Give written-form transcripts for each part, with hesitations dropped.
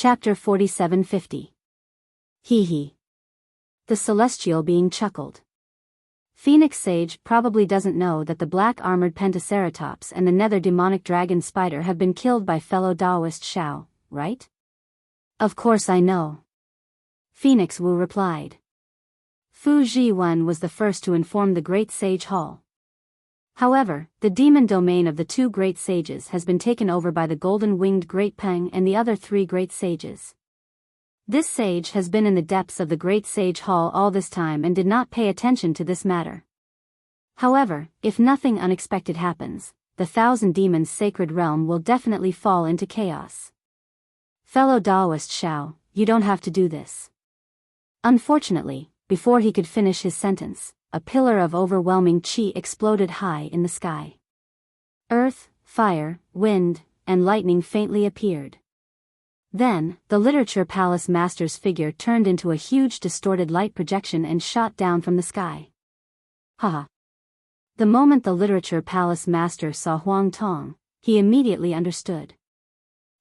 Chapter 4750. Hee hee. The celestial being chuckled. Phoenix Sage probably doesn't know that the black-armored pentaceratops and the nether demonic dragon spider have been killed by fellow Taoist Xiao, right? Of course I know. Phoenix Wu replied. Fu Zhiwen was the first to inform the Great Sage Hall. However, the demon domain of the two great sages has been taken over by the golden-winged Great Peng and the other three great sages. This sage has been in the depths of the Great Sage Hall all this time and did not pay attention to this matter. However, if nothing unexpected happens, the Thousand Demons' sacred realm will definitely fall into chaos. Fellow Taoist Xiao, you don't have to do this. Unfortunately, before he could finish his sentence, a pillar of overwhelming qi exploded high in the sky. Earth, fire, wind, and lightning faintly appeared. Then, the Literature Palace Master's figure turned into a huge distorted light projection and shot down from the sky. Haha. The moment the Literature Palace Master saw Huang Tong, he immediately understood.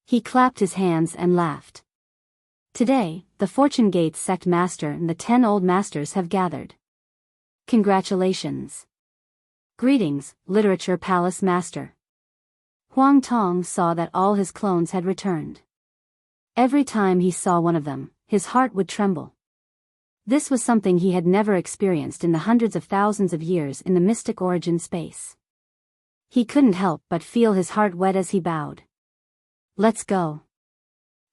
He clapped his hands and laughed. Today, the Fortune Gate Sect Master and the 10 Old Masters have gathered. Congratulations. Greetings, Literature Palace Master. Huang Tong saw that all his clones had returned. Every time he saw one of them, his heart would tremble. This was something he had never experienced in the hundreds of thousands of years in the mystic origin space. He couldn't help but feel his heart wet as he bowed. Let's go.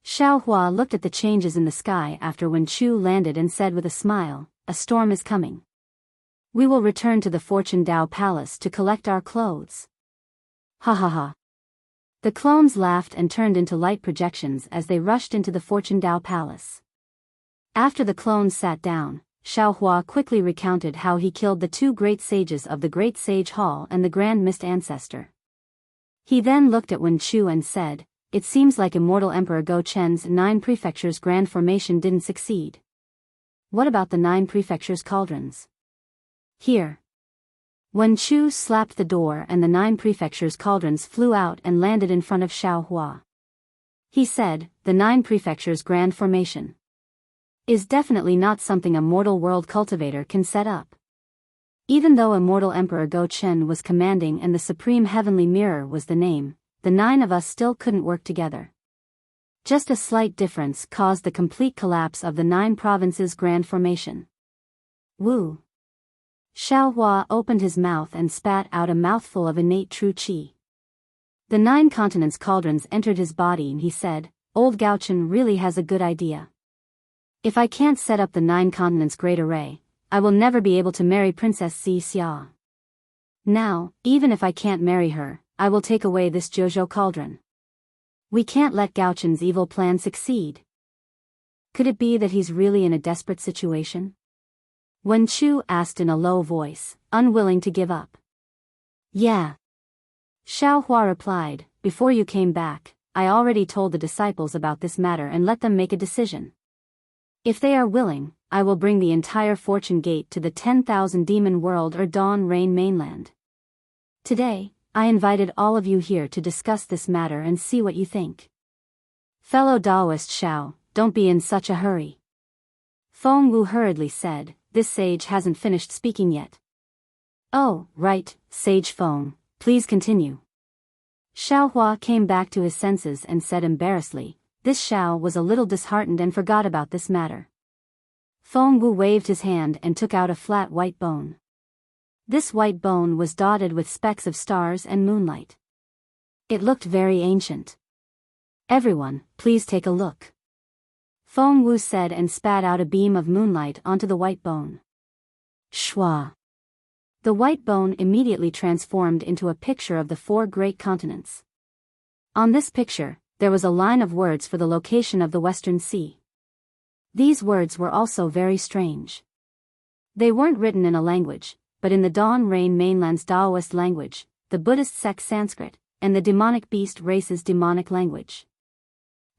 Xiao Hua looked at the changes in the sky after Wen Chu landed and said with a smile, a storm is coming. We will return to the Fortune Dao Palace to collect our clothes. Ha ha ha. The clones laughed and turned into light projections as they rushed into the Fortune Dao Palace. After the clones sat down, Xiao Hua quickly recounted how he killed the two great sages of the Great Sage Hall and the Grand Mist Ancestor. He then looked at Wen Chu and said, it seems like Immortal Emperor Go Chen's 9 prefectures grand formation didn't succeed. What about the 9 prefectures cauldrons? Here. Wen Chu slapped the door and the 9 prefectures cauldrons flew out and landed in front of Xiao Hua. He said, the 9 prefectures grand formation is definitely not something a mortal world cultivator can set up. Even though Immortal Emperor Go Chen was commanding and the Supreme Heavenly Mirror was the name, the 9 of us still couldn't work together. Just a slight difference caused the complete collapse of the 9 provinces grand formation. Woo. Xiao Hua opened his mouth and spat out a mouthful of innate true qi. The 9 continents cauldrons entered his body and he said, Old Gaochen really has a good idea. If I can't set up the 9 continents great array, I will never be able to marry Princess Si Xia. Now, even if I can't marry her, I will take away this Jojo cauldron. We can't let Gaochen's evil plan succeed. Could it be that he's really in a desperate situation? Wen Chu asked in a low voice, unwilling to give up. Yeah. Xiao Hua replied, before you came back, I already told the disciples about this matter and let them make a decision. If they are willing, I will bring the entire Fortune Gate to the 10,000 Demon World or Dawn Rain Mainland. Today, I invited all of you here to discuss this matter and see what you think. Fellow Taoist Xiao, don't be in such a hurry. Feng Wu hurriedly said, this sage hasn't finished speaking yet. Oh, right, Sage Feng, please continue. Xiao Hua came back to his senses and said embarrassedly, this Xiao was a little disheartened and forgot about this matter. Feng Wu waved his hand and took out a flat white bone. This white bone was dotted with specks of stars and moonlight. It looked very ancient. Everyone, please take a look. Feng Wu said and spat out a beam of moonlight onto the white bone. Shwa. The white bone immediately transformed into a picture of the 4 great continents. On this picture, there was a line of words for the location of the Western Sea. These words were also very strange. They weren't written in a language, but in the Dawn Rain Mainland's Taoist language, the Buddhist sect Sanskrit, and the demonic beast race's demonic language.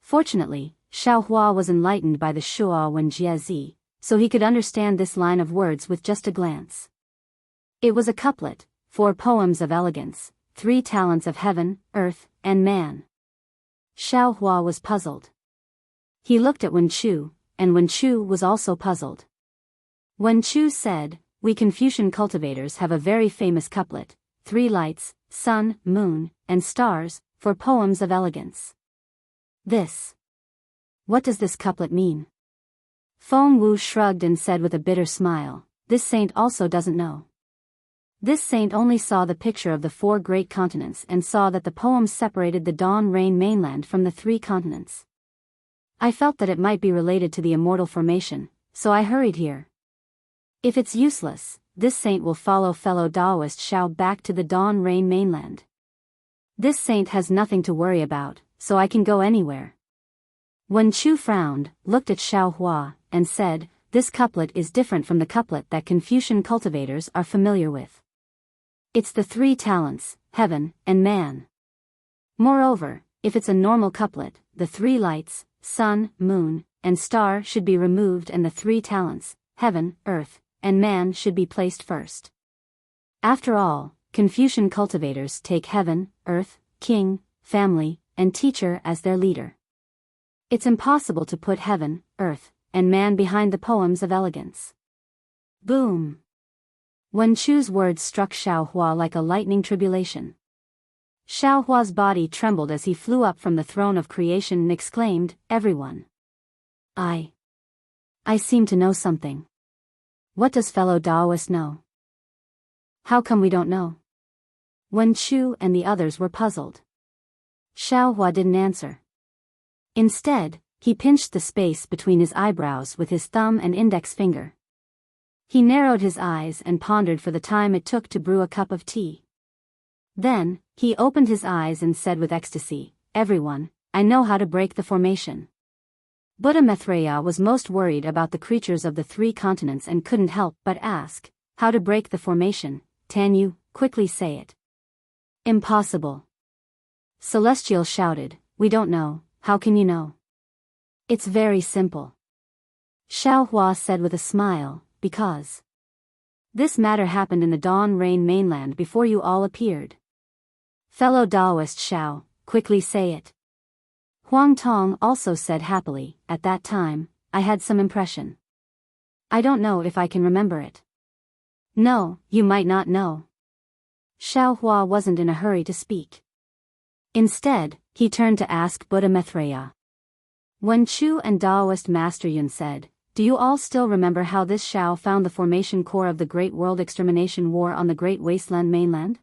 Fortunately, Xiao Hua was enlightened by the Shuo Wen Jiezi, so he could understand this line of words with just a glance. It was a couplet, 4 poems of elegance, 3 talents of heaven, earth, and man. Xiao Hua was puzzled. He looked at Wen Chu, and Wen Chu was also puzzled. Wen Chu said, "We Confucian cultivators have a very famous couplet, 3 lights, sun, moon, and stars, for poems of elegance." What does this couplet mean? Feng Wu shrugged and said with a bitter smile, "This saint also doesn't know." This saint only saw the picture of the 4 great continents and saw that the poems separated the Dawn Rain mainland from the 3 continents. I felt that it might be related to the Immortal formation, so I hurried here. If it's useless, this saint will follow fellow Taoist Shao back to the Dawn Rain mainland. This saint has nothing to worry about, so I can go anywhere. Wen Chu frowned, looked at Xiao Hua, and said, "This couplet is different from the couplet that Confucian cultivators are familiar with. It's the 3 talents, heaven, and man. Moreover, if it's a normal couplet, the 3 lights, sun, moon, and star should be removed and the 3 talents, heaven, earth, and man should be placed first. After all, Confucian cultivators take heaven, earth, king, family, and teacher as their leader. It's impossible to put heaven, earth, and man behind the poems of elegance." Boom! Wen Chu's words struck Xiao Hua like a lightning tribulation. Xiao Hua's body trembled as he flew up from the throne of creation and exclaimed, "Everyone! I seem to know something. What does fellow Taoist know? How come we don't know?" Wen Chu and the others were puzzled. Xiao Hua didn't answer. Instead, he pinched the space between his eyebrows with his thumb and index finger. He narrowed his eyes and pondered for the time it took to brew a cup of tea. Then, he opened his eyes and said with ecstasy, "Everyone, I know how to break the formation." Buddha Maitreya was most worried about the creatures of the 3 continents and couldn't help but ask, "How to break the formation, Tan you, quickly say it." "Impossible." Celestial shouted, "We don't know, how can you know?" "It's very simple." Xiao Hua said with a smile, "Because this matter happened in the Dawn Rain mainland before you all appeared." "Fellow Taoist Shao, quickly say it." Huang Tong also said happily, "At that time, I had some impression. I don't know if I can remember it." "No, you might not know." Xiao Hua wasn't in a hurry to speak. Instead, he turned to ask Buddha Maitreya. Wen Chu and Taoist Master Yun said, "Do you all still remember how this Shao found the formation core of the Great World Extermination War on the Great Wasteland mainland?"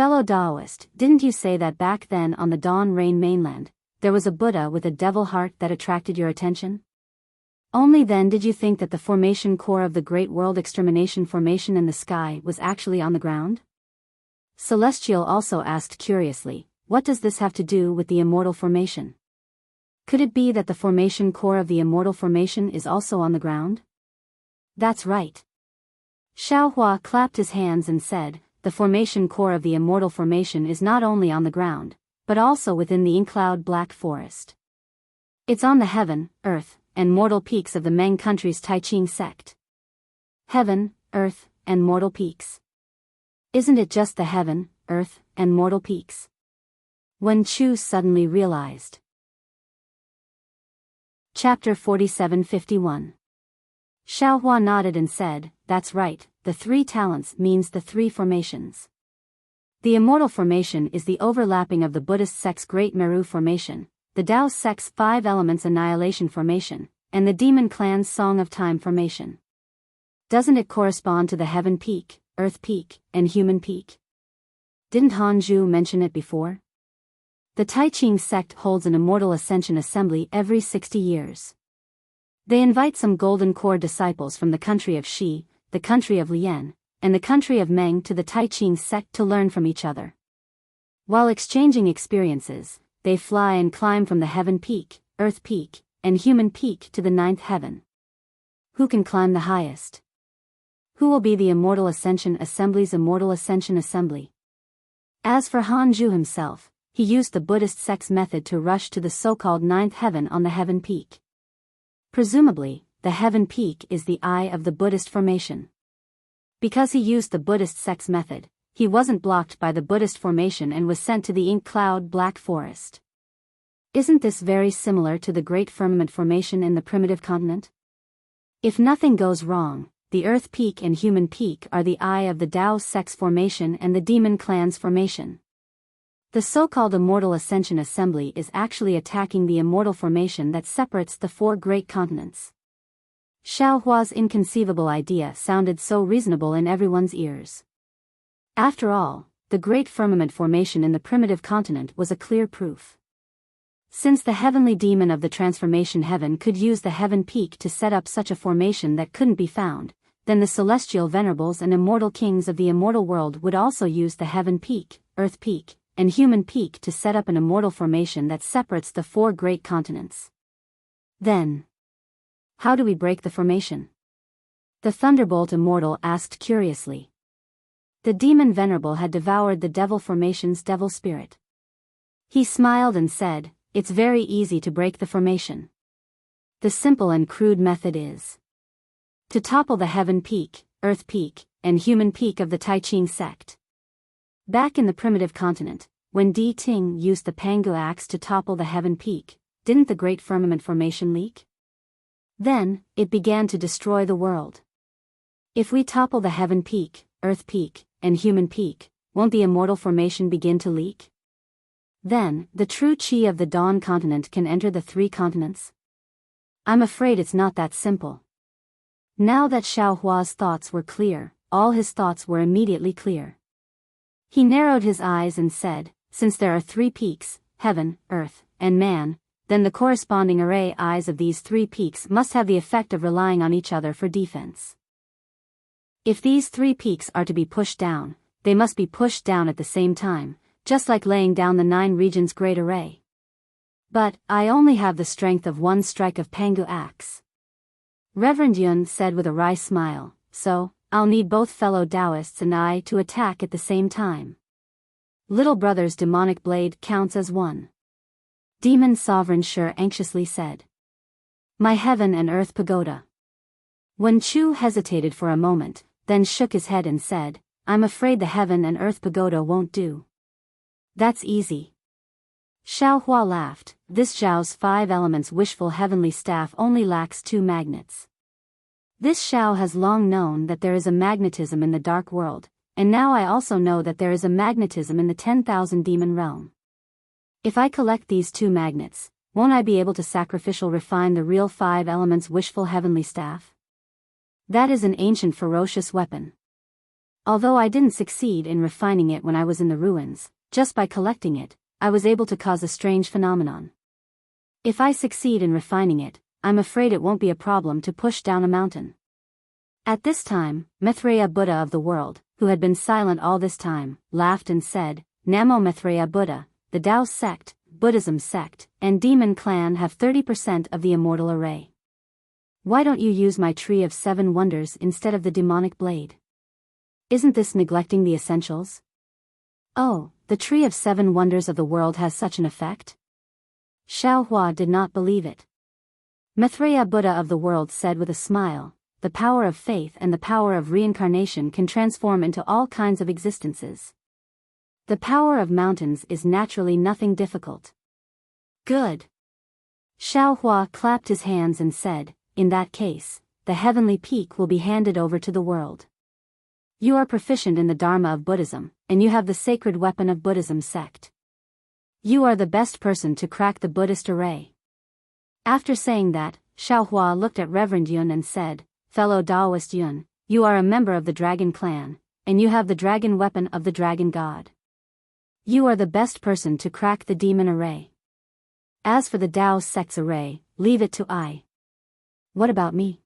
"Fellow Taoist, didn't you say that back then on the Dawn Rain mainland, there was a Buddha with a devil heart that attracted your attention? Only then did you think that the formation core of the Great World Extermination formation in the sky was actually on the ground?" Celestial also asked curiously, "What does this have to do with the Immortal formation? Could it be that the formation core of the Immortal formation is also on the ground?" "That's right." Xiao Hua clapped his hands and said, "The formation core of the Immortal formation is not only on the ground, but also within the Inkcloud Black Forest. It's on the heaven, earth, and mortal peaks of the Meng country's Taiching sect." Heaven, earth, and mortal peaks. Isn't it just the heaven, earth, and mortal peaks? Wen Chu suddenly realized. Chapter 4751. Xiao Hua nodded and said, "That's right, the 3 talents means the 3 formations. The Immortal formation is the overlapping of the Buddhist sect's Great Meru formation, the Tao sect's 5 elements annihilation formation, and the Demon clan's Song of Time formation. Doesn't it correspond to the Heaven Peak, Earth Peak, and Human Peak? Didn't Hanju mention it before? The Taiching sect holds an Immortal Ascension Assembly every 60 years. They invite some Golden Core disciples from the country of Shi, the country of Lian, and the country of Meng to the Taiching sect to learn from each other. While exchanging experiences, they fly and climb from the Heaven Peak, Earth Peak, and Human Peak to the 9th heaven. Who can climb the highest? Who will be the Immortal Ascension Assembly's Immortal Ascension Assembly?" As for Hanju himself, he used the Buddhist sect's method to rush to the so-called 9th heaven on the Heaven Peak. Presumably, the Heaven Peak is the eye of the Buddhist formation. Because he used the Buddhist sect's method, he wasn't blocked by the Buddhist formation and was sent to the Ink Cloud Black Forest. Isn't this very similar to the Great Firmament Formation in the primitive continent? If nothing goes wrong, the Earth Peak and Human Peak are the eye of the Dao Sect's formation and the Demon Clan's formation. The so-called Immortal Ascension Assembly is actually attacking the Immortal Formation that separates the four great continents. Xiao Hua's inconceivable idea sounded so reasonable in everyone's ears. After all, the Great Firmament Formation in the primitive continent was a clear proof. Since the heavenly demon of the transformation heaven could use the heaven peak to set up such a formation that couldn't be found, then the celestial venerables and immortal kings of the immortal world would also use the heaven peak, earth peak, and human peak to set up an immortal formation that separates the four great continents. Then, how do we break the formation? The Thunderbolt Immortal asked curiously. The demon venerable had devoured the devil formation's devil spirit. He smiled and said, "It's very easy to break the formation. The simple and crude method is to topple the heaven peak, earth peak, and human peak of the Tai Ching sect." Back in the primitive continent, when Di Ting used the Pangu axe to topple the heaven peak, didn't the Great Firmament Formation leak? Then, it began to destroy the world. If we topple the heaven peak, earth peak, and human peak, won't the immortal formation begin to leak? Then, the true Qi of the Dawn continent can enter the three continents? I'm afraid it's not that simple. Now that Xiao Hua's thoughts were clear, all his thoughts were immediately clear. He narrowed his eyes and said, since there are three peaks, heaven, earth, and man, then the corresponding array eyes of these three peaks must have the effect of relying on each other for defense. If these three peaks are to be pushed down, they must be pushed down at the same time, just like laying down the 9 regions great array. But, I only have the strength of one strike of Pangu axe. Reverend Yun said with a wry smile, so, I'll need both fellow Taoists and I to attack at the same time. Little brother's demonic blade counts as one. Demon Sovereign Shi anxiously said. My heaven and earth pagoda. Wen Chu hesitated for a moment, then shook his head and said, I'm afraid the heaven and earth pagoda won't do. That's easy. Xiao Hua laughed. This Zhao's 5 elements wishful heavenly staff only lacks 2 magnets. This Xiao has long known that there is a magnetism in the dark world, and now I also know that there is a magnetism in the 10,000 demon realm. If I collect these 2 magnets, won't I be able to sacrificial refine the real 5 elements wishful heavenly staff? That is an ancient ferocious weapon. Although I didn't succeed in refining it when I was in the ruins, just by collecting it, I was able to cause a strange phenomenon. If I succeed in refining it, I'm afraid it won't be a problem to push down a mountain. At this time, Maitreya Buddha of the world, who had been silent all this time, laughed and said, Namo Maitreya Buddha, the Tao sect, Buddhism sect, and Demon clan have 30% of the immortal array. Why don't you use my tree of 7 wonders instead of the demonic blade? Isn't this neglecting the essentials? Oh, the tree of 7 wonders of the world has such an effect? Xiao Hua did not believe it. Maitreya Buddha of the world said with a smile, the power of faith and the power of reincarnation can transform into all kinds of existences. The power of mountains is naturally nothing difficult. Good. Xiao Hua clapped his hands and said, in that case, the heavenly peak will be handed over to the world. You are proficient in the Dharma of Buddhism, and you have the sacred weapon of Buddhism sect. You are the best person to crack the Buddhist array. After saying that, Xiao Hua looked at Reverend Yun and said, Fellow Taoist Yun, you are a member of the Dragon Clan, and you have the dragon weapon of the Dragon God. You are the best person to crack the demon array. As for the Tao sect's array, leave it to I. What about me?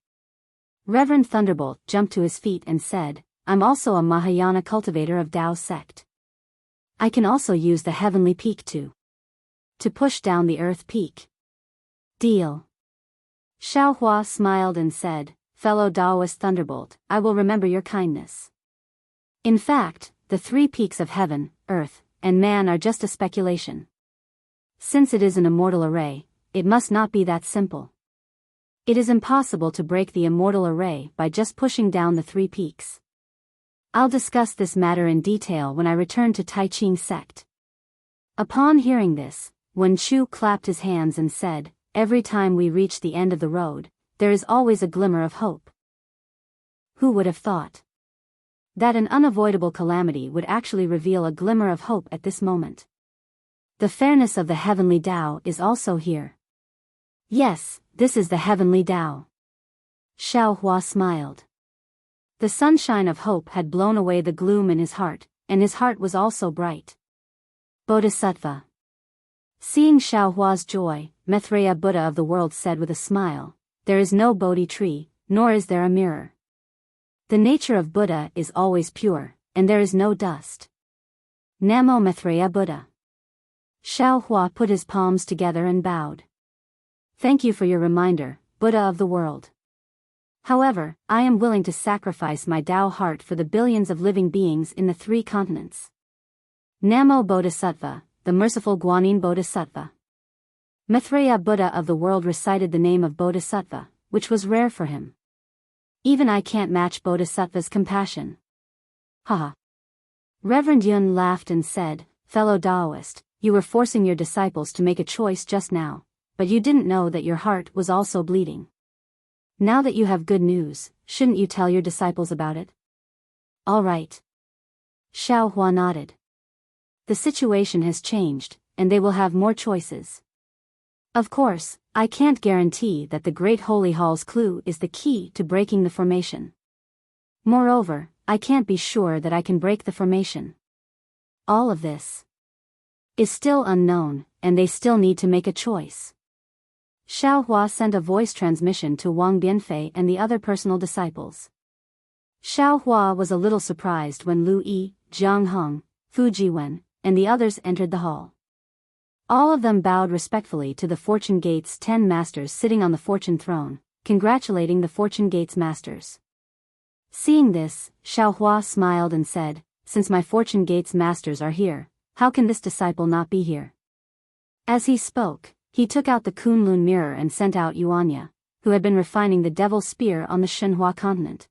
Reverend Thunderbolt jumped to his feet and said, I'm also a Mahayana cultivator of Tao sect. I can also use the heavenly peak to push down the earth peak. Deal. Xiao Hua smiled and said, Fellow Taoist Thunderbolt, I will remember your kindness. In fact, the 3 peaks of heaven, earth, and man are just a speculation. Since it is an immortal array, it must not be that simple. It is impossible to break the immortal array by just pushing down the 3 peaks. I'll discuss this matter in detail when I return to Tai Ching sect. Upon hearing this, Wen Chu clapped his hands and said, "Every time we reach the end of the road, there is always a glimmer of hope." Who would have thought that an unavoidable calamity would actually reveal a glimmer of hope at this moment? The fairness of the heavenly Tao is also here. Yes, this is the heavenly Tao. Xiao Hua smiled. The sunshine of hope had blown away the gloom in his heart, and his heart was also bright. Bodhisattva. Seeing Xiao Hua's joy, Maitreya Buddha of the world said with a smile, "There is no Bodhi tree, nor is there a mirror. The nature of Buddha is always pure, and there is no dust." Namo Maitreya Buddha. Xiao Hua put his palms together and bowed. "Thank you for your reminder, Buddha of the world. However, I am willing to sacrifice my Tao heart for the billions of living beings in the 3 continents. Namo Bodhisattva, the merciful Guanyin Bodhisattva." Maitreya Buddha of the world recited the name of Bodhisattva, which was rare for him. "Even I can't match Bodhisattva's compassion." Haha. Reverend Yun laughed and said, "Fellow Taoist, you were forcing your disciples to make a choice just now, but you didn't know that your heart was also bleeding. Now that you have good news, shouldn't you tell your disciples about it?" "All right." Xiao Hua nodded. The situation has changed, and they will have more choices. Of course, I can't guarantee that the Great Holy Hall's clue is the key to breaking the formation. Moreover, I can't be sure that I can break the formation. All of this is still unknown, and they still need to make a choice. Xiao Hua sent a voice transmission to Wang Bianfei and the other personal disciples. Xiao Hua was a little surprised when Lu Yi, Jiang Hong, Fu Jiwen, and the others entered the hall. All of them bowed respectfully to the Fortune Gate's 10 masters sitting on the Fortune throne, congratulating the Fortune Gate's masters. Seeing this, Xiao Hua smiled and said, "Since my Fortune Gate's masters are here, how can this disciple not be here?" As he spoke, he took out the Kunlun mirror and sent out Yuanya, who had been refining the devil's spear on the Shenhua continent.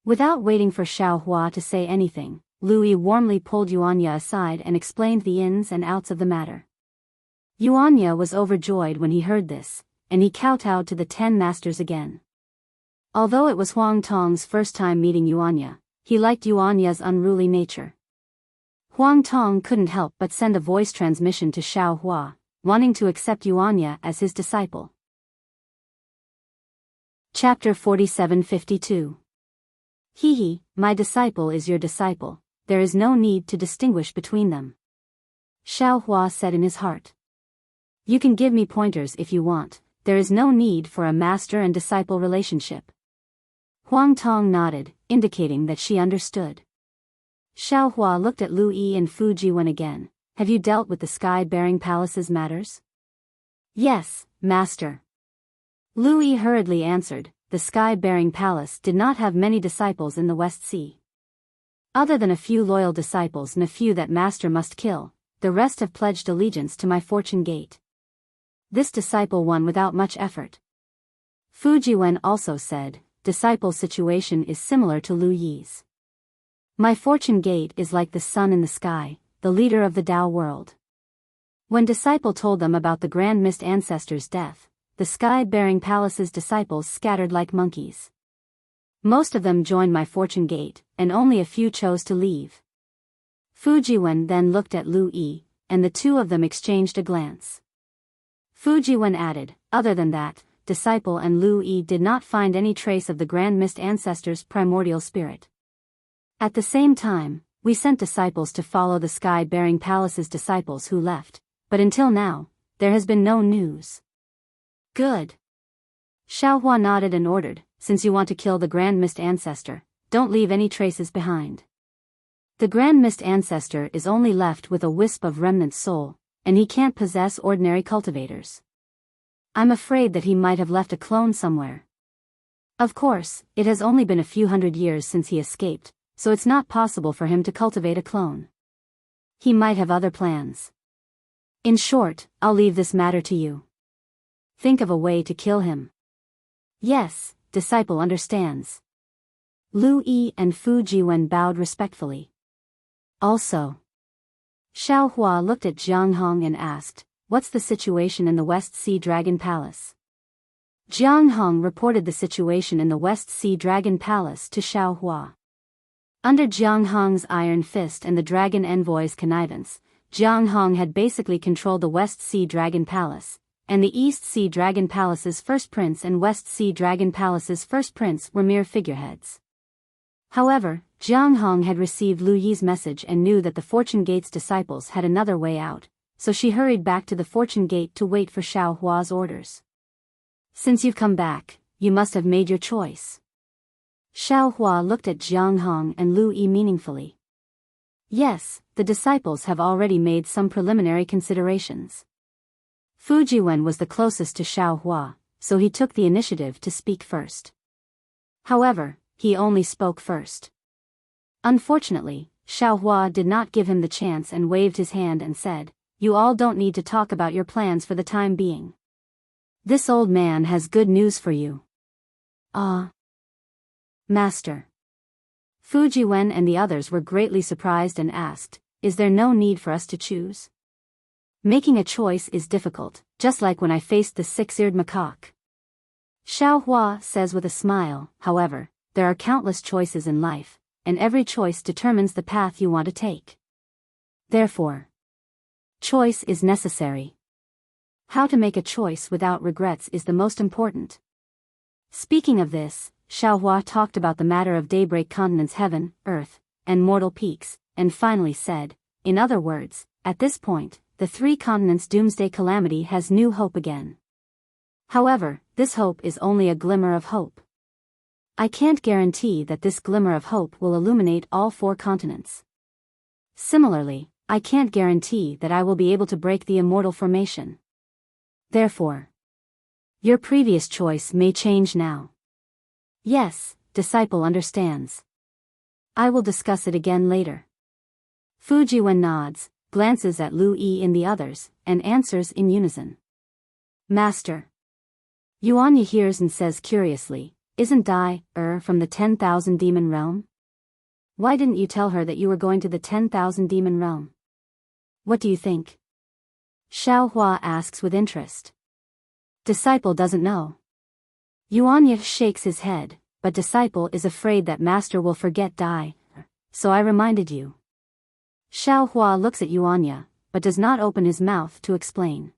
Without waiting for Xiao Hua to say anything, Lu Yi warmly pulled Yuanya aside and explained the ins and outs of the matter. Yuanya was overjoyed when he heard this, and he kowtowed to the 10 masters again. Although it was Huang Tong's first time meeting Yuanya, he liked Yuanya's unruly nature. Huang Tong couldn't help but send a voice transmission to Xiao Hua, wanting to accept Yuanya as his disciple. Chapter 47-52. He, my disciple is your disciple, there is no need to distinguish between them. Xiao Hua said in his heart. You can give me pointers if you want, there is no need for a master and disciple relationship. Huang Tong nodded, indicating that she understood. Xiao Hua looked at Lu Yi and Fu Jiwen again. Have you dealt with the sky-bearing palace's matters? Yes, master. Lu Yi hurriedly answered, the sky-bearing palace did not have many disciples in the West Sea. Other than a few loyal disciples and a few that master must kill, the rest have pledged allegiance to my Fortune Gate. This disciple won without much effort. Fu Jiwen also said, disciple situation is similar to Lu Yi's. My Fortune Gate is like the sun in the sky, the leader of the Tao world. When disciple told them about the Grand Mist ancestor's death, the sky-bearing palace's disciples scattered like monkeys. Most of them joined my Fortune Gate, and only a few chose to leave. Fu Jiwen then looked at Lu Yi, and the two of them exchanged a glance. Fu Jiwen added, other than that, disciple and Lu Yi did not find any trace of the Grand Mist ancestor's primordial spirit. At the same time, we sent disciples to follow the sky-bearing palace's disciples who left, but until now, there has been no news. Good. Xiao Hua nodded and ordered, since you want to kill the Grand Mist ancestor, don't leave any traces behind. The Grand Mist ancestor is only left with a wisp of remnant soul, and he can't possess ordinary cultivators. I'm afraid that he might have left a clone somewhere. Of course, it has only been a few hundred years since he escaped, so it's not possible for him to cultivate a clone. He might have other plans. In short, I'll leave this matter to you. Think of a way to kill him. Yes, disciple understands. Lu Yi and Fu Jiwen bowed respectfully. Also, Xiao Hua looked at Jiang Hong and asked, what's the situation in the West Sea Dragon Palace? Jiang Hong reported the situation in the West Sea Dragon Palace to Xiao Hua. Under Jiang Hong's iron fist and the Dragon Envoy's connivance, Jiang Hong had basically controlled the West Sea Dragon Palace, and the East Sea Dragon Palace's first prince and West Sea Dragon Palace's first prince were mere figureheads. However, Jiang Hong had received Lu Yi's message and knew that the Fortune Gate's disciples had another way out, so she hurried back to the Fortune Gate to wait for Xiao Hua's orders. Since you've come back, you must have made your choice. Xiao Hua looked at Jiang Hong and Lu Yi meaningfully. Yes, the disciples have already made some preliminary considerations. Fu Jiwen was the closest to Xiao Hua, so he took the initiative to speak first. However, he only spoke first. Unfortunately, Xiao Hua did not give him the chance and waved his hand and said, "You all don't need to talk about your plans for the time being. This old man has good news for you." Master. Fu Jiwen and the others were greatly surprised and asked, "Is there no need for us to choose? Making a choice is difficult, just like when I faced the six-eared macaque." Xiao Hua says with a smile, "However, there are countless choices in life, and every choice determines the path you want to take. Therefore, choice is necessary. How to make a choice without regrets is the most important." Speaking of this, Xiao Hua talked about the matter of Daybreak Continent's heaven, earth, and mortal peaks, and finally said, "In other words, at this point, the three continents' doomsday calamity has new hope again. However, this hope is only a glimmer of hope. I can't guarantee that this glimmer of hope will illuminate all four continents. Similarly, I can't guarantee that I will be able to break the immortal formation. Therefore, your previous choice may change now." "Yes, disciple understands. I will discuss it again later." Fu Jiwen nods, glances at Lu Yi and the others, and answers in unison. "Master." Yuanya hears and says curiously, "Isn't Dai, from the 10,000 demon realm? Why didn't you tell her that you were going to the 10,000 demon realm? What do you think?" Xiao Hua asks with interest. "Disciple doesn't know." Yuanya shakes his head, "But disciple is afraid that master will forget Dai, so I reminded you." Xiao Hua looks at Yuanya, but does not open his mouth to explain.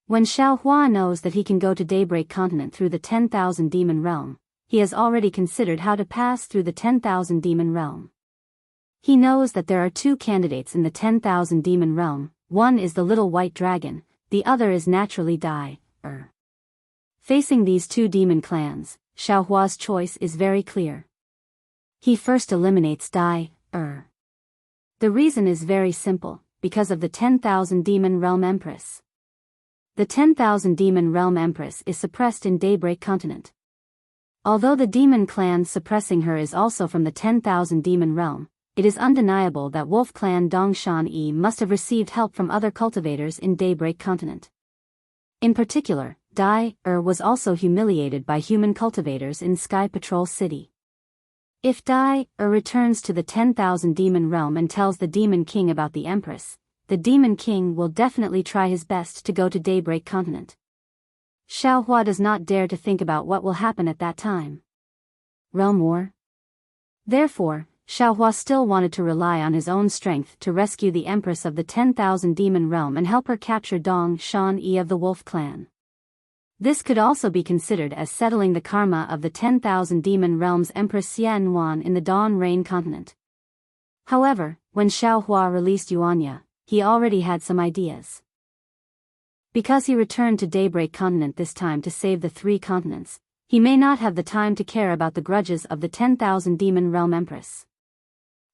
When Xiao Hua knows that he can go to Daybreak Continent through the 10,000 demon realm, he has already considered how to pass through the 10,000 demon realm. He knows that there are two candidates in the 10,000 demon realm, one is the little white dragon, the other is naturally Dai. Facing these two demon clans, Xiao Hua's choice is very clear. He first eliminates Dai. The reason is very simple, because of the 10,000 demon realm empress. The 10,000 demon realm empress is suppressed in Daybreak Continent. Although the demon clan suppressing her is also from the 10,000 demon realm, it is undeniable that Wolf Clan Dongshan Yi must have received help from other cultivators in Daybreak Continent. In particular, Dai was also humiliated by human cultivators in Sky Patrol City. If Dai returns to the 10,000 demon realm and tells the Demon King about the Empress, the Demon King will definitely try his best to go to Daybreak Continent. Xiao Hua does not dare to think about what will happen at that time. Realm war? Therefore, Xiao Hua still wanted to rely on his own strength to rescue the Empress of the 10,000 demon realm and help her capture Dong Shan Yi of the Wolf Clan. This could also be considered as settling the karma of the 10,000 demon realm's Empress Xian Wan in the Dawn Rain continent. However, when Xiao Hua released Yuanya, he already had some ideas. Because he returned to Daybreak Continent this time to save the three continents, he may not have the time to care about the grudges of the 10,000 demon realm empress.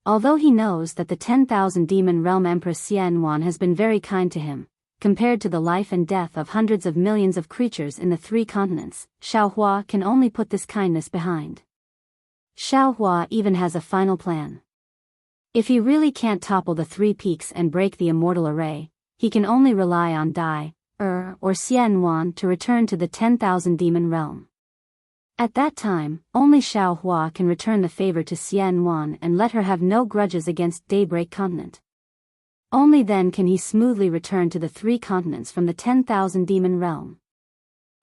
Although he knows that the 10,000 demon realm empress Xian Wan has been very kind to him, compared to the life and death of hundreds of millions of creatures in the three continents, Xiao Hua can only put this kindness behind. Xiao Hua even has a final plan. If he really can't topple the three peaks and break the immortal array, he can only rely on Dai, or Xian Wan to return to the 10,000 demon realm. At that time, only Xiao Hua can return the favor to Xian Wan and let her have no grudges against Daybreak Continent. Only then can he smoothly return to the 3 continents from the 10,000 demon realm.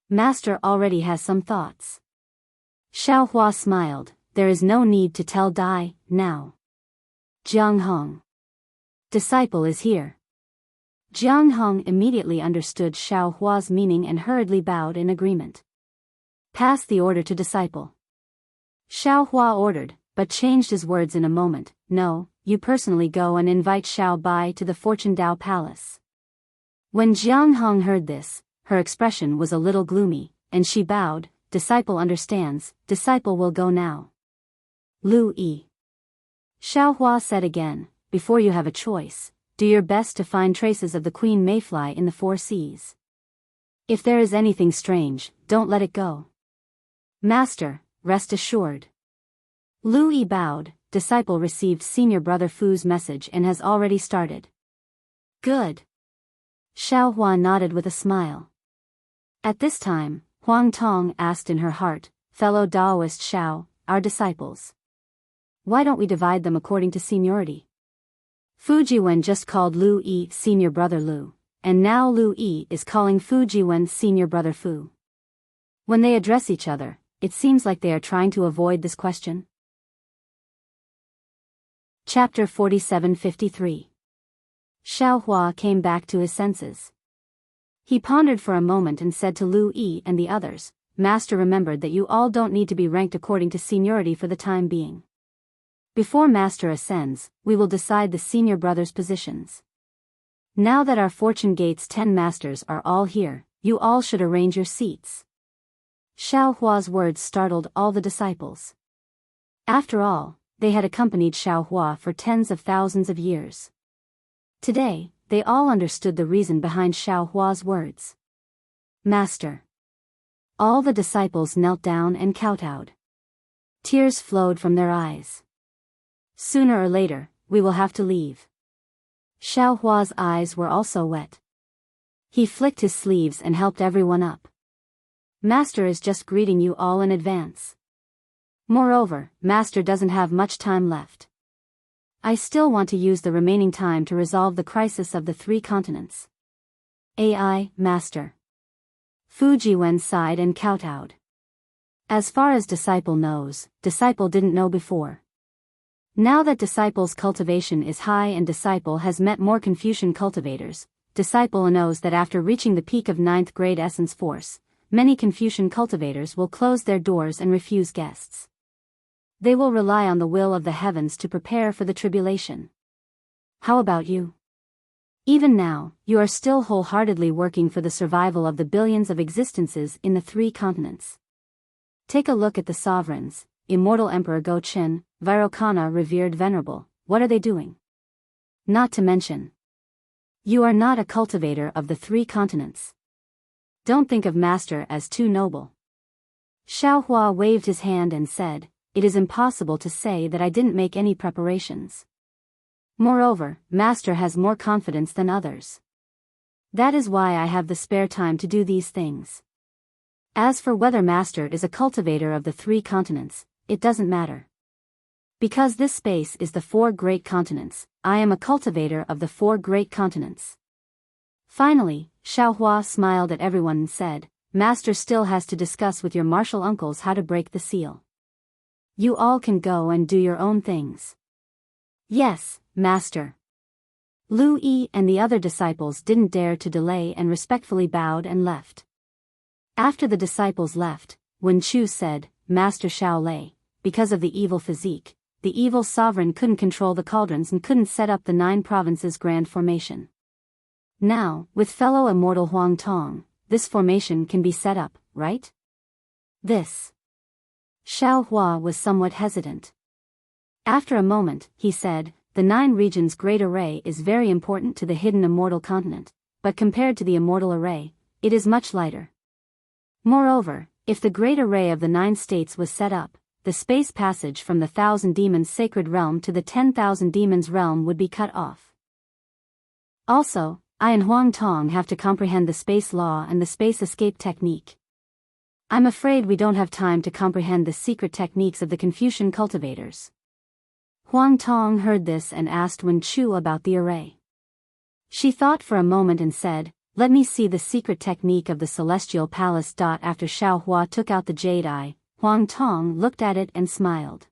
Master already has some thoughts. Xiao Hua smiled. There is no need to tell Dai, now. Jiang Hong. Disciple is here. Jiang Hong immediately understood Xiao Hua's meaning and hurriedly bowed in agreement. Pass the order to disciple. Xiao Hua ordered, but changed his words in a moment. No, you personally go and invite Xiao Bai to the Fortune Dao Palace. When Jiang Hong heard this, her expression was a little gloomy, and she bowed. Disciple understands, disciple will go now. Lu Yi. Xiao Hua said again, before you have a choice, do your best to find traces of the Queen Mayfly in the 4 seas. If there is anything strange, don't let it go. Master, rest assured. Lu Yi bowed. Disciple received Senior Brother Fu's message and has already started. Good. Xiao Hua nodded with a smile. At this time, Huang Tong asked in her heart, fellow Daoist Xiao, our disciples. Why don't we divide them according to seniority? Fu Jiwen just called Lu Yi Senior Brother Lu, and now Lu Yi is calling Fu Jiwen Senior Brother Fu. When they address each other, it seems like they are trying to avoid this question. Chapter 47-53. Xiao Hua came back to his senses. He pondered for a moment and said to Lu Yi and the others, Master remembered that you all don't need to be ranked according to seniority for the time being. Before Master ascends, we will decide the senior brothers' positions. Now that our Fortune Gate's 10 masters are all here, you all should arrange your seats. Xiao Hua's words startled all the disciples. After all, they had accompanied Xiao Hua for tens of thousands of years. Today, they all understood the reason behind Xiao Hua's words. Master. All the disciples knelt down and kowtowed. Tears flowed from their eyes. Sooner or later, we will have to leave. Xiao Hua's eyes were also wet. He flicked his sleeves and helped everyone up. Master is just greeting you all in advance. Moreover, Master doesn't have much time left. I still want to use the remaining time to resolve the crisis of the 3 continents. AI, Master. Fu Jiwen sighed and kowtowed. As far as Disciple knows, Disciple didn't know before. Now that Disciple's cultivation is high and Disciple has met more Confucian cultivators, Disciple knows that after reaching the peak of 9th grade essence force, many Confucian cultivators will close their doors and refuse guests. They will rely on the will of the heavens to prepare for the tribulation. How about you? Even now, you are still wholeheartedly working for the survival of the billions of existences in the 3 continents. Take a look at the sovereigns, Immortal Emperor Go Qin, Virokana Revered Venerable, what are they doing? Not to mention. You are not a cultivator of the 3 continents. Don't think of Master as too noble. Xiao Hua waved his hand and said, it is impossible to say that I didn't make any preparations. Moreover, Master has more confidence than others. That is why I have the spare time to do these things. As for whether Master is a cultivator of the 3 continents, it doesn't matter. Because this space is the 4 great continents, I am a cultivator of the 4 great continents. Finally, Xiao Hua smiled at everyone and said, Master still has to discuss with your martial uncles how to break the seal. You all can go and do your own things. Yes, Master. Lu Yi and the other disciples didn't dare to delay and respectfully bowed and left. After the disciples left, Wen Chu said, Master Shaolei, because of the evil physique, the evil sovereign couldn't control the cauldrons and couldn't set up the 9 provinces grand formation. Now, with fellow Immortal Huang Tong, this formation can be set up, right? This. Xiao Hua was somewhat hesitant. After a moment, he said, the 9 regions great array is very important to the hidden immortal continent, but compared to the immortal array, it is much lighter. Moreover, if the great array of the 9 states was set up, the space passage from the 1,000 demons sacred realm to the 10,000 demons realm would be cut off. Also, I and Huang Tong have to comprehend the space law and the space escape technique. I'm afraid we don't have time to comprehend the secret techniques of the Confucian cultivators. Huang Tong heard this and asked Wen Chu about the array. She thought for a moment and said, "Let me see the secret technique of the celestial palace." After Xiaohua took out the jade eye, Huang Tong looked at it and smiled.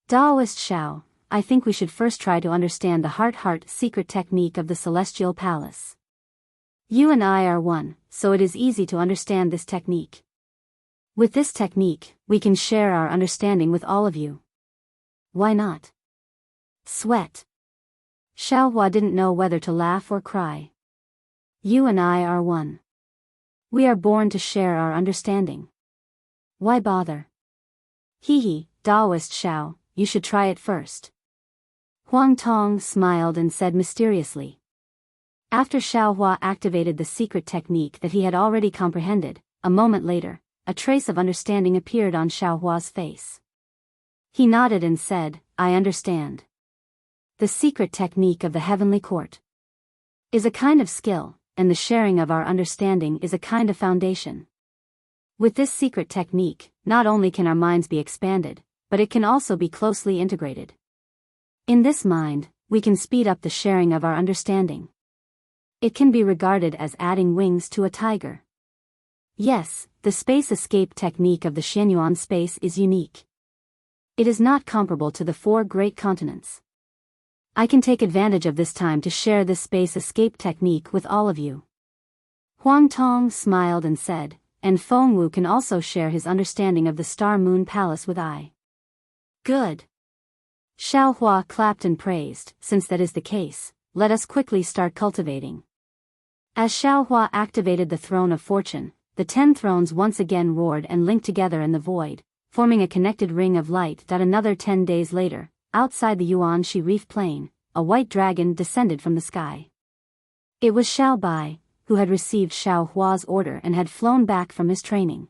"Daoist Xiao, I think we should first try to understand the heart secret technique of the celestial palace. You and I are one, so it is easy to understand this technique. With this technique, we can share our understanding with all of you. Why not?" Sweat. Xiaohua didn't know whether to laugh or cry. You and I are one. We are born to share our understanding. Why bother? Hee, Daoist Xiao, you should try it first. Huang Tong smiled and said mysteriously. After Xiaohua activated the secret technique that he had already comprehended, a moment later, a trace of understanding appeared on Xiaohua's face. He nodded and said, "I understand. The secret technique of the heavenly court is a kind of skill, and the sharing of our understanding is a kind of foundation. With this secret technique, not only can our minds be expanded, but it can also be closely integrated. In this mind, we can speed up the sharing of our understanding. It can be regarded as adding wings to a tiger. Yes, the space escape technique of the Xianyuan space is unique. It is not comparable to the 4 great continents. I can take advantage of this time to share this space escape technique with all of you." Huang Tong smiled and said, "And Feng Wu can also share his understanding of the Star Moon Palace with I." Good. Xiaohua clapped and praised. "Since that is the case, let us quickly start cultivating." As Xiaohua activated the Throne of Fortune, the 10 thrones once again roared and linked together in the void, forming a connected ring of light. Another 10 days later, outside the Yuanxi Reef Plain, a white dragon descended from the sky. It was Xiao Bai, who had received Xiao Hua's order and had flown back from his training.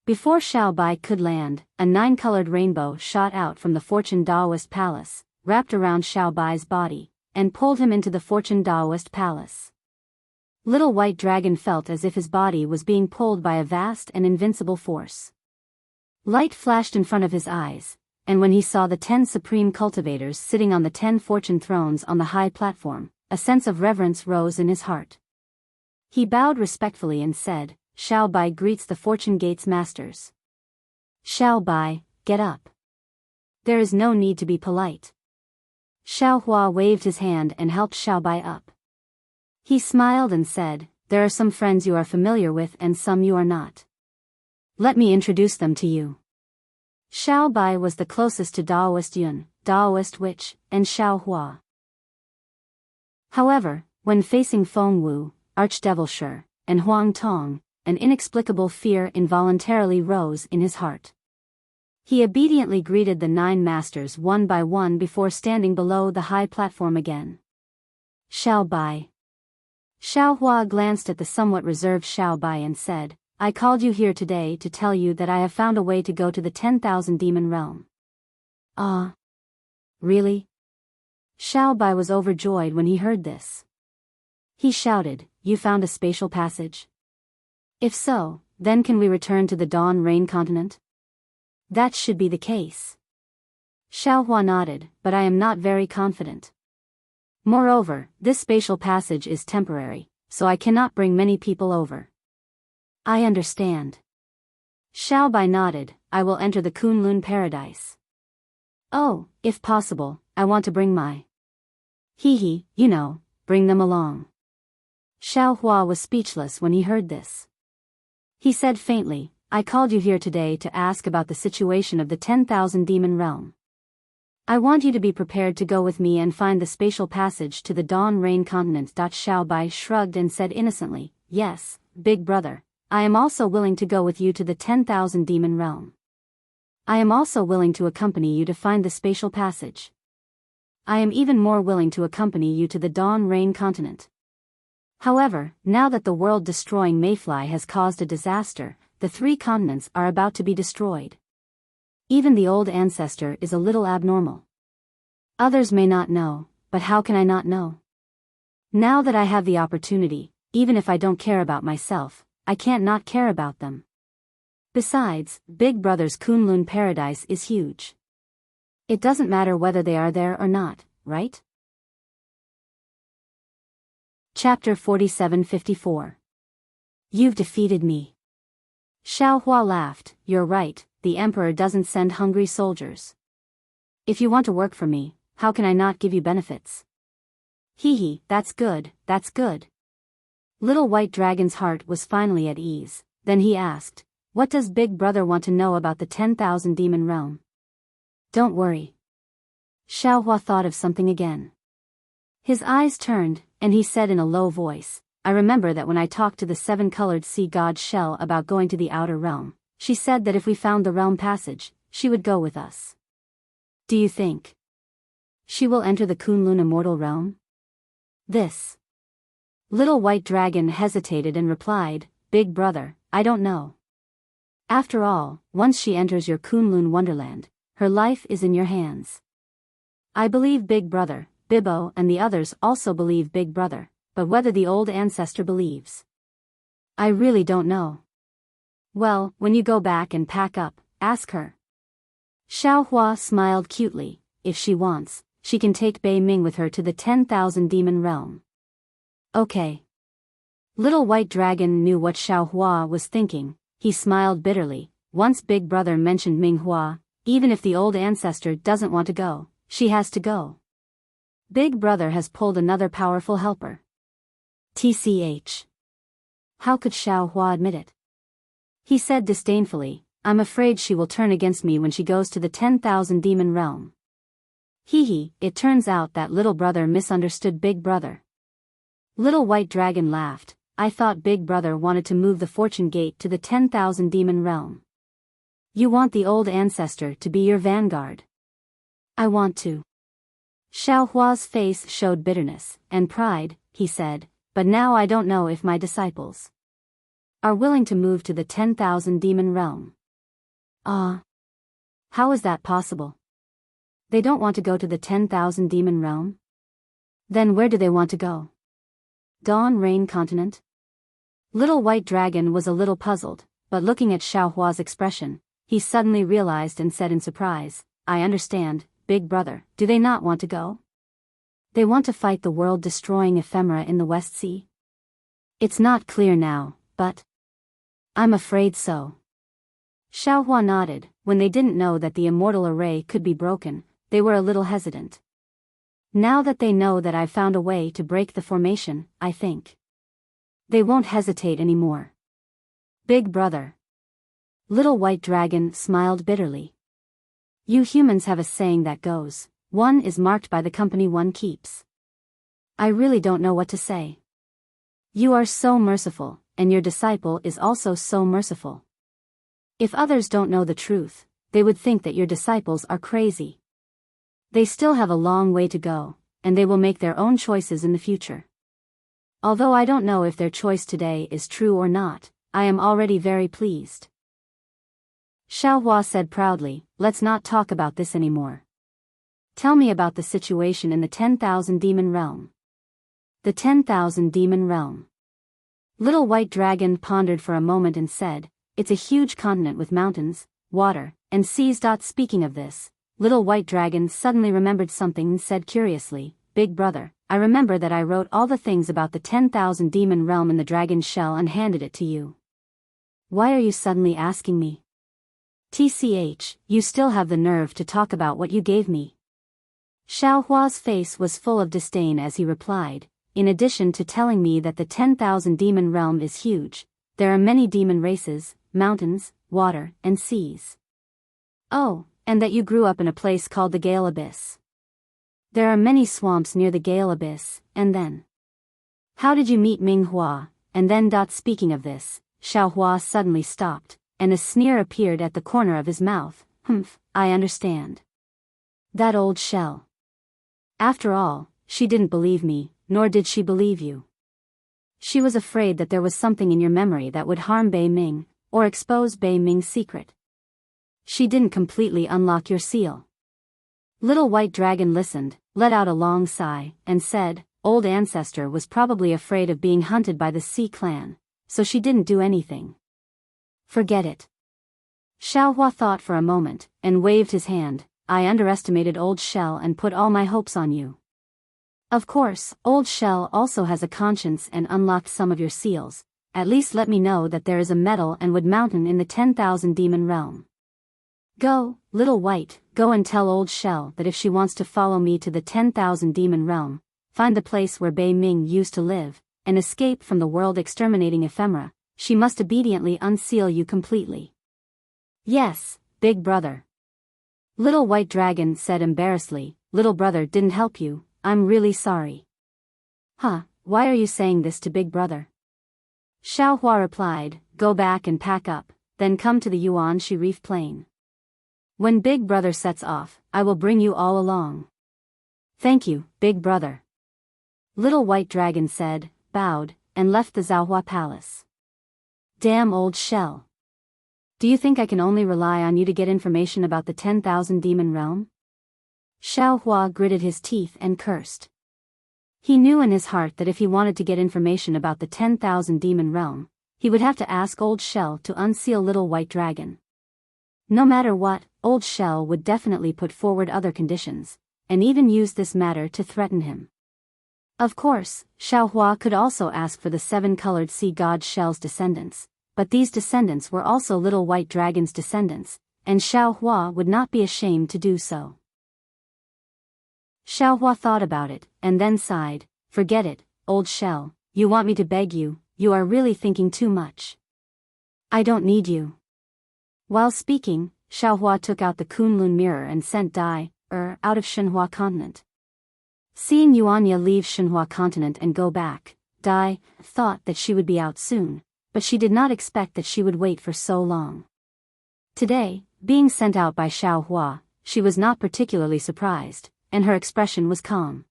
Before Xiao Bai could land, a 9-colored rainbow shot out from the Fortune Daoist Palace, wrapped around Xiao Bai's body, and pulled him into the Fortune Daoist Palace. Little White Dragon felt as if his body was being pulled by a vast and invincible force. Light flashed in front of his eyes, and when he saw the 10 supreme cultivators sitting on the 10 fortune thrones on the high platform, a sense of reverence rose in his heart. He bowed respectfully and said, "Xiao Bai greets the Fortune Gate's masters." "Xiao Bai, get up. There is no need to be polite." Xiaohua waved his hand and helped Xiao Bai up. He smiled and said, "There are some friends you are familiar with and some you are not. Let me introduce them to you." Xiao Bai was the closest to Daoist Yun, Daoist Witch, and Xiaohua. However, when facing Feng Wu, Archdevil Shi, and Huang Tong, an inexplicable fear involuntarily rose in his heart. He obediently greeted the 9 masters one by one before standing below the high platform again. "Xiao Bai." Xiaohua glanced at the somewhat reserved Xiao Bai and said, "I called you here today to tell you that I have found a way to go to the 10,000 demon realm." "Ah. Really?" Xiao Bai was overjoyed when he heard this. He shouted, "You found a spatial passage? If so, then can we return to the Dawn Rain continent?" "That should be the case." Xiaohua nodded, "But I am not very confident. Moreover, this spatial passage is temporary, so I cannot bring many people over." "I understand." Xiao Bai nodded, "I will enter the Kunlun paradise. Oh, if possible, I want to bring my bring them along." Xiaohua was speechless when he heard this. He said faintly, "I called you here today to ask about the situation of the 10,000 demon realm. I want you to be prepared to go with me and find the spatial passage to the Dawn Rain continent." Xiao Bai shrugged and said innocently, "Yes, big brother, I am also willing to go with you to the 10,000 demon realm. I am also willing to accompany you to find the spatial passage. I am even more willing to accompany you to the Dawn Rain continent. However, now that the world-destroying mayfly has caused a disaster, the 3 continents are about to be destroyed. Even the old ancestor is a little abnormal. Others may not know, but how can I not know? Now that I have the opportunity, even if I don't care about myself, I can't not care about them. Besides, Big Brother's Kunlun paradise is huge. It doesn't matter whether they are there or not, right?" Chapter 47-54. You've defeated me. Xiao Hua laughed. You're right, the emperor doesn't send hungry soldiers. If you want to work for me, how can I not give you benefits? Hee, that's good, that's good. Little White Dragon's heart was finally at ease. Then he asked, what does Big Brother want to know about the 10,000 demon realm? Don't worry. Xiao Hua thought of something again. His eyes turned, and he said in a low voice, I remember that when I talked to the seven-colored sea god Shell about going to the outer realm, she said that if we found the realm passage, she would go with us. Do you think she will enter the Kunlun immortal realm? This Little White Dragon hesitated and replied, Big Brother, I don't know. After all, once she enters your Kunlun wonderland, her life is in your hands. I believe Big Brother, Biyao and the others also believe Big Brother, but whether the old ancestor believes, I really don't know. Well, when you go back and pack up, ask her. Xiao Hua smiled cutely. If she wants, she can take Bei Ming with her to the 10,000 demon realm. Okay. Little White Dragon knew what Xiao Hua was thinking. He smiled bitterly. Once Big Brother mentioned Ming Hua, even if the old ancestor doesn't want to go, she has to go. Big Brother has pulled another powerful helper. TCH. How could Xiao Hua admit it? He said disdainfully, I'm afraid she will turn against me when she goes to the 10,000 demon realm. Hee, it turns out that Little Brother misunderstood Big Brother. Little White Dragon laughed. I thought Big Brother wanted to move the fortune gate to the 10,000 demon realm. You want the old ancestor to be your vanguard. I want to. Xiao Hua's face showed bitterness and pride. He said, but now I don't know if my disciples are willing to move to the 10,000 demon realm. How is that possible? They don't want to go to the 10,000 demon realm? Then where do they want to go? Dawn Rain Continent? Little White Dragon was a little puzzled, but looking at Xiao Hua's expression, he suddenly realized and said in surprise, I understand, Big Brother, do they not want to go? They want to fight the world-destroying ephemera in the West Sea? It's not clear now, but I'm afraid so. Xiao Hua nodded. When they didn't know that the immortal array could be broken, they were a little hesitant. Now that they know that I've found a way to break the formation, I think they won't hesitate anymore. Big Brother. Little White Dragon smiled bitterly. You humans have a saying that goes, one is marked by the company one keeps. I really don't know what to say. You are so merciful, and your disciple is also so merciful. If others don't know the truth, they would think that your disciples are crazy. They still have a long way to go, and they will make their own choices in the future. Although I don't know if their choice today is true or not, I am already very pleased. Xiao Hua said proudly, let's not talk about this anymore. Tell me about the situation in the 10,000 demon realm. The 10,000 demon realm. Little White Dragon pondered for a moment and said, it's a huge continent with mountains, water, and seas. Speaking of this, Little White Dragon suddenly remembered something and said curiously, Big Brother, I remember that I wrote all the things about the 10,000 demon realm in the dragon shell and handed it to you. Why are you suddenly asking me? TCH, you still have the nerve to talk about what you gave me. Xiao Hua's face was full of disdain as he replied, in addition to telling me that the 10,000 demon realm is huge, there are many demon races, mountains, water, and seas. Oh, and that you grew up in a place called the Gale Abyss. There are many swamps near the Gale Abyss, and then how did you meet Ming Hua, and then. Speaking of this, Xiao Hua suddenly stopped, and a sneer appeared at the corner of his mouth. I understand. That old shell. After all, she didn't believe me, nor did she believe you. She was afraid that there was something in your memory that would harm Bei Ming, or expose Bei Ming's secret. She didn't completely unlock your seal. Little White Dragon listened, let out a long sigh, and said, Old Ancestor was probably afraid of being hunted by the Sea Clan, so she didn't do anything. Forget it. Xiao Hua thought for a moment, and waved his hand. I underestimated Old Shell and put all my hopes on you. Of course, Old Shell also has a conscience and unlocked some of your seals. At least let me know that there is a metal and wood mountain in the 10,000 demon realm. Go, little white, go and tell Old Shell that if she wants to follow me to the 10,000 demon realm, find the place where Bei Ming used to live, and escape from the world-exterminating ephemera, she must obediently unseal you completely. Yes, big brother. Little White Dragon said embarrassedly, little brother didn't help you, I'm really sorry. Huh, why are you saying this to big brother? Xiaohua replied, go back and pack up, then come to the Yuanshi Reef Plain. When big brother sets off, I will bring you all along. Thank you, big brother. Little White Dragon said, bowed, and left the Zhaohua Palace. Damn Old Shell. Do you think I can only rely on you to get information about the 10,000 demon realm? Xiaohua gritted his teeth and cursed. He knew in his heart that if he wanted to get information about the 10,000 demon realm, he would have to ask Old Shell to unseal Little White Dragon. No matter what, Old Shell would definitely put forward other conditions, and even use this matter to threaten him. Of course, Xiaohua could also ask for the 7-colored sea god Shell's descendants, but these descendants were also Little White Dragon's descendants, and Xiaohua would not be ashamed to do so. Xiaohua thought about it, and then sighed, forget it, Old Shell, you want me to beg you, you are really thinking too much. I don't need you. While speaking, Xiaohua took out the Kunlun mirror and sent Dai, out of Shenhua continent. Seeing Yuanya leave Shenhua continent and go back, Dai thought that she would be out soon, but she did not expect that she would wait for so long. Today, being sent out by Xiaohua, she was not particularly surprised, and her expression was calm.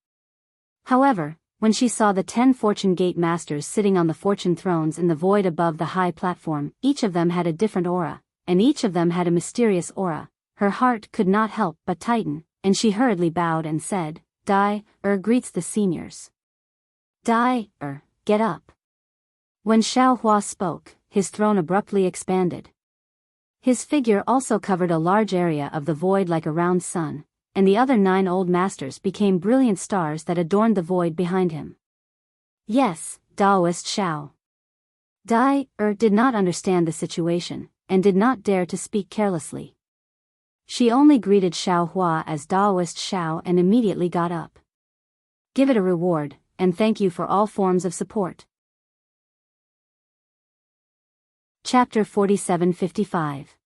However, when she saw the 10 Fortune Gate Masters sitting on the fortune thrones in the void above the high platform, each of them had a different aura, and each of them had a mysterious aura, her heart could not help but tighten, and she hurriedly bowed and said, Dai, greets the seniors. Dai, get up. When Xiaohua spoke, his throne abruptly expanded. His figure also covered a large area of the void like a round sun, and the other 9 old masters became brilliant stars that adorned the void behind him. Yes, Daoist Xiao. Dai, did not understand the situation, and did not dare to speak carelessly. She only greeted Xiaohua as Daoist Xiao and immediately got up. Give it a reward, and thank you for all forms of support. Chapter 4755.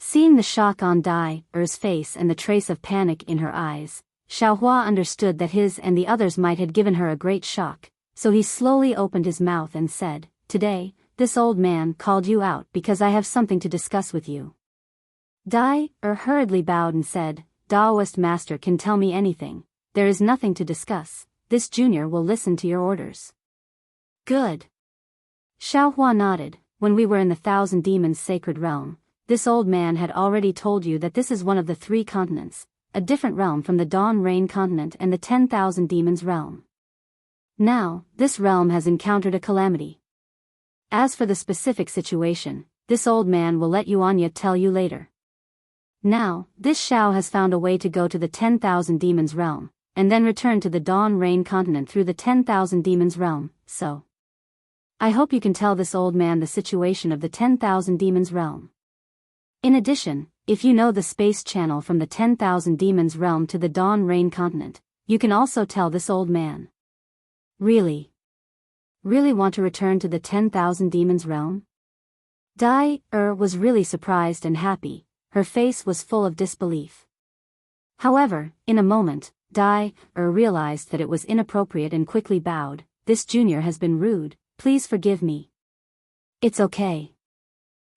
Seeing the shock on Dai's face and the trace of panic in her eyes, Xiaohua understood that his and the others might have given her a great shock, so he slowly opened his mouth and said, Today, this old man called you out because I have something to discuss with you. Dai hurriedly bowed and said, Daoist master can tell me anything, there is nothing to discuss, this junior will listen to your orders. Good. Xiaohua nodded, when we were in the 1,000 Demons sacred realm, this old man had already told you that this is one of the 3 continents, a different realm from the Dawn Rain continent and the 10,000 Demons realm. Now, this realm has encountered a calamity. As for the specific situation, this old man will let Yuanya tell you later. Now, this Xiao has found a way to go to the 10,000 Demons realm, and then return to the Dawn Rain continent through the 10,000 Demons realm, so. I hope you can tell this old man the situation of the 10,000 Demons realm. In addition, if you know the space channel from the 10,000 Demons realm to the Dawn Rain continent, you can also tell this old man. Really? Really want to return to the 10,000 Demons realm? Dai was really surprised and happy, her face was full of disbelief. However, in a moment, Dai realized that it was inappropriate and quickly bowed, this junior has been rude, please forgive me. It's okay.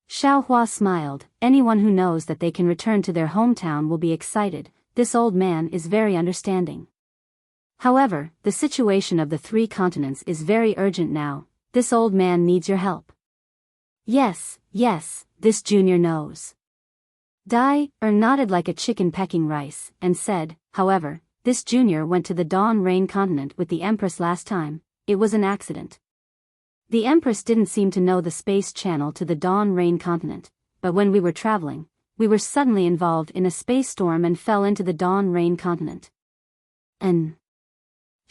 Xiaohua smiled, anyone who knows that they can return to their hometown will be excited, this old man is very understanding. However, the situation of the 3 continents is very urgent now, this old man needs your help. Yes, this junior knows. Dai nodded like a chicken pecking rice, and said, however, this junior went to the Dawn Rain continent with the Empress last time, it was an accident. The Empress didn't seem to know the space channel to the Dawn Rain continent, but when we were traveling, we were suddenly involved in a space storm and fell into the Dawn Rain continent.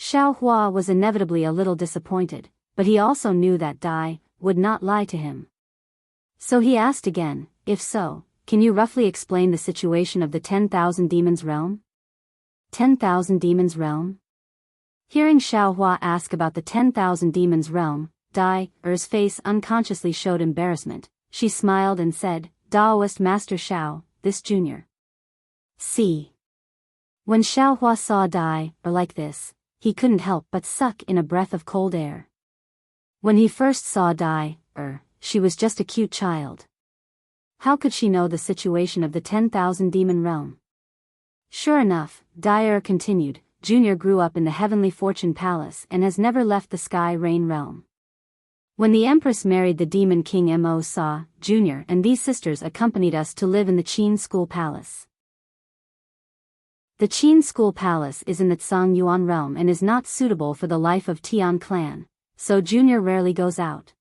Xiao Hua was inevitably a little disappointed, but he also knew that Dai would not lie to him. So he asked again, if so, can you roughly explain the situation of the 10,000 demons realm? 10,000 demons realm? Hearing Xiao Hua ask about the 10,000 demons realm, Dai's face unconsciously showed embarrassment. She smiled and said, Daoist Master Xiao, this junior. See. When Xiao Hua saw Dai like this, he couldn't help but suck in a breath of cold air. When he first saw Dai, she was just a cute child. How could she know the situation of the 10,000 demon realm? Sure enough, Dai continued, Junior grew up in the Heavenly Fortune Palace and has never left the Sky Rain realm. When the Empress married the Demon King Mo Sa, Junior and these sisters accompanied us to live in the Qin School Palace. The Qin School Palace is in the Tsang Yuan realm and is not suitable for the life of Tian clan, so Junior rarely goes out.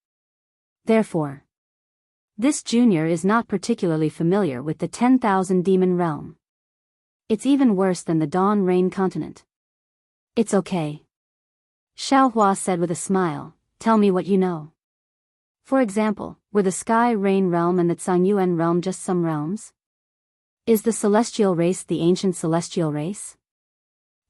Therefore, this Junior is not particularly familiar with the 10,000 demon realm. It's even worse than the Dawn Rain continent. It's okay. Xiao Hua said with a smile, tell me what you know. For example, were the Sky Rain realm and the Tsang Yuan realm just some realms? Is the celestial race the ancient celestial race?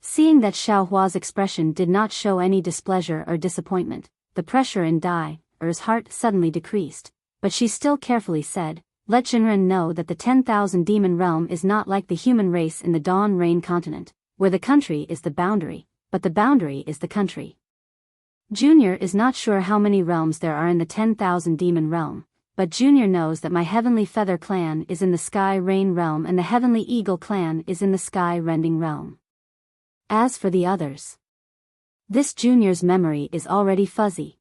Seeing that Xiao Hua's expression did not show any displeasure or disappointment, the pressure in Dai's heart suddenly decreased, but she still carefully said, let Jinren know that the 10,000 demon realm is not like the human race in the Dawn Rain continent, where the country is the boundary, but the boundary is the country. Junior is not sure how many realms there are in the 10,000 demon realm, but Junior knows that my Heavenly Feather clan is in the Sky Rain realm and the Heavenly Eagle clan is in the Sky Rending realm. As for the others, this Junior's memory is already fuzzy.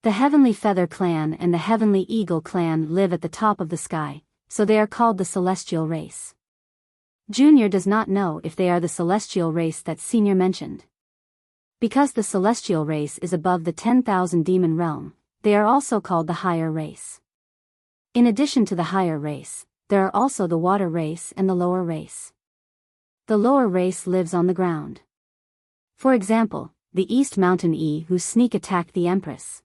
The Heavenly Feather clan and the Heavenly Eagle clan live at the top of the sky, so they are called the Celestial race. Junior does not know if they are the Celestial race that Senior mentioned. Because the Celestial race is above the 10,000 demon realm, they are also called the Higher race. In addition to the Higher race, there are also the Water race and the Lower race. The Lower race lives on the ground. For example, the East Mountain who sneak attacked the Empress.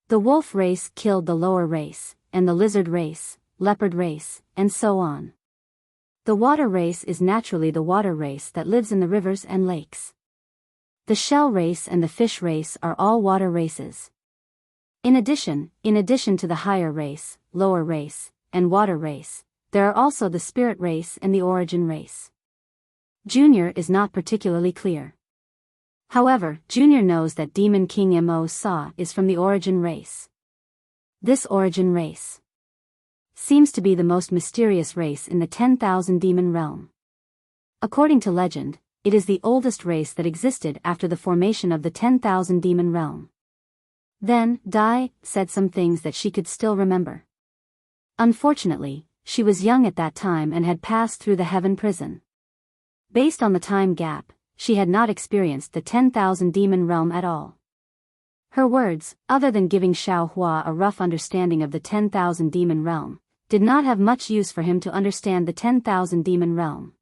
The Wolf race killed the Lower race, and the Lizard race, Leopard race, and so on. The Water race is naturally the water race that lives in the rivers and lakes. The Shell race and the Fish race are all water races. In addition to the Higher race, Lower race, and Water race, there are also the Spirit race and the Origin race. Junior is not particularly clear. However, Junior knows that Demon King Mo Sa is from the Origin race. This Origin race seems to be the most mysterious race in the 10,000 demon realm. According to legend, it is the oldest race that existed after the formation of the 10,000 demon realm. Then, Dai said some things that she could still remember. Unfortunately, she was young at that time and had passed through the heaven prison. Based on the time gap, she had not experienced the 10,000 demon realm at all. Her words, other than giving Xiao Hua a rough understanding of the 10,000 demon realm, did not have much use for him to understand the 10,000 demon realm.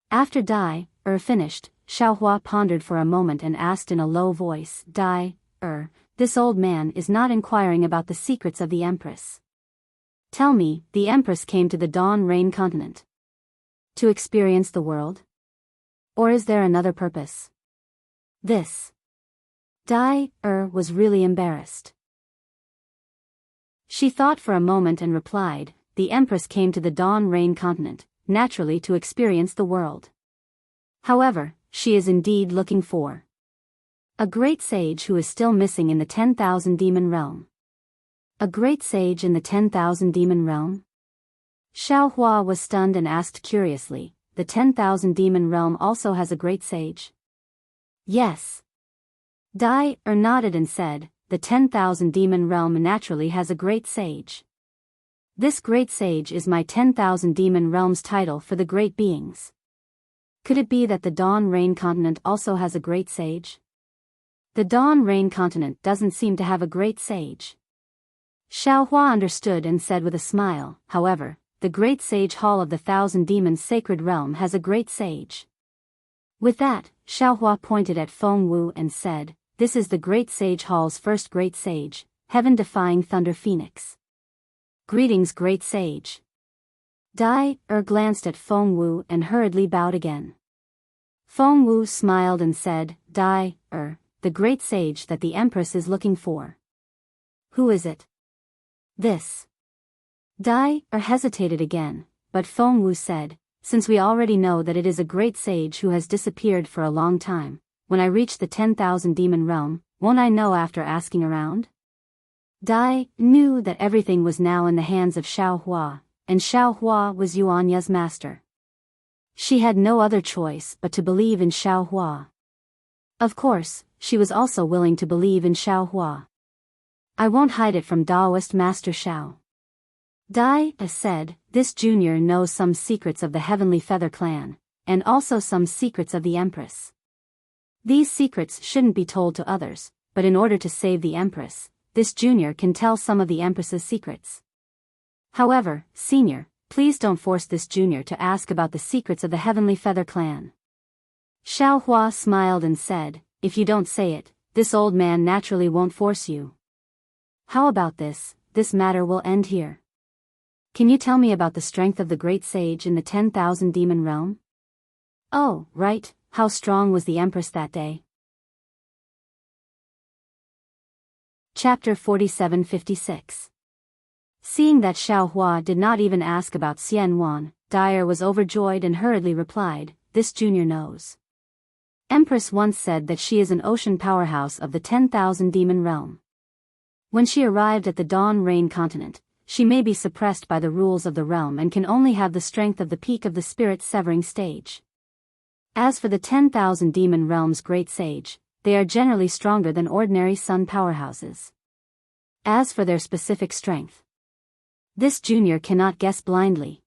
After Dai finished, Xiao Hua pondered for a moment and asked in a low voice, Dai, this old man is not inquiring about the secrets of the Empress. Tell me, the Empress came to the Dawn Rain continent to experience the world? Or is there another purpose? This. Dai was really embarrassed. She thought for a moment and replied, the Empress came to the Dawn Rain continent, naturally to experience the world. However, she is indeed looking for a great sage who is still missing in the 10,000 demon realm. A great sage in the 10,000 demon realm? Xiao Hua was stunned and asked curiously, the 10,000 demon realm also has a great sage? Yes. Dai nodded and said, the 10,000 demon realm naturally has a great sage. This great sage is my 10,000 demon realm's title for the great beings. Could it be that the Dawn Rain continent also has a great sage? The Dawn Rain continent doesn't seem to have a great sage. Xiao Hua understood and said with a smile, however, the great sage hall of the 1,000 demons sacred realm has a great sage. With that, Xiaohua pointed at Feng Wu and said, "This is the Great Sage Hall's first Great Sage, heaven-defying Thunder Phoenix. Greetings, Great Sage." Glanced at Feng Wu and hurriedly bowed again. Feng Wu smiled and said, "The Great Sage that the Empress is looking for. Who is it?" "This." Hesitated again, but Feng Wu said, "Since we already know that it is a great sage who has disappeared for a long time, when I reach the 10,000 demon realm, won't I know after asking around?" Dai knew that everything was now in the hands of Xiaohua, and Xiaohua was Yuanya's master. She had no other choice but to believe in Xiaohua. Of course, she was also willing to believe in Xiaohua. "I won't hide it from Daoist Master Xiao." Dai said, "This junior knows some secrets of the Heavenly Feather Clan, and also some secrets of the Empress. These secrets shouldn't be told to others, but in order to save the Empress, this junior can tell some of the Empress's secrets. However, senior, please don't force this junior to ask about the secrets of the Heavenly Feather Clan." Xiaohua smiled and said, "If you don't say it, this old man naturally won't force you. How about this matter will end here. Can you tell me about the strength of the great sage in the 10,000 demon realm?" "Oh, right, how strong was the Empress that day?" Chapter 47-56. Seeing that Xiaohua did not even ask about Xian Wan, Dyer was overjoyed and hurriedly replied, "This junior knows. Empress once said that she is an ocean powerhouse of the 10,000 demon realm. When she arrived at the Dawn Rain continent, she may be suppressed by the rules of the realm and can only have the strength of the peak of the spirit severing stage. As for the 10,000 demon realm's great sage, they are generally stronger than ordinary sun powerhouses. As for their specific strength, this junior cannot guess blindly."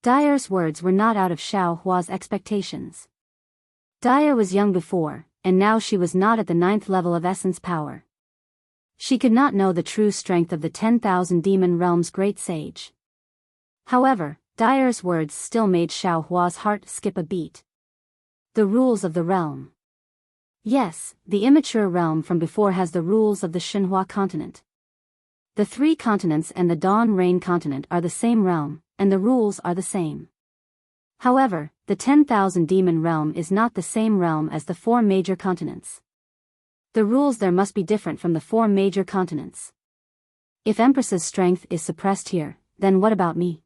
Dyer's words were not out of Xiaohua's expectations. Dyer was young before, and now she was not at the 9th level of essence power. She could not know the true strength of the 10,000 demon realm's great sage. However, Dyer's words still made Xiaohua's heart skip a beat. The rules of the realm. Yes, the immature realm from before has the rules of the Shenhua continent. The 3 continents and the Dawn Rain continent are the same realm, and the rules are the same. However, the 10,000 demon realm is not the same realm as the 4 major continents. The rules there must be different from the 4 major continents. If Empress's strength is suppressed here, then what about me?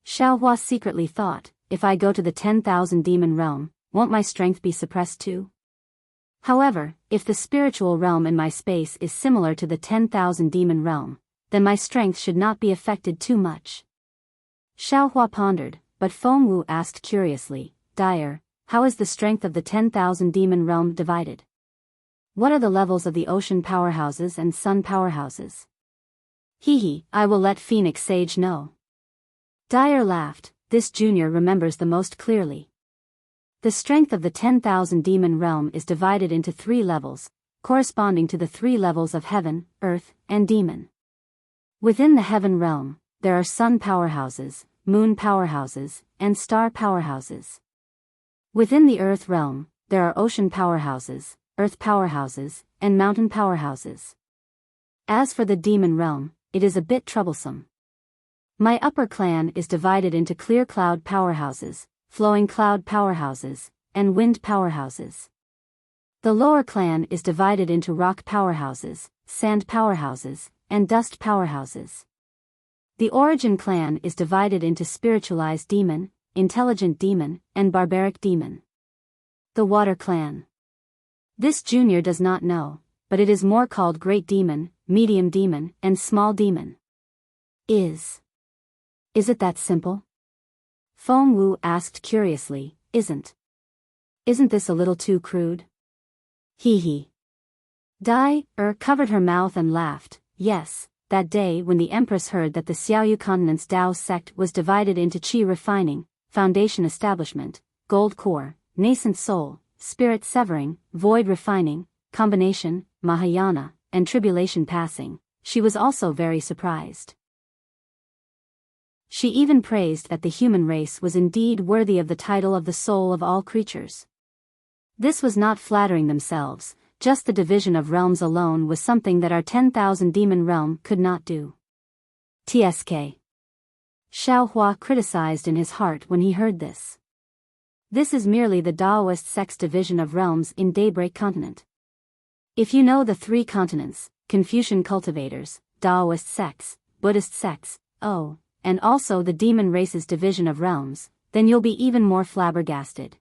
Xiaohua secretly thought, if I go to the 10,000 demon realm, won't my strength be suppressed too? However, if the spiritual realm in my space is similar to the 10,000 demon realm, then my strength should not be affected too much. Xiaohua pondered, but Feng Wu asked curiously, "Dyer, how is the strength of the 10,000 demon realm divided? What are the levels of the ocean powerhouses and sun powerhouses?" I will let Phoenix Sage know." Dyer laughed, "This junior remembers the most clearly. The strength of the 10,000 demon realm is divided into 3 levels, corresponding to the 3 levels of heaven, earth, and demon. Within the heaven realm, there are sun powerhouses, moon powerhouses, and star powerhouses. Within the earth realm, there are ocean powerhouses, earth powerhouses, and mountain powerhouses. As for the demon realm, it is a bit troublesome. My upper clan is divided into clear cloud powerhouses, flowing cloud powerhouses, and wind powerhouses. The lower clan is divided into rock powerhouses, sand powerhouses, and dust powerhouses. The origin clan is divided into spiritualized demon, intelligent demon, and barbaric demon. The water clan. This junior does not know, but it is more called great demon, medium demon, and small demon. Is it that simple? Feng Wu asked curiously, Isn't this a little too crude? Dai covered her mouth and laughed. Yes, that day when the Empress heard that the Xiaoyu continent's Dao sect was divided into Qi refining, foundation establishment, gold core, nascent soul, spirit severing, void refining, combination, Mahayana, and tribulation passing, she was also very surprised. She even praised that the human race was indeed worthy of the title of the soul of all creatures. This was not flattering themselves, just the division of realms alone was something that our 10,000 demon realm could not do. TSK. Xiao Hua criticized in his heart when he heard this. This is merely the Daoist sect's division of realms in Daybreak Continent. If you know the 3 continents, Confucian cultivators, Daoist sects, Buddhist sects, and also the demon race's division of realms, then you'll be even more flabbergasted.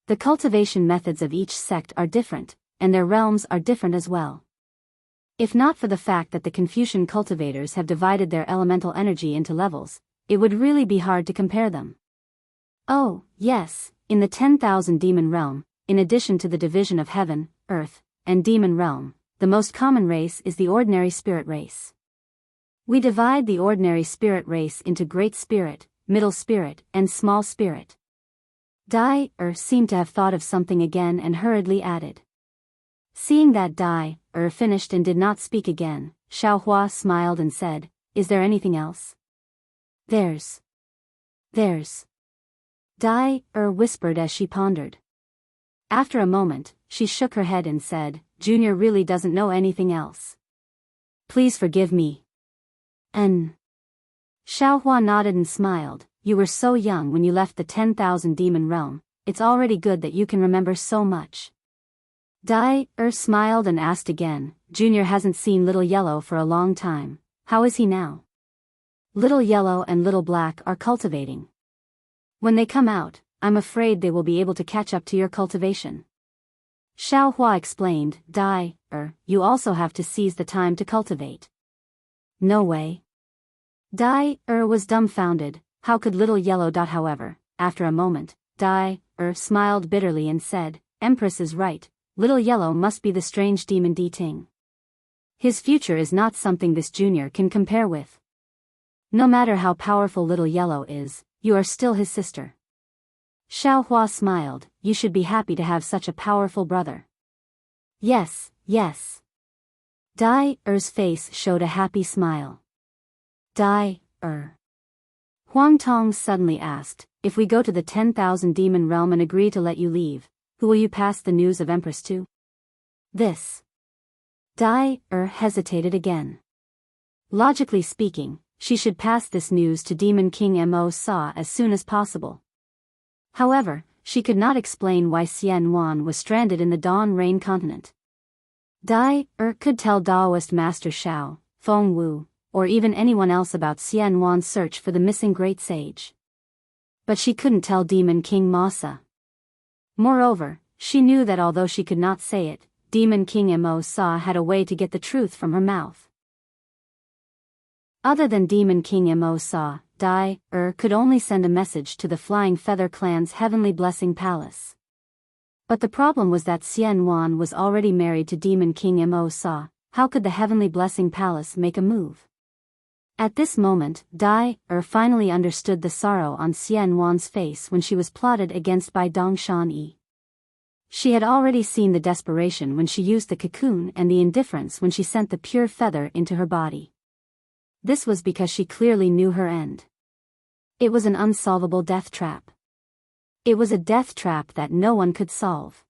The cultivation methods of each sect are different, and their realms are different as well. If not for the fact that the Confucian cultivators have divided their elemental energy into levels, it would really be hard to compare them. Oh, yes, in the 10,000 demon realm, in addition to the division of heaven, earth, and demon realm, the most common race is the ordinary spirit race. We divide the ordinary spirit race into great spirit, middle spirit, and small spirit. Dai seemed to have thought of something again and hurriedly added. Seeing that Dai finished and did not speak again, Xiao Hua smiled and said, "Is there anything else?" There's. Dai whispered as she pondered. After a moment, she shook her head and said, "Junior really doesn't know anything else. Please forgive me." Xiao Hua nodded and smiled. "You were so young when you left the 10,000 demon realm, it's already good that you can remember so much." Dai smiled and asked again, "Junior hasn't seen Little Yellow for a long time, how is he now?" "Little Yellow and Little Black are cultivating. When they come out, I'm afraid they will be able to catch up to your cultivation." Xiao Hua explained, "Dai, you also have to seize the time to cultivate." "No way." Dai was dumbfounded. How could Little Yellow? However, after a moment, Dai smiled bitterly and said, "Empress is right, Little Yellow must be the strange demon Di Ting. His future is not something this junior can compare with. No matter how powerful Little Yellow is, you are still his sister." Xiao Hua smiled, "You should be happy to have such a powerful brother." Yes. Dai's face showed a happy smile. Dai. Huang Tong suddenly asked, "If we go to the 10,000 demon realm and agree to let you leave, who will you pass the news of Empress to?" This. Dai hesitated again. Logically speaking, she should pass this news to Demon King Mo Sa as soon as possible. However, she could not explain why Xian Wan was stranded in the Dawn Rain continent. Dai could tell Daoist Master Shao, Feng Wu, or even anyone else about Xian Wan's search for the missing great sage. But she couldn't tell Demon King Ma Sa. Moreover, she knew that although she could not say it, Demon King Mo Sa had a way to get the truth from her mouth. Other than Demon King Mo Sa, Dai could only send a message to the Flying Feather Clan's Heavenly Blessing Palace. But the problem was that Xian Wan was already married to Demon King Mo Sa. How could the Heavenly Blessing Palace make a move? At this moment, Dai finally understood the sorrow on Xian Wan's face when she was plotted against by Dongshan Yi. She had already seen the desperation when she used the cocoon and the indifference when she sent the pure feather into her body. This was because she clearly knew her end. It was an unsolvable death trap. It was a death trap that no one could solve.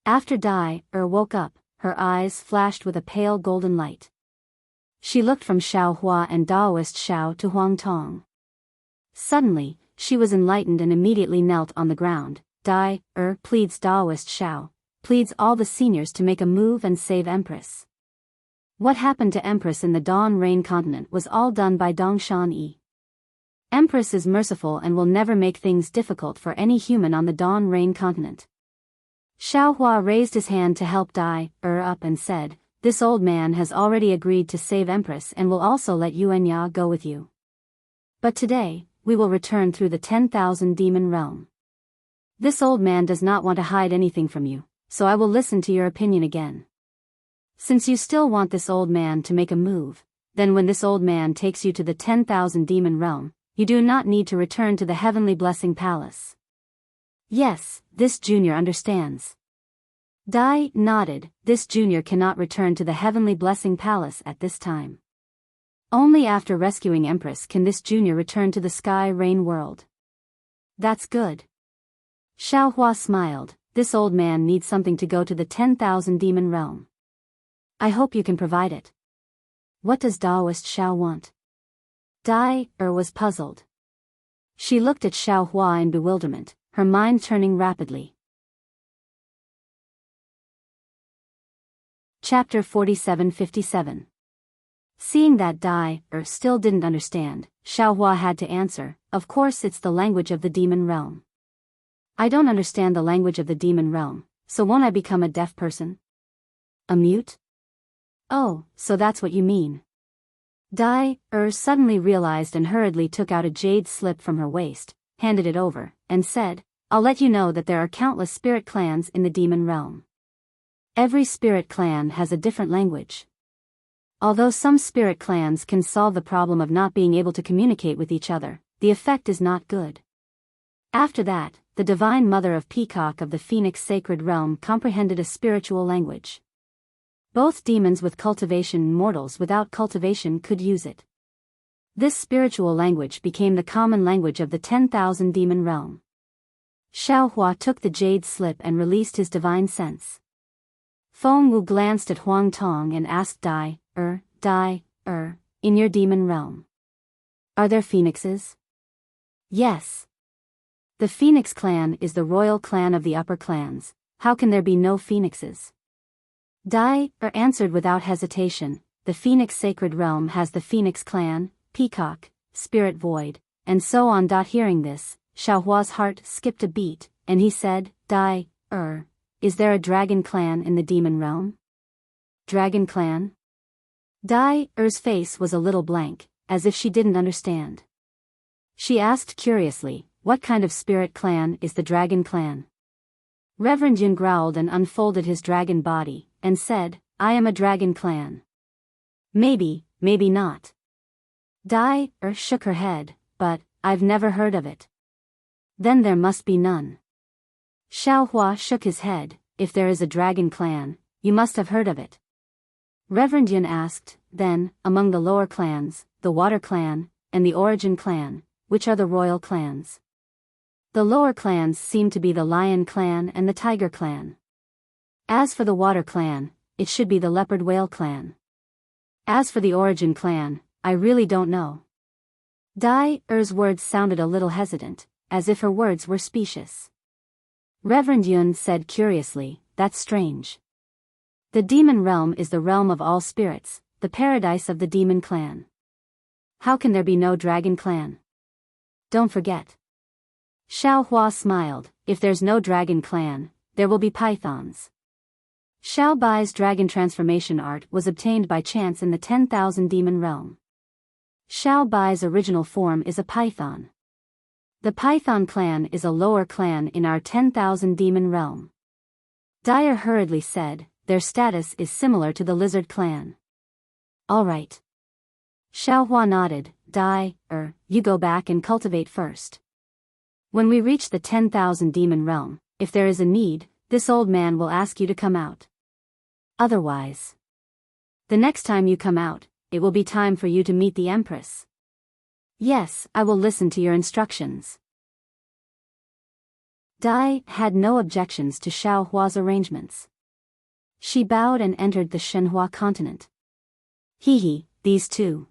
After Dai woke up, her eyes flashed with a pale golden light. She looked from Xiao Hua and Daoist Xiao to Huang Tong. Suddenly, she was enlightened and immediately knelt on the ground. Dai pleads Daoist Xiao, pleads all the seniors to make a move and save Empress. What happened to Empress in the Dawn Rain continent was all done by Dongshan Yi. Empress is merciful and will never make things difficult for any human on the Dawn Rain continent. Xiao Hua raised his hand to help Dai up and said, "This old man has already agreed to save Empress and will also let Yuan Ya go with you. But today, we will return through the 10,000 demon realm. This old man does not want to hide anything from you, so I will listen to your opinion again. Since you still want this old man to make a move, then when this old man takes you to the 10,000 demon realm, you do not need to return to the Heavenly Blessing Palace." Yes, this junior understands. Dai nodded. This junior cannot return to the Heavenly Blessing Palace at this time. Only after rescuing Empress can this junior return to the Sky Rain world. That's good. Xiao Hua smiled. this old man needs something to go to the 10,000 demon realm. I hope you can provide it. What does Daoist Xiao want? Dai was puzzled. She looked at Xiao Hua in bewilderment, her mind turning rapidly. Chapter 47-57. Seeing that Dai still didn't understand, Xiao Hua had to answer, of course it's the language of the demon realm. I don't understand the language of the demon realm, so won't I become a deaf person? A mute? Oh, so that's what you mean. Dai suddenly realized and hurriedly took out a jade slip from her waist, handed it over, and said, I'll let you know that there are countless spirit clans in the demon realm. Every spirit clan has a different language. Although some spirit clans can solve the problem of not being able to communicate with each other, the effect is not good. After that, the Divine Mother of Peacock of the Phoenix Sacred Realm comprehended a spiritual language. Both demons with cultivation and mortals without cultivation could use it. This spiritual language became the common language of the 10,000 demon realm. Xiao Hua took the jade slip and released his divine sense. Feng Wu glanced at Huang Tong and asked Dai, in your demon realm, are there phoenixes? Yes. The Phoenix clan is the royal clan of the upper clans, how can there be no phoenixes? Dai answered without hesitation, the Phoenix Sacred Realm has the Phoenix clan, Peacock, Spirit Void, and so on. Hearing this, Xiao Hua's heart skipped a beat, and he said, Dai, is there a dragon clan in the demon realm? Dragon clan? Dai's face was a little blank, as if she didn't understand. She asked curiously, what kind of spirit clan is the dragon clan? Reverend Yun growled and unfolded his dragon body, and said, I am a dragon clan. Maybe, maybe not. Dai shook her head, but, I've never heard of it. Then there must be none. Xiao Hua shook his head, if there is a dragon clan, you must have heard of it. Reverend Yun asked, then, among the lower clans, the Water Clan, and the Origin Clan, which are the royal clans? The lower clans seem to be the Lion Clan and the Tiger Clan. As for the Water Clan, it should be the Leopard Whale Clan. As for the Origin Clan, I really don't know. Dai's words sounded a little hesitant, as if her words were specious. Reverend Yun said curiously, that's strange. The demon realm is the realm of all spirits, the paradise of the demon clan. How can there be no dragon clan? Don't forget. Xiao Hua smiled, if there's no dragon clan, there will be pythons. Xiao Bai's dragon transformation art was obtained by chance in the 10,000 demon realm. Xiao Bai's original form is a python. The Python clan is a lower clan in our 10,000 demon realm. Dai hurriedly said, their status is similar to the lizard clan. All right. Xiao Hua nodded, Dai, you go back and cultivate first. When we reach the 10,000 demon realm, if there is a need, this old man will ask you to come out. Otherwise, the next time you come out, it will be time for you to meet the Empress. Yes, I will listen to your instructions. Dai had no objections to Xiao Hua's arrangements. She bowed and entered the Shenhua continent. Hee, these two.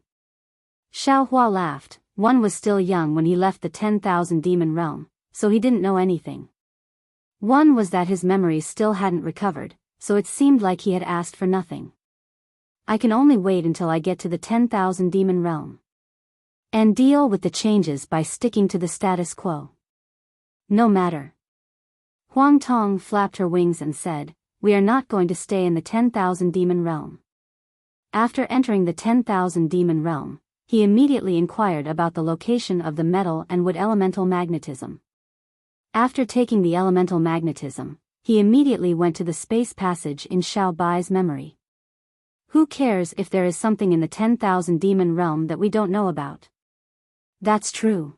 Xiao Hua laughed. One was still young when he left the 10,000 demon realm, so he didn't know anything. One was that his memories still hadn't recovered, so it seemed like he had asked for nothing. I can only wait until I get to the 10,000 demon realm. And deal with the changes by sticking to the status quo. No matter. Huang Tong flapped her wings and said, we are not going to stay in the 10,000 demon realm. After entering the 10,000 demon realm, he immediately inquired about the location of the metal and wood elemental magnetism. After taking the elemental magnetism, he immediately went to the space passage in Xiao Bai's memory. Who cares if there is something in the 10,000 demon realm that we don't know about? That's true.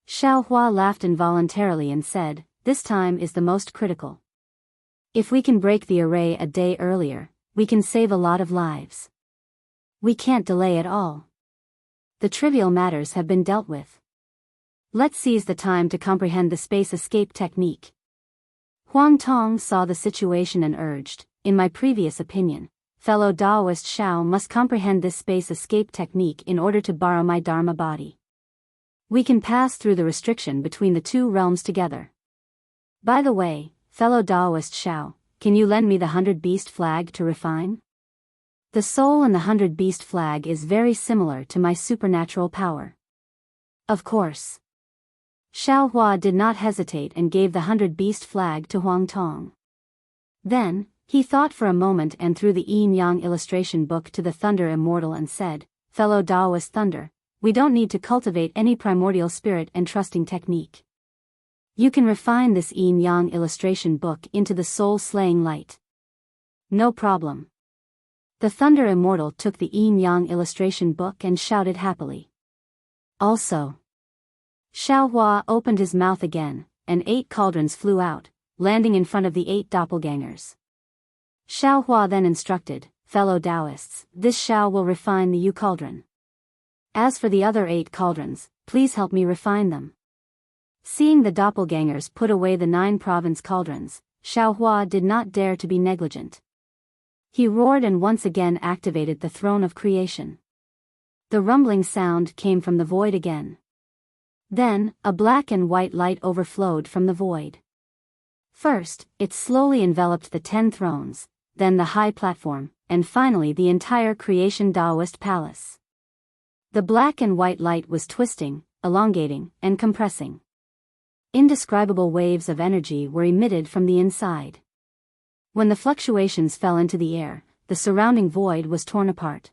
Xiao Hua laughed involuntarily and said, this time is the most critical. If we can break the array a day earlier, we can save a lot of lives. We can't delay at all. The trivial matters have been dealt with. Let's seize the time to comprehend the space escape technique. Huang Tong saw the situation and urged, in my previous opinion, fellow Taoist Xiao must comprehend this space escape technique in order to borrow my Dharma body. We can pass through the restriction between the two realms together. By the way, fellow Taoist Xiao, can you lend me the 100-beast flag to refine? The soul in the 100-beast flag is very similar to my supernatural power. Of course. Xiao Hua did not hesitate and gave the 100-beast flag to Huang Tong. Then, he thought for a moment and threw the yin-yang illustration book to the Thunder Immortal and said, fellow Taoist Thunder, we don't need to cultivate any primordial spirit and trusting technique. You can refine this yin-yang illustration book into the soul-slaying light. No problem. The Thunder Immortal took the yin-yang illustration book and shouted happily. Also, Xiao Hua opened his mouth again, and 8 cauldrons flew out, landing in front of the 8 doppelgangers. Xiao Hua then instructed, fellow Taoists, this Xiao will refine the Yu cauldron. As for the other 8 cauldrons, please help me refine them. Seeing the doppelgangers put away the 9 province cauldrons, Xiao Hua did not dare to be negligent. He roared and once again activated the throne of creation. The rumbling sound came from the void again. Then, a black and white light overflowed from the void. First, it slowly enveloped the 10 thrones, then the high platform, and finally the entire creation Taoist palace. The black and white light was twisting, elongating, and compressing. Indescribable waves of energy were emitted from the inside. When the fluctuations fell into the air, the surrounding void was torn apart.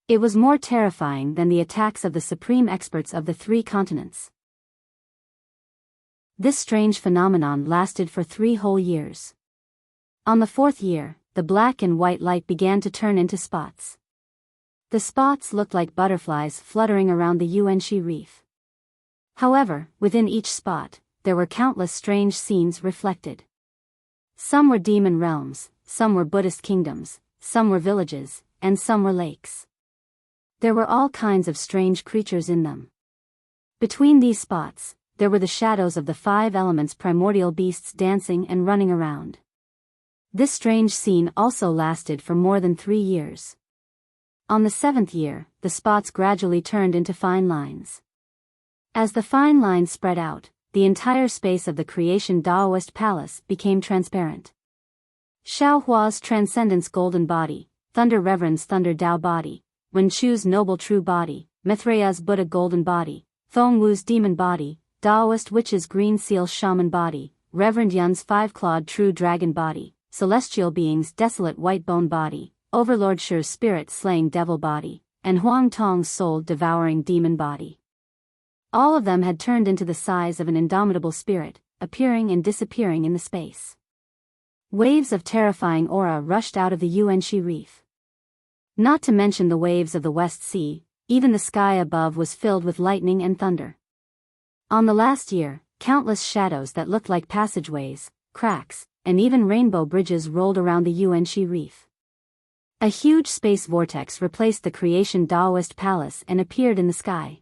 It was more terrifying than the attacks of the supreme experts of the 3 continents. This strange phenomenon lasted for 3 whole years. On the 4th year, the black and white light began to turn into spots. The spots looked like butterflies fluttering around the Yuanxi reef. However, within each spot, there were countless strange scenes reflected. Some were demon realms, some were Buddhist kingdoms, some were villages, and some were lakes. There were all kinds of strange creatures in them. Between these spots, there were the shadows of the 5 elements primordial beasts dancing and running around. This strange scene also lasted for more than 3 years. On the 7th year, the spots gradually turned into fine lines. As the fine lines spread out, the entire space of the creation Taoist palace became transparent. Xiao Hua's Transcendence Golden Body, Thunder Reverend's Thunder Tao Body, Wen Chu's Noble True Body, Mithraya's Buddha Golden Body, Thong Wu's Demon Body, Taoist Witch's Green Seal Shaman Body, Reverend Yun's 5-clawed True Dragon Body, Celestial Being's Desolate White Bone Body, Overlord Shi's Spirit Slaying Devil Body, and Huang Tong's Soul Devouring Demon Body. All of them had turned into the size of an indomitable spirit, appearing and disappearing in the space. Waves of terrifying aura rushed out of the Yuanxi reef. Not to mention the waves of the West Sea, even the sky above was filled with lightning and thunder. On the last year, countless shadows that looked like passageways, cracks, and even rainbow bridges rolled around the Yuanxi reef. A huge space vortex replaced the creation Taoist palace and appeared in the sky.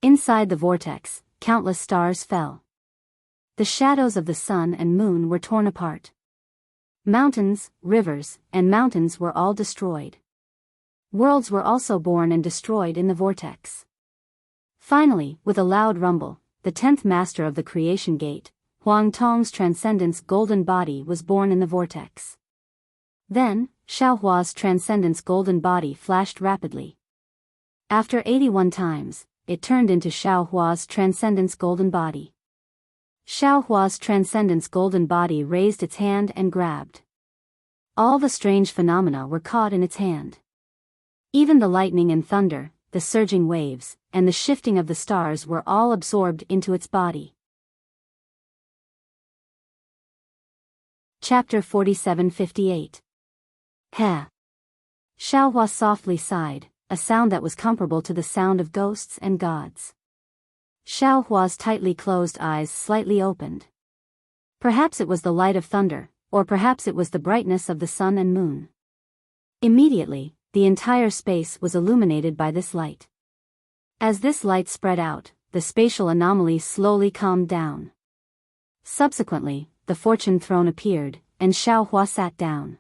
Inside the vortex, countless stars fell. The shadows of the sun and moon were torn apart. Mountains, rivers, and mountains were all destroyed. Worlds were also born and destroyed in the vortex. Finally, with a loud rumble, the 10th master of the creation gate, Huang Tong's Transcendence Golden Body was born in the vortex. Then, Xiao Hua's Transcendence Golden Body flashed rapidly. After 81 times, it turned into Xiao Hua's Transcendence Golden Body. Xiao Hua's Transcendence Golden Body raised its hand and grabbed. All the strange phenomena were caught in its hand. Even the lightning and thunder, the surging waves, and the shifting of the stars were all absorbed into its body. Chapter 47-58. Heh. Xiao Hua softly sighed, a sound that was comparable to the sound of ghosts and gods. Xiao Hua's tightly closed eyes slightly opened. Perhaps it was the light of thunder, or perhaps it was the brightness of the sun and moon. Immediately, the entire space was illuminated by this light. As this light spread out, the spatial anomaly slowly calmed down. Subsequently, the fortune throne appeared, and Xiao Hua sat down.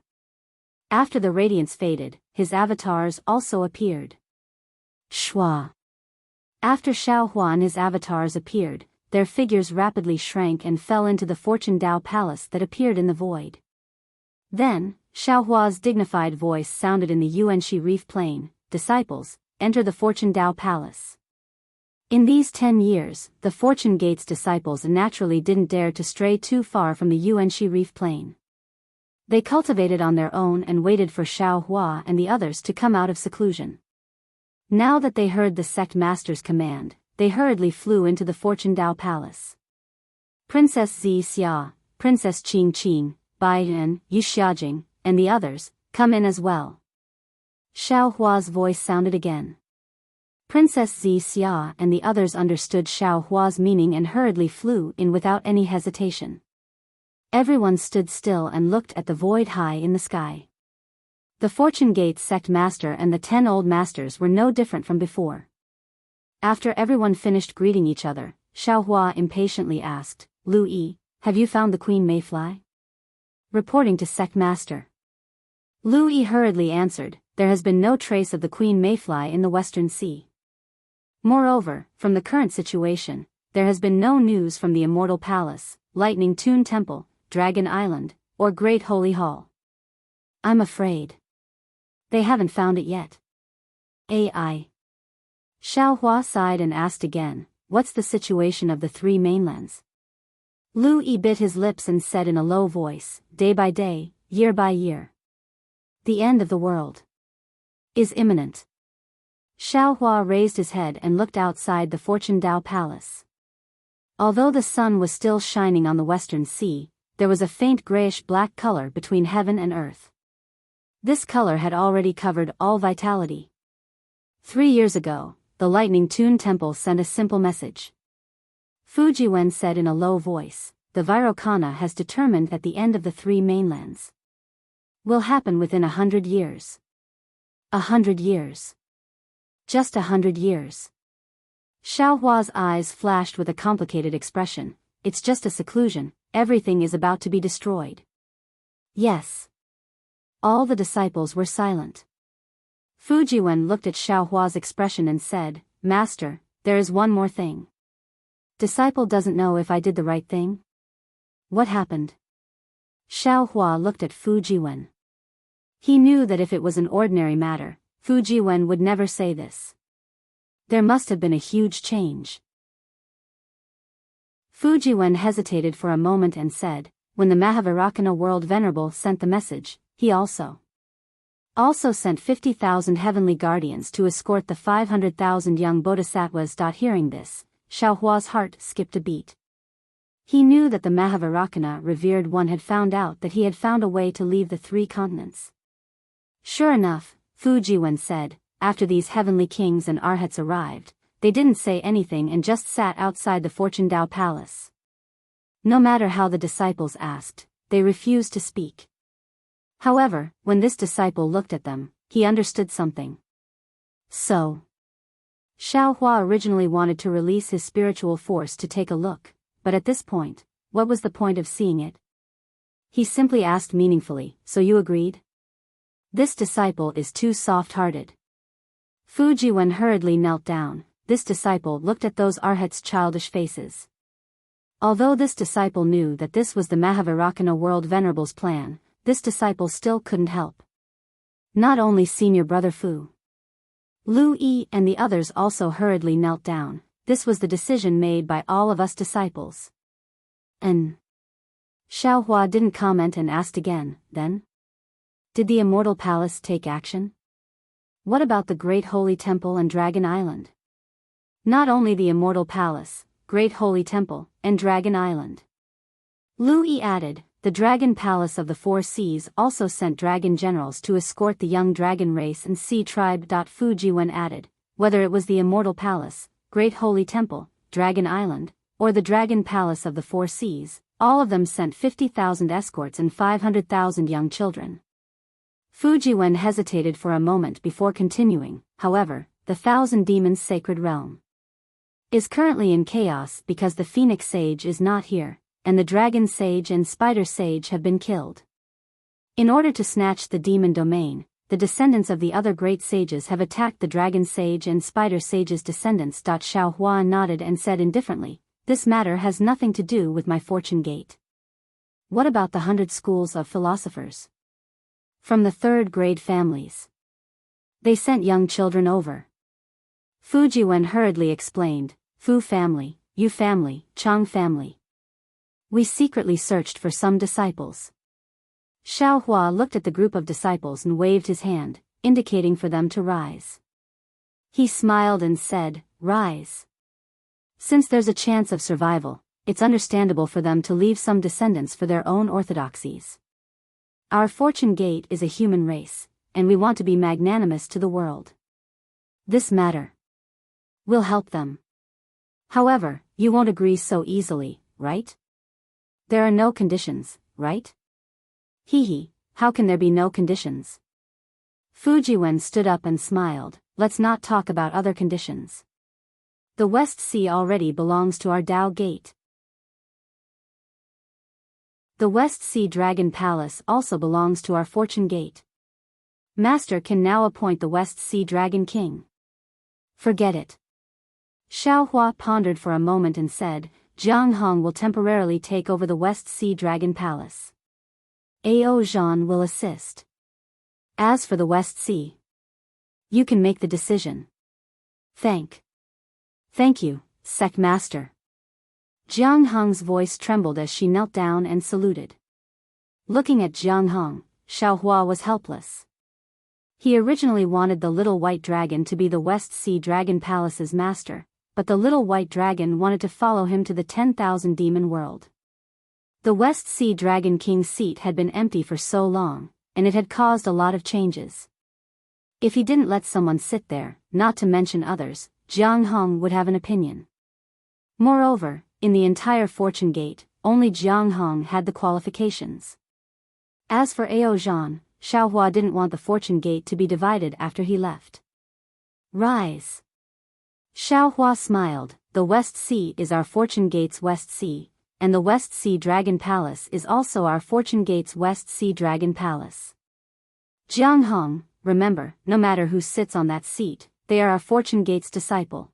After the radiance faded, his avatars also appeared. Shua. After Xiao Hua and his avatars appeared, their figures rapidly shrank and fell into the Fortune Dao Palace that appeared in the void. Then, Xiao Hua's dignified voice sounded in the Yuanxi Reef Plain, "Disciples, enter the Fortune Dao Palace." In these 10 years, the Fortune Gate's disciples naturally didn't dare to stray too far from the Yuanxi Reef Plain. They cultivated on their own and waited for Xiao Hua and the others to come out of seclusion. Now that they heard the sect master's command, they hurriedly flew into the Fortune Dao Palace. Princess Zi Xia, Princess Qing Qing, Bai Yan, Yu Xiajing, and the others, come in as well. Xiao Hua's voice sounded again. Princess Zi Xia and the others understood Xiao Hua's meaning and hurriedly flew in without any hesitation. Everyone stood still and looked at the void high in the sky. The Fortune Gate sect master and the 10 old masters were no different from before. After everyone finished greeting each other, Xiao Hua impatiently asked, "Lu Yi, have you found the Queen Mayfly?" Reporting to sect master. Lu Yi hurriedly answered, "There has been no trace of the Queen Mayfly in the Western Sea. Moreover, from the current situation, there has been no news from the Immortal Palace, Lightning Tune Temple, Dragon Island, or Great Holy Hall. I'm afraid they haven't found it yet." AI. Xiao Hua sighed and asked again, "What's the situation of the 3 mainlands?" Lu Yi bit his lips and said in a low voice, "Day by day, year by year. The end of the world is imminent." Xiao Hua raised his head and looked outside the Fortune Dao Palace. Although the sun was still shining on the Western Sea, there was a faint grayish-black color between heaven and earth. This color had already covered all vitality. 3 years ago, the Lightning Tune Temple sent a simple message. Fujiwen said in a low voice, "The Virokana has determined that the end of the 3 mainlands will happen within 100 years. 100 years. Just 100 years. Xiao Hua's eyes flashed with a complicated expression. "It's just a seclusion, everything is about to be destroyed." Yes. All the disciples were silent. Fujiwen looked at Xiao Hua's expression and said, "Master, there is one more thing. Disciple doesn't know if I did the right thing." What happened? Xiao Hua looked at Fujiwen. He knew that if it was an ordinary matter, Fujiwen would never say this. There must have been a huge change. Fujiwen hesitated for a moment and said, "When the Mahavairakana World Venerable sent the message, he also sent 50,000 heavenly guardians to escort the 500,000 young bodhisattvas." Hearing this, Xiao Hua's heart skipped a beat. He knew that the Mahavairakana revered one had found out that he had found a way to leave the 3 continents. Sure enough, Fujiwen said, after these heavenly kings and arhats arrived, they didn't say anything and just sat outside the Fortune Dao Palace. No matter how the disciples asked, they refused to speak. However, when this disciple looked at them, he understood something. So, Xiao Hua originally wanted to release his spiritual force to take a look, but at this point, what was the point of seeing it? He simply asked meaningfully, "So you agreed?" This disciple is too soft-hearted. Fujiwen hurriedly knelt down. This disciple looked at those arhats' childish faces. Although this disciple knew that this was the Mahavairakana World Venerable's plan, this disciple still couldn't help. Not only senior brother Fu, Lu Yi and the others also hurriedly knelt down. This was the decision made by all of us disciples. And Xiao Hua didn't comment and asked again, "Then? Did the Immortal Palace take action? What about the Great Holy Temple and Dragon Island?" "Not only the Immortal Palace, Great Holy Temple, and Dragon Island," Lu Yi added, "the Dragon Palace of the 4 Seas also sent dragon generals to escort the young dragon race and sea tribe." Fujiwen added, "Whether it was the Immortal Palace, Great Holy Temple, Dragon Island, or the Dragon Palace of the 4 Seas, all of them sent 50,000 escorts and 500,000 young children." Fujiwen hesitated for a moment before continuing. "However, the 1,000 Demons Sacred Realm is currently in chaos because the Phoenix Sage is not here, and the dragon sage and spider sage have been killed. In order to snatch the demon domain, the descendants of the other great sages have attacked the dragon sage and spider sage's descendants. Xiaohua nodded and said indifferently, "This matter has nothing to do with my fortune gate." "What about the 100 schools of philosophers? From the third grade families. They sent young children over." Fujiwen hurriedly explained, "Fu family, Yu family, Chang family. We secretly searched for some disciples." Xiaohua looked at the group of disciples and waved his hand, indicating for them to rise. He smiled and said, "Rise. Since there's a chance of survival, it's understandable for them to leave some descendants for their own orthodoxies. Our fortune gate is a human race, and we want to be magnanimous to the world. This matter will help them. However, you won't agree so easily, right? There are no conditions, right?" "Hee, how can there be no conditions?" Fujiwen stood up and smiled, "Let's not talk about other conditions. The West Sea already belongs to our Dao Gate. The West Sea Dragon Palace also belongs to our Fortune Gate. Master can now appoint the West Sea Dragon King." "Forget it." Xiaohua pondered for a moment and said, "Jiang Hong will temporarily take over the West Sea Dragon Palace. Ao Zhan will assist. As for the West Sea, you can make the decision." Thank you, Sect Master." Jiang Hong's voice trembled as she knelt down and saluted. Looking at Jiang Hong, Xiaohua was helpless. He originally wanted the little white dragon to be the West Sea Dragon Palace's master, but the little white dragon wanted to follow him to the 10,000 demon world. The West Sea Dragon King's seat had been empty for so long, and it had caused a lot of changes. If he didn't let someone sit there, not to mention others, Jiang Hong would have an opinion. Moreover, in the entire Fortune Gate, only Jiang Hong had the qualifications. As for Ao Zhan, Xiaohua didn't want the Fortune Gate to be divided after he left. "Rise." Xiaohua smiled, "The West Sea is our Fortune Gate's West Sea, and the West Sea Dragon Palace is also our Fortune Gate's West Sea Dragon Palace. Jiang Hong, remember, no matter who sits on that seat, they are our Fortune Gate's disciple."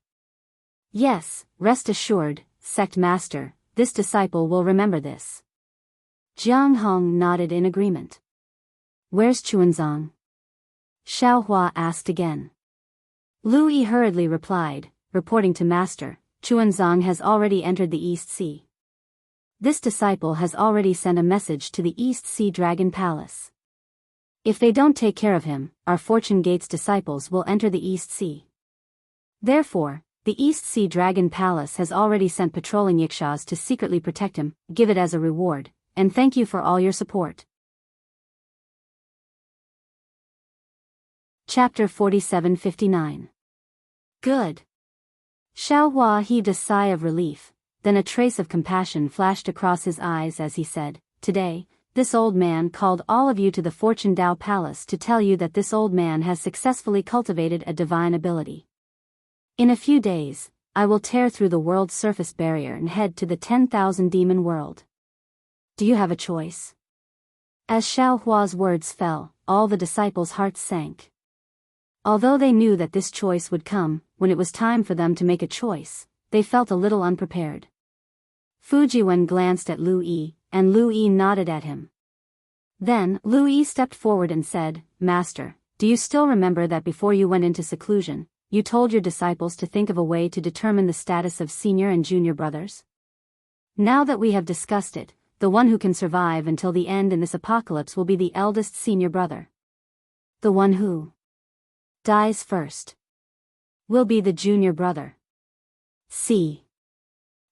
"Yes, rest assured, Sect Master, this disciple will remember this." Jiang Hong nodded in agreement. "Where's Chuanzang?" Xiaohua asked again. Lu Yi hurriedly replied, reporting to Master, "Chuanzang has already entered the East Sea. This disciple has already sent a message to the East Sea Dragon Palace. If they don't take care of him, our Fortune Gate's disciples will enter the East Sea. Therefore, the East Sea Dragon Palace has already sent patrolling Yikshas to secretly protect him. Give it as a reward, and thank you for all your support." Chapter 47-59. Good. Xiaohua heaved a sigh of relief, then a trace of compassion flashed across his eyes as he said, "Today, this old man called all of you to the Fortune Dao Palace to tell you that this old man has successfully cultivated a divine ability. In a few days, I will tear through the world's surface barrier and head to the 10,000 demon world. Do you have a choice?" As Xiaohua's words fell, all the disciples' hearts sank. Although they knew that this choice would come, when it was time for them to make a choice, they felt a little unprepared. Fujiwen glanced at Lu Yi, and Lu Yi nodded at him. Then, Lu Yi stepped forward and said, "Master, do you still remember that before you went into seclusion, you told your disciples to think of a way to determine the status of senior and junior brothers? Now that we have discussed it, the one who can survive until the end in this apocalypse will be the eldest senior brother. The one who dies first will be the junior brother. See."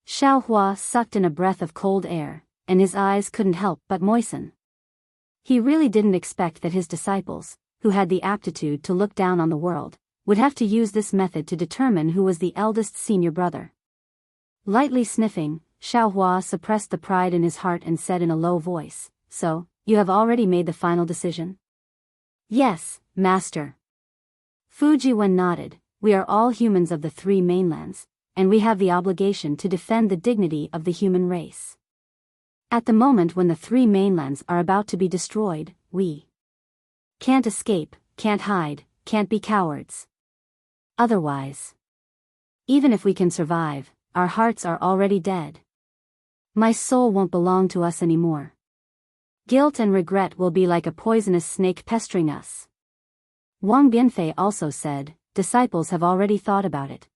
Xiaohua sucked in a breath of cold air, and his eyes couldn't help but moisten. He really didn't expect that his disciples, who had the aptitude to look down on the world, would have to use this method to determine who was the eldest senior brother. Lightly sniffing, Xiaohua suppressed the pride in his heart and said in a low voice, "So, you have already made the final decision?" "Yes, Master." Fujiwen nodded, "We are all humans of the three mainlands, and we have the obligation to defend the dignity of the human race. At the moment when the three mainlands are about to be destroyed, we can't escape, can't hide, can't be cowards. Otherwise, even if we can survive, our hearts are already dead. My soul won't belong to us anymore. Guilt and regret will be like a poisonous snake pestering us. Wang Bianfei also said, disciples have already thought about it.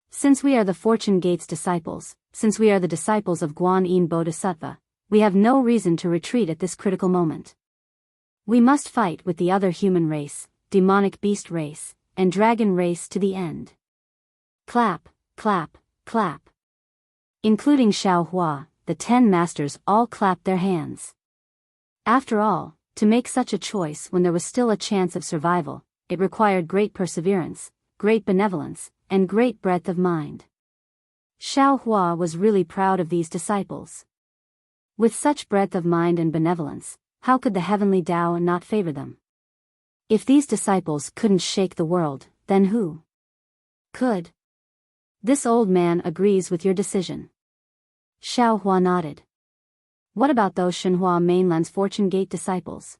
Since we are the Fortune Gate's disciples, since we are the disciples of Guanyin Bodhisattva, we have no reason to retreat at this critical moment. We must fight with the other human race, demonic beast race, and dragon race to the end. Clap, clap, clap. Including Xiao Hua, the 10 masters all clapped their hands. After all, to make such a choice when there was still a chance of survival, it required great perseverance, great benevolence, and great breadth of mind. Xiao Hua was really proud of these disciples. With such breadth of mind and benevolence, how could the heavenly Tao not favor them? If these disciples couldn't shake the world, then who could? This old man agrees with your decision. Xiao Hua nodded. What about those Shenhua mainland's Fortune Gate disciples?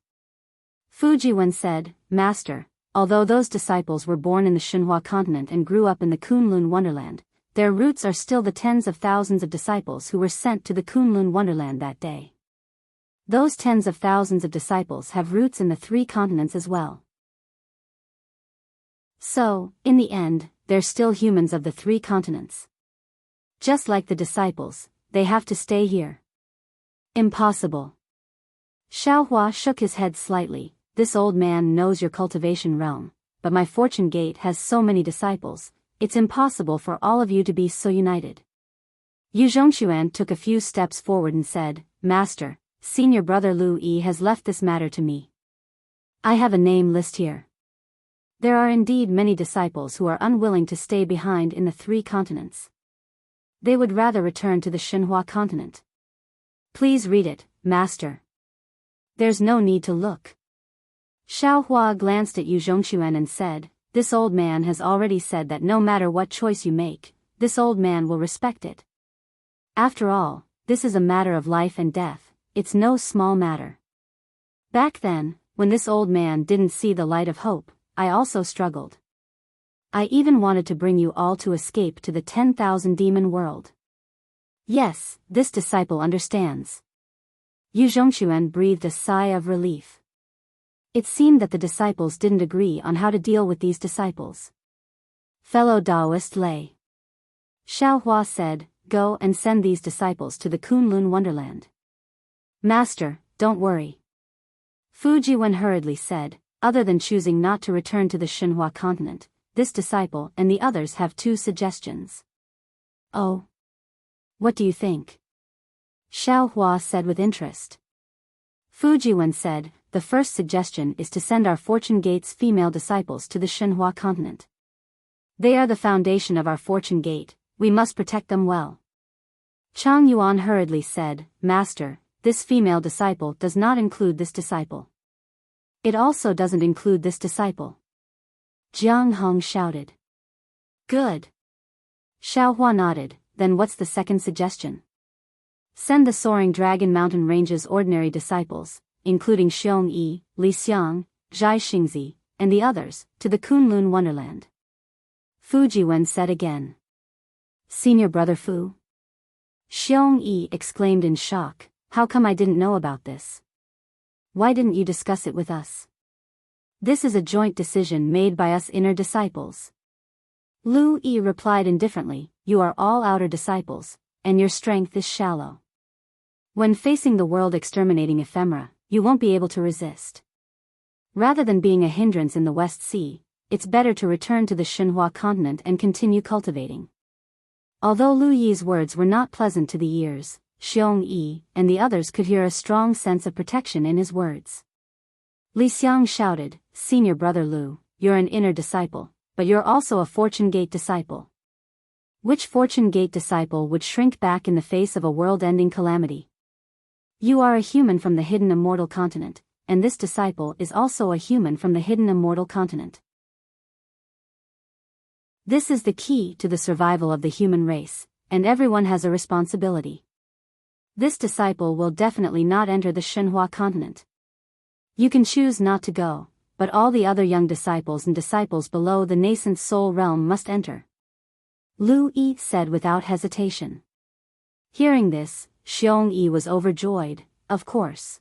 Fujiwen said, Master, although those disciples were born in the Shenhua continent and grew up in the Kunlun Wonderland, their roots are still the tens of thousands of disciples who were sent to the Kunlun Wonderland that day. Those tens of thousands of disciples have roots in the 3 continents as well. So, in the end, they're still humans of the 3 continents. Just like the disciples, they have to stay here. Impossible. Xiao Hua shook his head slightly. This old man knows your cultivation realm, but my Fortune Gate has so many disciples, it's impossible for all of you to be so united. Yu Zhongxuan took a few steps forward and said, Master, senior brother Lu Yi has left this matter to me. I have a name list here. There are indeed many disciples who are unwilling to stay behind in the 3 continents. They would rather return to the Shenhua continent. Please read it, Master. There's no need to look. Xiao Hua glanced at Yu Zhongxuan and said, This old man has already said that no matter what choice you make, this old man will respect it. After all, this is a matter of life and death, it's no small matter. Back then, when this old man didn't see the light of hope, I also struggled. I even wanted to bring you all to escape to the 10,000 demon world. Yes, this disciple understands. Yu Zhongxuan breathed a sigh of relief. It seemed that the disciples didn't agree on how to deal with these disciples. Fellow Taoist Lei. Xiao Hua said, Go and send these disciples to the Kunlun Wonderland. Master, don't worry. Fujiwen hurriedly said, Other than choosing not to return to the Shenhua continent, this disciple and the others have 2 suggestions. Oh. What do you think? Xiao Hua said with interest. Fujiwen said, The first suggestion is to send our Fortune Gate's female disciples to the Shenhua continent. They are the foundation of our Fortune Gate, we must protect them well. Chang Yuan hurriedly said, Master, this female disciple does not include this disciple. It also doesn't include this disciple. Jiang Hong shouted. Good. Xiao Hua nodded, then what's the second suggestion? Send the Soaring Dragon Mountain Range's ordinary disciples, including Xiong Yi, Li Xiang, Zhai Xingzi, and the others, to the Kunlun Wonderland. Fujiwen said again. Senior brother Fu? Xiong Yi exclaimed in shock, How come I didn't know about this? Why didn't you discuss it with us? This is a joint decision made by us inner disciples. Lu Yi replied indifferently, You are all outer disciples, and your strength is shallow. When facing the world exterminating ephemera, you won't be able to resist. Rather than being a hindrance in the West Sea, it's better to return to the Shenhua continent and continue cultivating. Although Lu Yi's words were not pleasant to the ears, Xiong Yi and the others could hear a strong sense of protection in his words. Li Xiang shouted, Senior brother Lu, you're an inner disciple, but you're also a Fortune Gate disciple. Which Fortune Gate disciple would shrink back in the face of a world-ending calamity? You are a human from the hidden Immortal continent, and this disciple is also a human from the hidden Immortal continent. This is the key to the survival of the human race, and everyone has a responsibility. This disciple will definitely not enter the Shenhua continent. You can choose not to go, but all the other young disciples and disciples below the nascent soul realm must enter. Lu Yi said without hesitation. Hearing this, Xiong Yi was overjoyed, of course.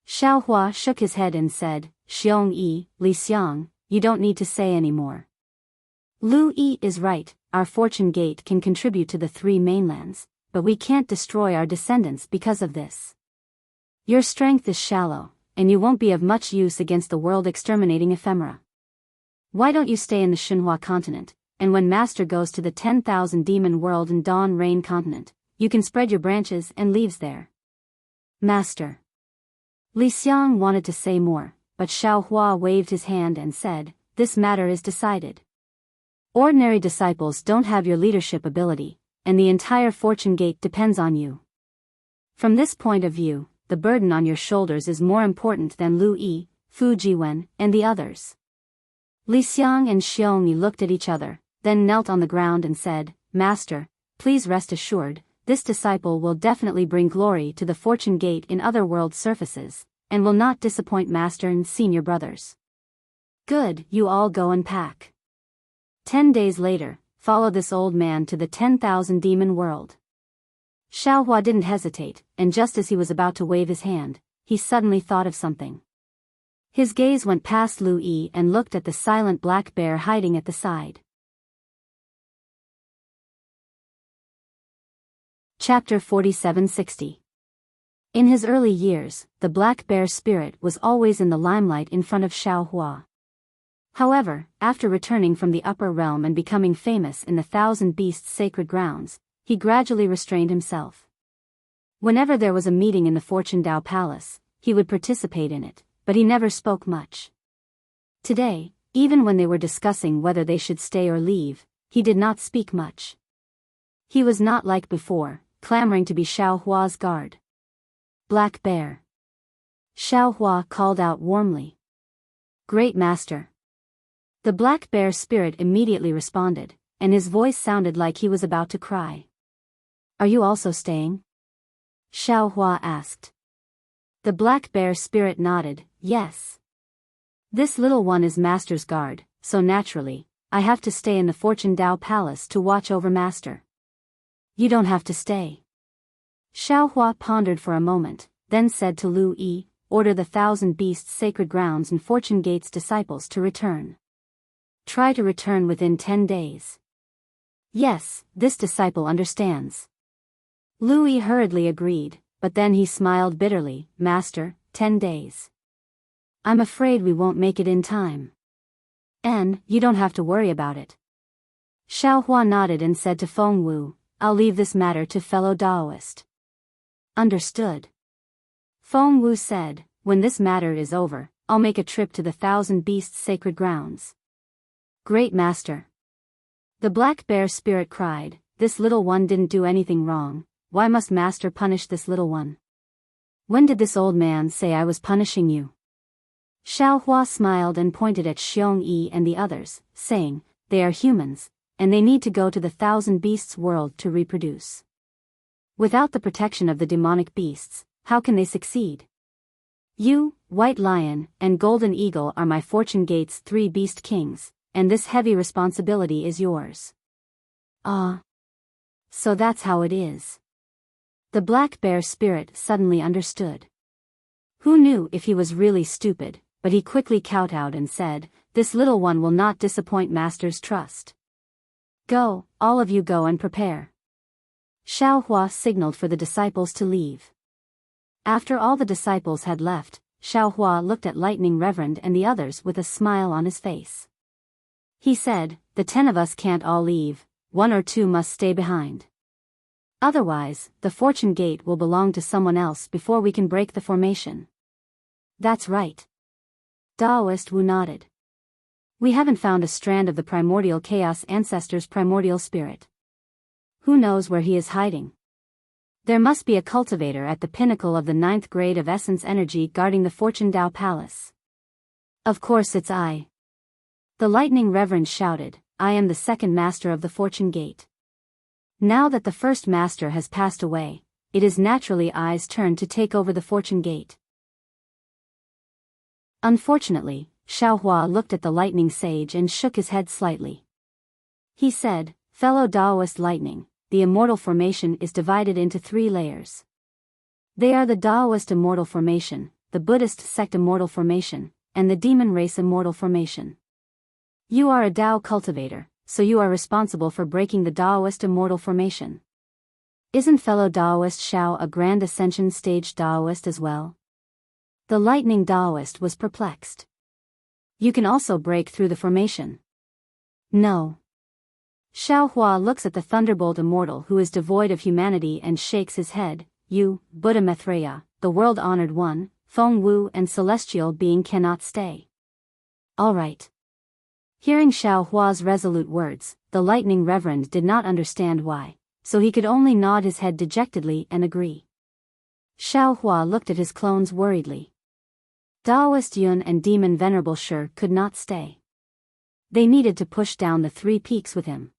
Xiao Hua shook his head and said, Xiong Yi, Li Xiang, you don't need to say any more. Lu Yi is right, our fortune gate can contribute to the 3 mainlands, but we can't destroy our descendants because of this. Your strength is shallow, and you won't be of much use against the world-exterminating ephemera. Why don't you stay in the Shenhua continent, and when Master goes to the 10,000 demon world and Dawn Rain continent, you can spread your branches and leaves there. Master. Li Xiang wanted to say more, but Xiao Hua waved his hand and said, this matter is decided. Ordinary disciples don't have your leadership ability, and the entire fortune gate depends on you. From this point of view, the burden on your shoulders is more important than Lu Yi, Fu Jiwen, and the others. Li Xiang and Xiong Yi looked at each other, then knelt on the ground and said, Master, please rest assured, this disciple will definitely bring glory to the fortune gate in other world surfaces, and will not disappoint Master and senior brothers. Good, you all go and pack. 10 days later, follow this old man to the 10,000 demon world. Xiao Hua didn't hesitate, and just as he was about to wave his hand, he suddenly thought of something. His gaze went past Lu Yi and looked at the silent black bear hiding at the side. Chapter 4760. In his early years, the black bear spirit was always in the limelight in front of Xiao Hua. However, after returning from the upper realm and becoming famous in the Thousand Beasts sacred grounds, he gradually restrained himself. Whenever there was a meeting in the Fortune Dao Palace, he would participate in it, but he never spoke much. Today, even when they were discussing whether they should stay or leave, he did not speak much. He was not like before, clamoring to be Xiao Hua's guard. Black Bear. Xiao Hua called out warmly. Great Master. The black bear spirit immediately responded, and his voice sounded like he was about to cry. Are you also staying? Xiao Hua asked. The black bear spirit nodded, yes. This little one is Master's guard, so naturally, I have to stay in the Fortune Dao Palace to watch over Master. You don't have to stay. Xiao Hua pondered for a moment, then said to Lu Yi, order the Thousand Beasts sacred grounds and Fortune Gate's disciples to return. Try to return within 10 days. Yes, this disciple understands. Lu Yi hurriedly agreed, but then he smiled bitterly, Master, 10 days. I'm afraid we won't make it in time. And, you don't have to worry about it. Xiao Hua nodded and said to Feng Wu, I'll leave this matter to fellow Daoist. Understood. Feng Wu said, when this matter is over, I'll make a trip to the Thousand Beasts sacred grounds. Great Master. The black bear spirit cried, this little one didn't do anything wrong, why must Master punish this little one? When did this old man say I was punishing you? Xiao Hua smiled and pointed at Xiong Yi and the others, saying, they are humans, and they need to go to the Thousand Beasts world to reproduce. Without the protection of the demonic beasts, how can they succeed? You, White Lion, and Golden Eagle are my Fortune Gate's 3 beast kings, and this heavy responsibility is yours. Ah. So that's how it is. The black bear spirit suddenly understood. Who knew if he was really stupid, but he quickly kowtowed and said, this little one will not disappoint Master's trust. Go, all of you go and prepare. Xiao Hua signaled for the disciples to leave. After all the disciples had left, Xiao Hua looked at Lightning Reverend and the others with a smile on his face. He said, the 10 of us can't all leave, 1 or 2 must stay behind. Otherwise, the Fortune Gate will belong to someone else before we can break the formation. That's right. Daoist Wu nodded. We haven't found a strand of the primordial chaos ancestor's primordial spirit. Who knows where he is hiding? There must be a cultivator at the pinnacle of the 9th grade of essence energy guarding the Fortune Dao Palace. Of course it's I. The Lightning Reverend shouted, I am the 2nd master of the Fortune Gate. Now that the 1st master has passed away, it is naturally I's turn to take over the fortune gate. Unfortunately, Xiaohua looked at the lightning sage and shook his head slightly. He said, "Fellow Taoist lightning, the immortal formation is divided into 3 layers. They are the Taoist immortal formation, the Buddhist sect immortal formation, and the demon race immortal formation. You are a Tao cultivator, so you are responsible for breaking the Taoist immortal formation. Isn't fellow Taoist Xiao a grand ascension stage Taoist as well?" The lightning Taoist was perplexed. "You can also break through the formation." "No." Xiaohua looks at the thunderbolt immortal who is devoid of humanity and shakes his head. "You, Buddha Maitreya, the world-honored one, Feng Wu and celestial being cannot stay." "All right." Hearing Xiaohua's resolute words, the lightning reverend did not understand why, so he could only nod his head dejectedly and agree. Xiaohua looked at his clones worriedly. Taoist Yun and Demon Venerable Shi could not stay. They needed to push down the 3 peaks with him.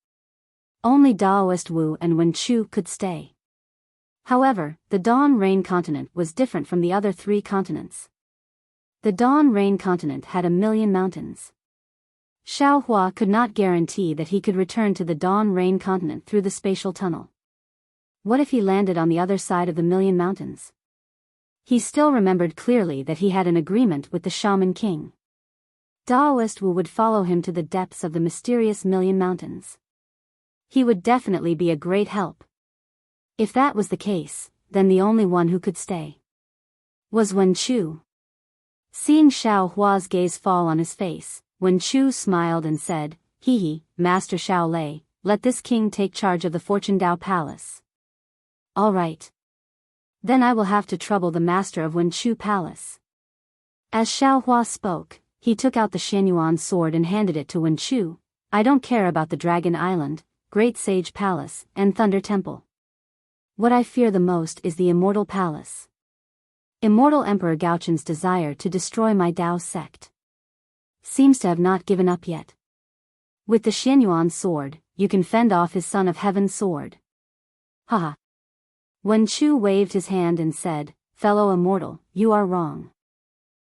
Only Taoist Wu and Wen Chu could stay. However, the Dawn Rain continent was different from the other 3 continents. The Dawn Rain continent had 1,000,000 mountains. Xiaohua could not guarantee that he could return to the Dawn Rain continent through the spatial tunnel. What if he landed on the other side of the 1,000,000 mountains? He still remembered clearly that he had an agreement with the Shaman King. Taoist Wu would follow him to the depths of the mysterious 1,000,000 mountains. He would definitely be a great help. If that was the case, then the only one who could stay was Wen Chu. Seeing Xiaohua's gaze fall on his face, Wen Chu smiled and said, "Hee, Master Xiaolei, let this king take charge of the Fortune Dao Palace." "All right. Then I will have to trouble the master of Wen Chu Palace." As Xiaohua spoke, he took out the Xianyuan sword and handed it to Wen Chu. "I don't care about the Dragon Island, Great Sage Palace, and Thunder Temple. What I fear the most is the Immortal Palace. Immortal Emperor Gaochun's desire to destroy my Dao sect seems to have not given up yet. With the Xianyuan sword, you can fend off his Son of Heaven's sword." "Haha." Wen Chu waved his hand and said, "Fellow Immortal, you are wrong.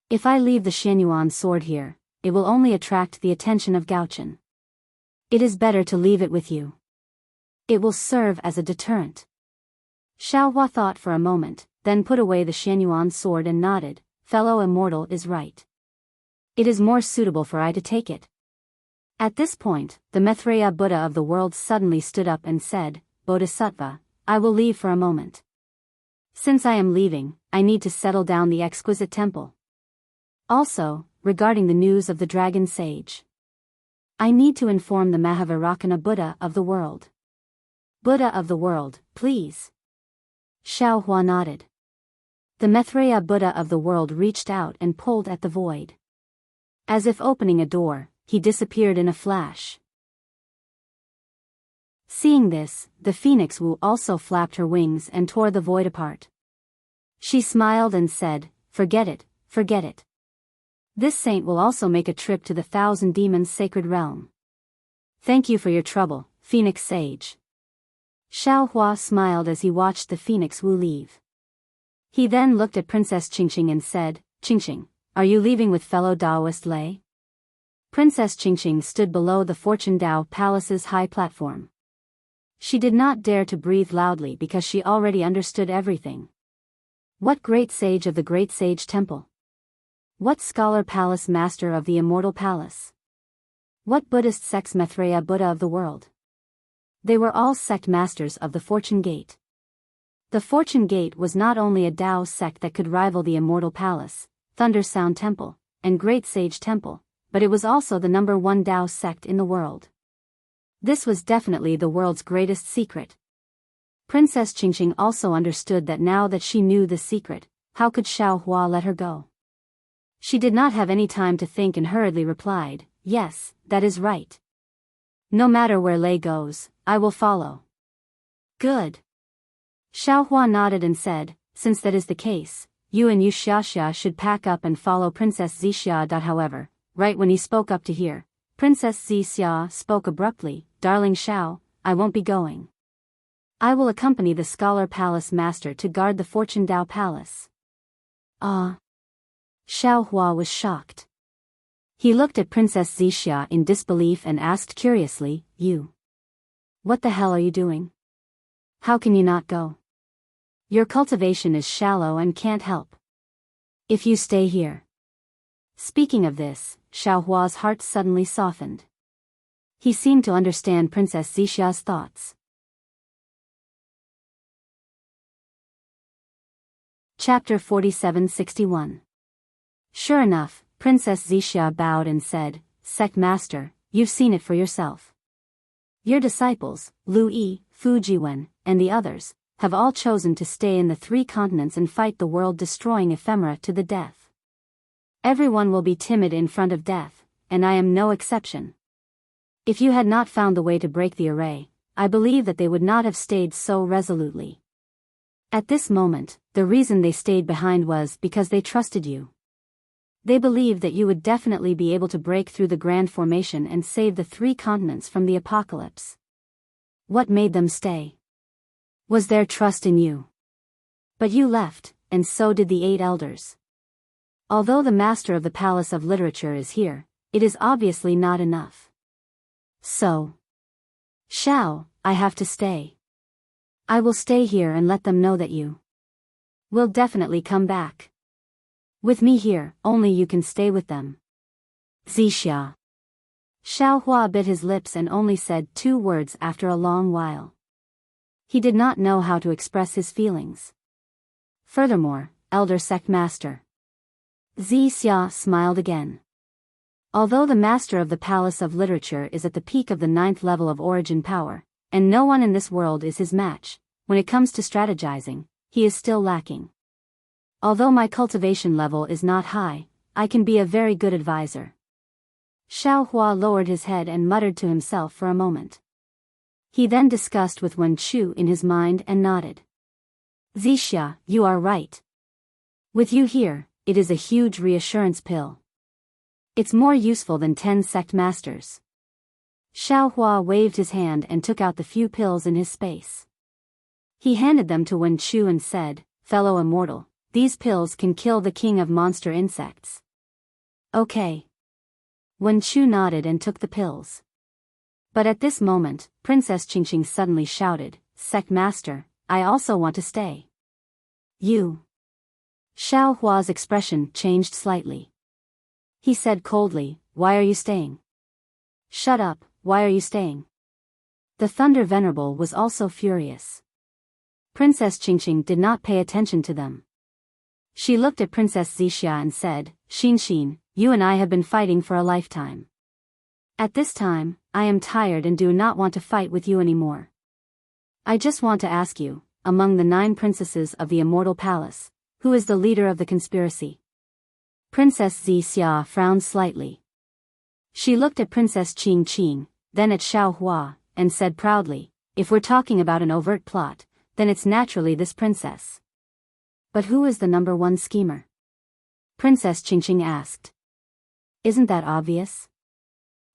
If I leave the Xianyuan sword here, it will only attract the attention of Gaochun. It is better to leave it with you. It will serve as a deterrent." Xiaohua thought for a moment, then put away the Xianyuan sword and nodded. "Fellow Immortal is right. It is more suitable for I to take it." At this point, the Maitreya Buddha of the world suddenly stood up and said, "Bodhisattva, I will leave for a moment. Since I am leaving, I need to settle down the exquisite temple. Also, regarding the news of the Dragon Sage, I need to inform the Mahavirakana Buddha of the world." "Buddha of the world, please." Xiaohua nodded. The Maitreya Buddha of the world reached out and pulled at the void. As if opening a door, he disappeared in a flash. Seeing this, the Phoenix Wu also flapped her wings and tore the void apart. She smiled and said, "Forget it, forget it. This saint will also make a trip to the 1,000 Demons sacred realm. Thank you for your trouble, Phoenix Sage." Xiaohua smiled as he watched the Phoenix Wu leave. He then looked at Princess Qingqing and said, "Qingqing, are you leaving with fellow Taoist Lei?" Princess Qingqing stood below the Fortune Dao Palace's high platform. She did not dare to breathe loudly because she already understood everything. What great sage of the Great Sage Temple? What scholar palace master of the Immortal Palace? What Buddhist sect's Maitreya Buddha of the world? They were all sect masters of the Fortune Gate. The Fortune Gate was not only a Dao sect that could rival the Immortal Palace, Thunder Sound Temple, and Great Sage Temple, but it was also the #1 Dao sect in the world. This was definitely the world's greatest secret. Princess Qingqing also understood that now that she knew the secret, how could Xiaohua let her go? She did not have any time to think and hurriedly replied, "Yes, that is right. No matter where Lei goes, I will follow." "Good." Xiaohua nodded and said, "Since that is the case, you and Yu Xiaxia should pack up and follow Princess Zixia." However, right when he spoke up to hear, Princess Zixia spoke abruptly, "Darling Xiao, I won't be going." I will accompany the Scholar Palace Master to guard the Fortune Dao Palace. Ah. Xiao Hua was shocked. He looked at Princess Zixia in disbelief and asked curiously, You. What the hell are you doing? How can you not go? Your cultivation is shallow and can't help. If you stay here. Speaking of this, Xiao Hua's heart suddenly softened. He seemed to understand Princess Zixia's thoughts. Chapter 4761. Sure enough, Princess Zixia bowed and said, Sect Master, you've seen it for yourself. Your disciples, Lu Yi, Fu Jiwen, and the others, have all chosen to stay in the 3 continents and fight the world-destroying ephemera to the death. Everyone will be timid in front of death, and I am no exception. If you had not found the way to break the array, I believe that they would not have stayed so resolutely. At this moment, the reason they stayed behind was because they trusted you. They believed that you would definitely be able to break through the Grand Formation and save the 3 continents from the apocalypse. What made them stay? Was their trust in you. But you left, and so did the 8 elders. Although the master of the Palace of Literature is here, it is obviously not enough. So. Xiao, I have to stay. I will stay here and let them know that you will definitely come back. With me here, only you can stay with them. Zixia. Xiao Hua bit his lips and only said 2 words after a long while. He did not know how to express his feelings. Furthermore, Elder Sect Master. Zixia smiled again. Although the Master of the Palace of Literature is at the peak of the 9th level of origin power, and no one in this world is his match, when it comes to strategizing, he is still lacking. Although my cultivation level is not high, I can be a very good advisor. Xiao Hua lowered his head and muttered to himself for a moment. He then discussed with Wen Chu in his mind and nodded. Zixia, you are right. With you here, it is a huge reassurance pill. It's more useful than 10 sect masters. Xiao Hua waved his hand and took out the few pills in his space. He handed them to Wen Chu and said, Fellow Immortal, these pills can kill the king of monster insects. Okay. Wen Chu nodded and took the pills. But at this moment, Princess Qingqing suddenly shouted, Sect Master, I also want to stay. You. Xiao Hua's expression changed slightly. He said coldly, Why are you staying? Shut up, why are you staying? The Thunder Venerable was also furious. Princess Qingqing did not pay attention to them. She looked at Princess Zixia and said, Xin, you and I have been fighting for a lifetime. At this time, I am tired and do not want to fight with you anymore. I just want to ask you, among the 9 princesses of the Immortal Palace, who is the leader of the conspiracy? Princess Zixia frowned slightly. She looked at Princess Qingqing, then at Xiao Hua, and said proudly, If we're talking about an overt plot, then it's naturally this princess. But who is the number 1 schemer? Princess Qingqing asked. Isn't that obvious?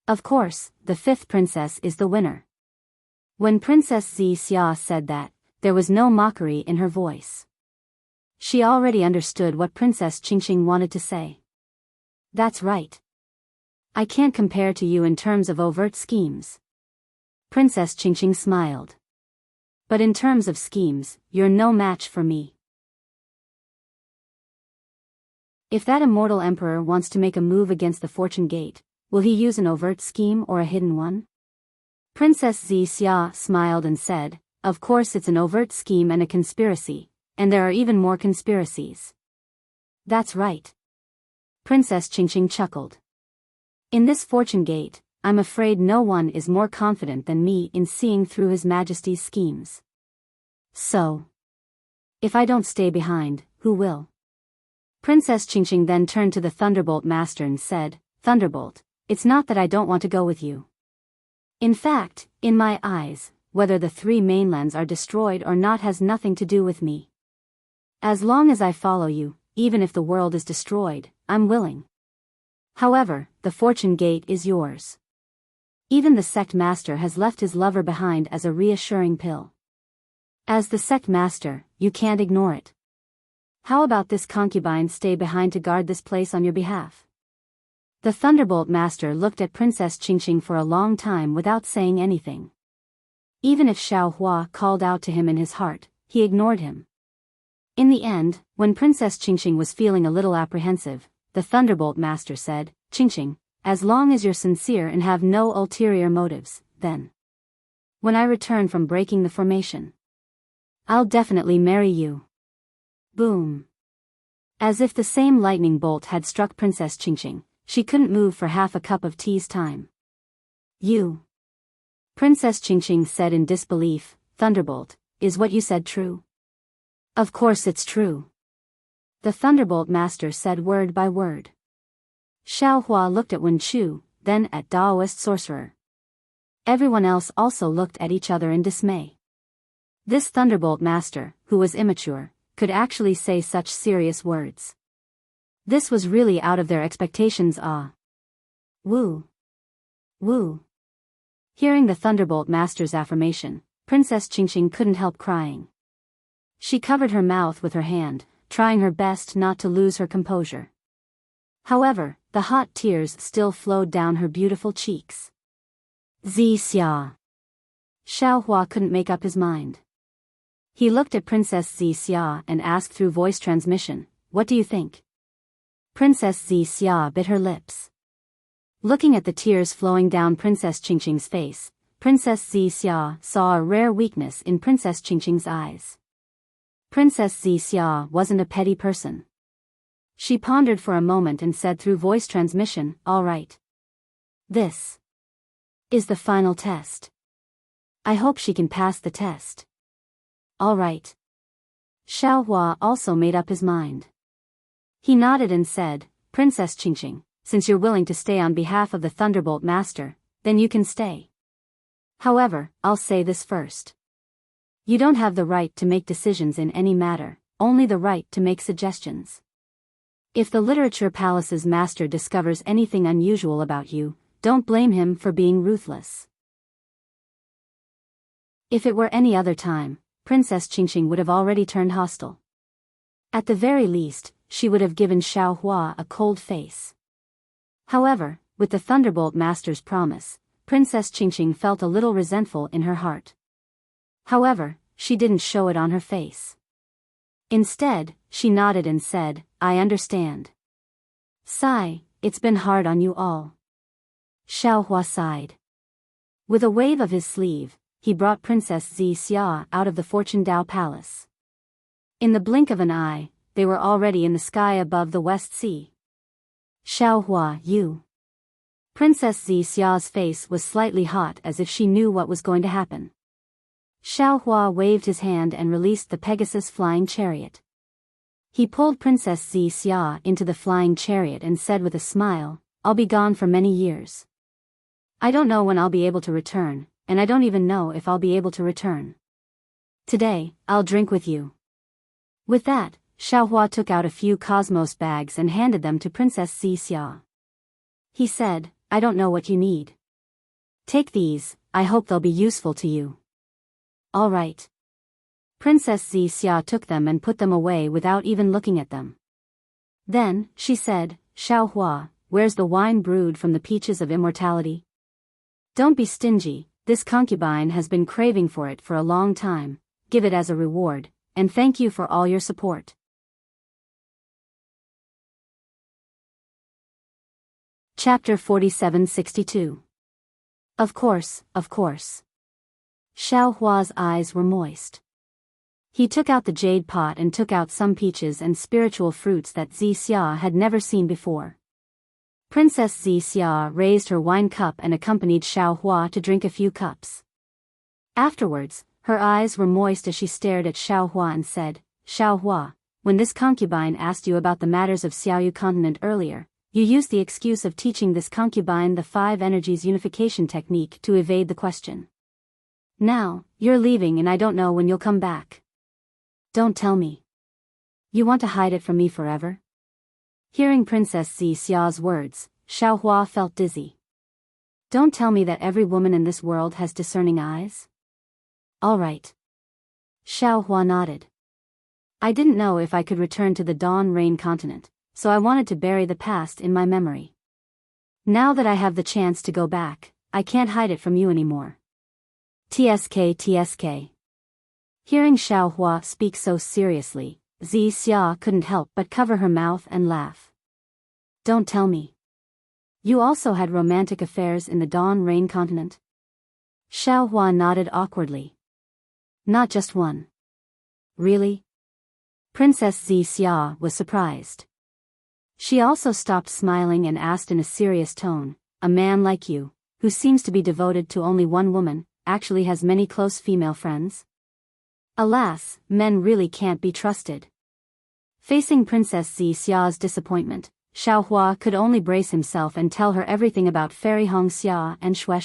Of course, the 5th princess is the winner. When Princess Zixia said that, there was no mockery in her voice. She already understood what Princess Qingqing wanted to say. That's right. I can't compare to you in terms of overt schemes. Princess Qingqing smiled. But in terms of schemes, you're no match for me. If that immortal emperor wants to make a move against the Fortune Gate, will he use an overt scheme or a hidden one? Princess Zixia smiled and said, Of course it's an overt scheme and a conspiracy, and there are even more conspiracies. That's right. Princess Qingqing chuckled. In this Fortune Gate, I'm afraid no one is more confident than me in seeing through His Majesty's schemes. So. If I don't stay behind, who will? Princess Qingqing then turned to the Thunderbolt Master and said, Thunderbolt, it's not that I don't want to go with you. In fact, in my eyes, whether the 3 mainlands are destroyed or not has nothing to do with me. As long as I follow you, even if the world is destroyed, I'm willing. However, the Fortune Gate is yours. Even the Sect Master has left his lover behind as a reassuring pill. As the sect master, you can't ignore it. How about this concubine stay behind to guard this place on your behalf? The Thunderbolt Master looked at Princess Qingqing for a long time without saying anything. Even if Xiao Hua called out to him in his heart, he ignored him. In the end, when Princess Qingqing was feeling a little apprehensive, the Thunderbolt Master said, "Qingqing, as long as you're sincere and have no ulterior motives, then when I return from breaking the formation, I'll definitely marry you." Boom. As if the same lightning bolt had struck Princess Qingqing, she couldn't move for half a cup of tea's time. "You?" Princess Qingqing said in disbelief. "Thunderbolt, is what you said true?" "Of course it's true." The Thunderbolt Master said word by word. Xiao Hua looked at Wen Chu, then at Daoist Sorcerer. Everyone else also looked at each other in dismay. This Thunderbolt Master, who was immature, could actually say such serious words. This was really out of their expectations. Woo. Woo. Hearing the Thunderbolt Master's affirmation, Princess Qingqing couldn't help crying. She covered her mouth with her hand, trying her best not to lose her composure. However, the hot tears still flowed down her beautiful cheeks. Xia. Xiao Hua couldn't make up his mind. He looked at Princess Xia and asked through voice transmission, "What do you think?" Princess Xia bit her lips. Looking at the tears flowing down Princess Qingqing's face, Princess Xia saw a rare weakness in Princess Qingqing's eyes. Princess Xia wasn't a petty person. She pondered for a moment and said through voice transmission, "All right. This is the final test. I hope she can pass the test." "All right." Xiao Hua also made up his mind. He nodded and said, "Princess Qingqing, since you're willing to stay on behalf of the Thunderbolt Master, then you can stay. However, I'll say this first. You don't have the right to make decisions in any matter, only the right to make suggestions. If the Literature Palace's master discovers anything unusual about you, don't blame him for being ruthless." If it were any other time, Princess Qingqing would have already turned hostile. At the very least, she would have given Xiao Hua a cold face. However, with the Thunderbolt Master's promise, Princess Qingqing felt a little resentful in her heart. However, she didn't show it on her face. Instead, she nodded and said, "I understand. Sigh, it's been hard on you all." Xiao Hua sighed. With a wave of his sleeve, he brought Princess Xia out of the Fortune Dao Palace. In the blink of an eye, they were already in the sky above the West Sea. "Xiao Hua, you." Princess Xia's face was slightly hot as if she knew what was going to happen. Xiao Hua waved his hand and released the Pegasus flying chariot. He pulled Princess Xia into the flying chariot and said with a smile, "I'll be gone for many years. I don't know when I'll be able to return, and I don't even know if I'll be able to return. Today, I'll drink with you." With that, Xiao Hua took out a few Cosmos bags and handed them to Princess Xia. He said, "I don't know what you need. Take these, I hope they'll be useful to you." "All right." Princess Xia took them and put them away without even looking at them. Then, she said, "Xiao Hua, where's the wine brewed from the peaches of immortality? Don't be stingy, this concubine has been craving for it for a long time, give it as a reward, and thank you for all your support." Chapter 4762. Of course, of course. Xiao Hua's eyes were moist. He took out the jade pot and took out some peaches and spiritual fruits that Xia had never seen before. Princess Xia raised her wine cup and accompanied Xiao Hua to drink a few cups. Afterwards, her eyes were moist as she stared at Xiao Hua and said, "Xiao Hua, when this concubine asked you about the matters of Xiaoyu continent earlier, you used the excuse of teaching this concubine the 5 energies unification technique to evade the question. Now, you're leaving and I don't know when you'll come back. Don't tell me. You want to hide it from me forever?" Hearing Princess Xia's words, Xiao Hua felt dizzy. "Don't tell me that every woman in this world has discerning eyes? All right. Xiao Hua nodded. I didn't know if I could return to the Dawn Rain continent, so I wanted to bury the past in my memory. Now that I have the chance to go back, I can't hide it from you anymore. TSK. Hearing Xiao Hua speak so seriously, Zi Xia couldn't help but cover her mouth and laugh. Don't tell me. You also had romantic affairs in the Dawn Rain continent? Xiao Hua nodded awkwardly. Not just one. Really? Princess Zi Xia was surprised. She also stopped smiling and asked in a serious tone, a man like you, who seems to be devoted to only one woman, actually has many close female friends? Alas, men really can't be trusted. Facing Princess Zi Xia's disappointment, Xiao Hua could only brace himself and tell her everything about Fairy Hongxia and Shui.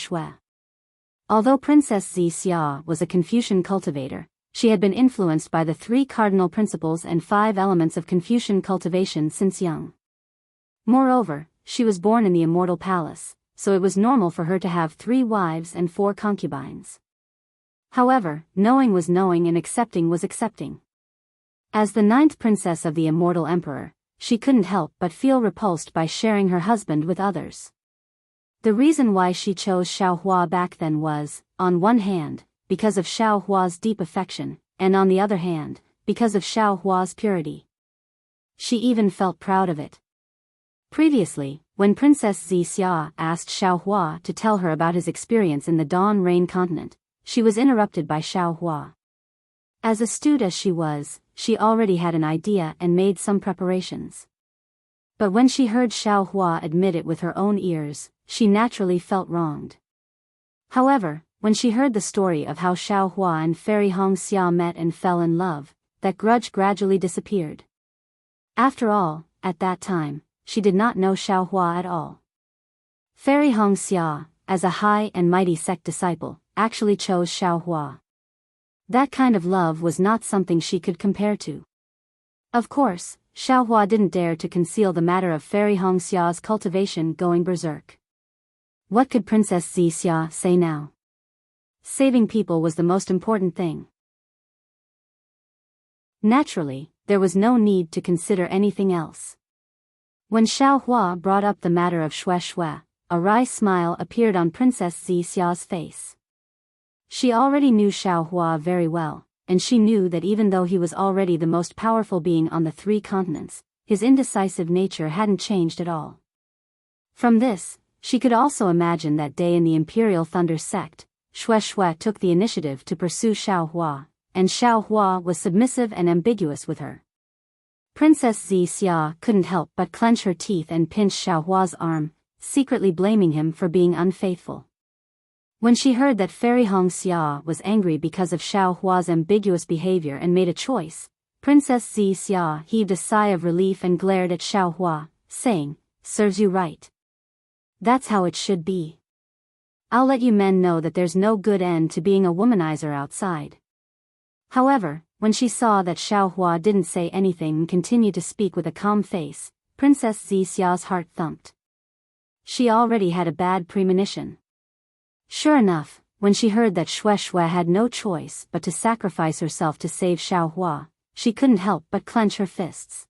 Although Princess Zi Xia was a Confucian cultivator, she had been influenced by the 3 cardinal principles and 5 elements of Confucian cultivation since young. Moreover, she was born in the Immortal Palace, so it was normal for her to have 3 wives and 4 concubines. However, knowing was knowing and accepting was accepting. As the 9th princess of the Immortal Emperor, she couldn't help but feel repulsed by sharing her husband with others. The reason why she chose Xiao Hua back then was, on one hand, because of Xiao Hua's deep affection, and on the other hand, because of Xiao Hua's purity. She even felt proud of it. Previously, when Princess Zi Xia asked Xiao Hua to tell her about his experience in the Dawn Rain continent, she was interrupted by Xiao Hua. As astute as she was, she already had an idea and made some preparations. But when she heard Xiao Hua admit it with her own ears, she naturally felt wronged. However, when she heard the story of how Xiao Hua and Fairy Hongxia met and fell in love, that grudge gradually disappeared. After all, at that time, she did not know Xiao Hua at all. Fairy Hongxia, as a high and mighty sect disciple, actually chose Xiao Hua. That kind of love was not something she could compare to. Of course, Xiao Hua didn't dare to conceal the matter of Fairy Hongxia's cultivation going berserk. What could Princess Zi Xia say now? Saving people was the most important thing. Naturally, there was no need to consider anything else. When Xiao Hua brought up the matter of Shui, a wry smile appeared on Princess Zi Xia's face. She already knew Xiao Hua very well, and she knew that even though he was already the most powerful being on the 3 continents, his indecisive nature hadn't changed at all. From this, she could also imagine that day in the Imperial Thunder sect, Shui took the initiative to pursue Xiao Hua, and Xiao Hua was submissive and ambiguous with her. Princess Zi Xia couldn't help but clench her teeth and pinch Xiao Hua's arm, secretly blaming him for being unfaithful. When she heard that Fairy Hongxia was angry because of Xiao Hua's ambiguous behavior and made a choice, Princess Zi Xia heaved a sigh of relief and glared at Xiao Hua, saying, "Serves you right. That's how it should be. I'll let you men know that there's no good end to being a womanizer outside." However, when she saw that Xiao Hua didn't say anything and continued to speak with a calm face, Princess Zi Xia's heart thumped. She already had a bad premonition. Sure enough, when she heard that Shui had no choice but to sacrifice herself to save Xiao Hua, she couldn't help but clench her fists.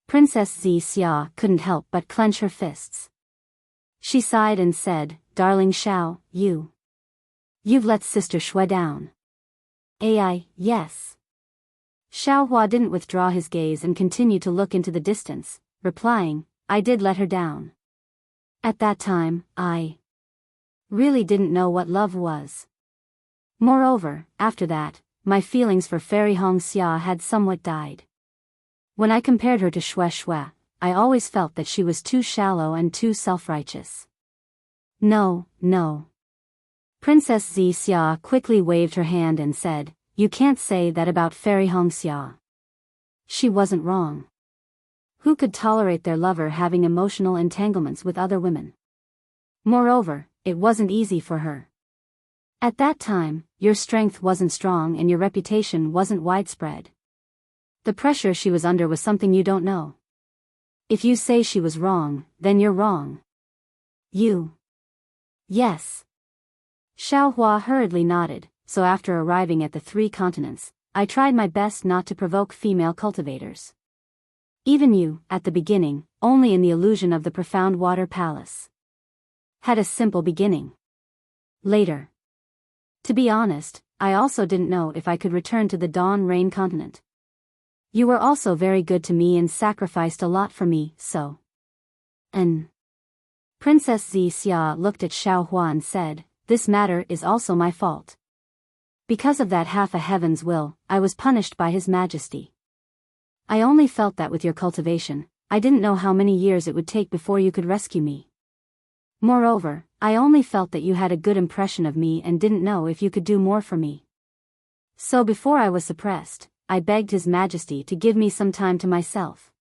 Princess Zi Xia couldn't help but clench her fists. She sighed and said, "Darling Xiao, you've let Sister Shui down." Yes. Xiao Hua didn't withdraw his gaze and continued to look into the distance, replying, "I did let her down. At that time, I really didn't know what love was. Moreover, after that, my feelings for Fairy Hongxia had somewhat died. When I compared her to Shui, I always felt that she was too shallow and too self-righteous." No. Princess Zi Xia quickly waved her hand and said, "You can't say that about Fairy Hongxia. She wasn't wrong. Who could tolerate their lover having emotional entanglements with other women? Moreover, it wasn't easy for her. At that time, your strength wasn't strong and your reputation wasn't widespread. The pressure she was under was something you don't know. If you say she was wrong, then you're wrong. Yes." Xiao Hua hurriedly nodded, so after arriving at the 3 continents, I tried my best not to provoke female cultivators. Even you, at the beginning, only in the illusion of the profound water palace. Had a simple beginning. Later. To be honest, I also didn't know if I could return to the Dawn Rain continent. You were also very good to me and sacrificed a lot for me, so. Princess Xia looked at Xiao Hua and said, "This matter is also my fault. Because of that half a heaven's will, I was punished by His Majesty. I only felt that with your cultivation, I didn't know how many years it would take before you could rescue me. Moreover, I only felt that you had a good impression of me and didn't know if you could do more for me. So before I was suppressed, I begged His Majesty to give me some time to myself.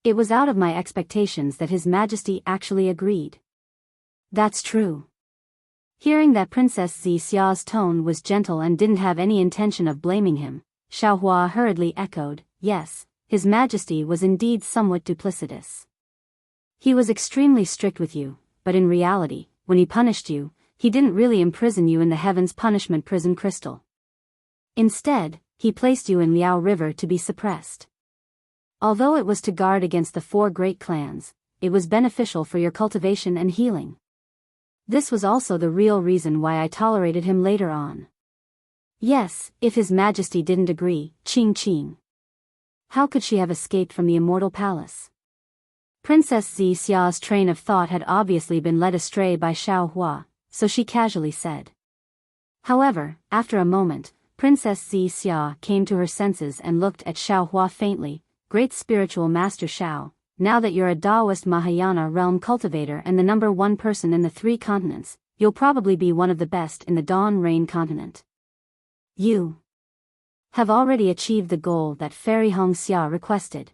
It was out of my expectations that His Majesty actually agreed." "That's true." Hearing that Princess Xia's tone was gentle and didn't have any intention of blaming him, Xiao Hua hurriedly echoed, "Yes, His Majesty was indeed somewhat duplicitous. He was extremely strict with you, but in reality, when he punished you, he didn't really imprison you in the Heaven's Punishment Prison Crystal. Instead, he placed you in Liao River to be suppressed. Although it was to guard against the 4 great clans, it was beneficial for your cultivation and healing. This was also the real reason why I tolerated him later on. Yes, if His Majesty didn't agree, Qing. How could she have escaped from the Immortal Palace?" Princess Xia's train of thought had obviously been led astray by Xiao Hua, so she casually said. However, after a moment, Princess Xia came to her senses and looked at Xiao Hua faintly. "Great spiritual master Xiao, now that you're a Taoist Mahayana realm cultivator and the #1 person in the 3 continents, you'll probably be one of the best in the Dawn Rain continent. You have already achieved the goal that Fairy Hongxia requested.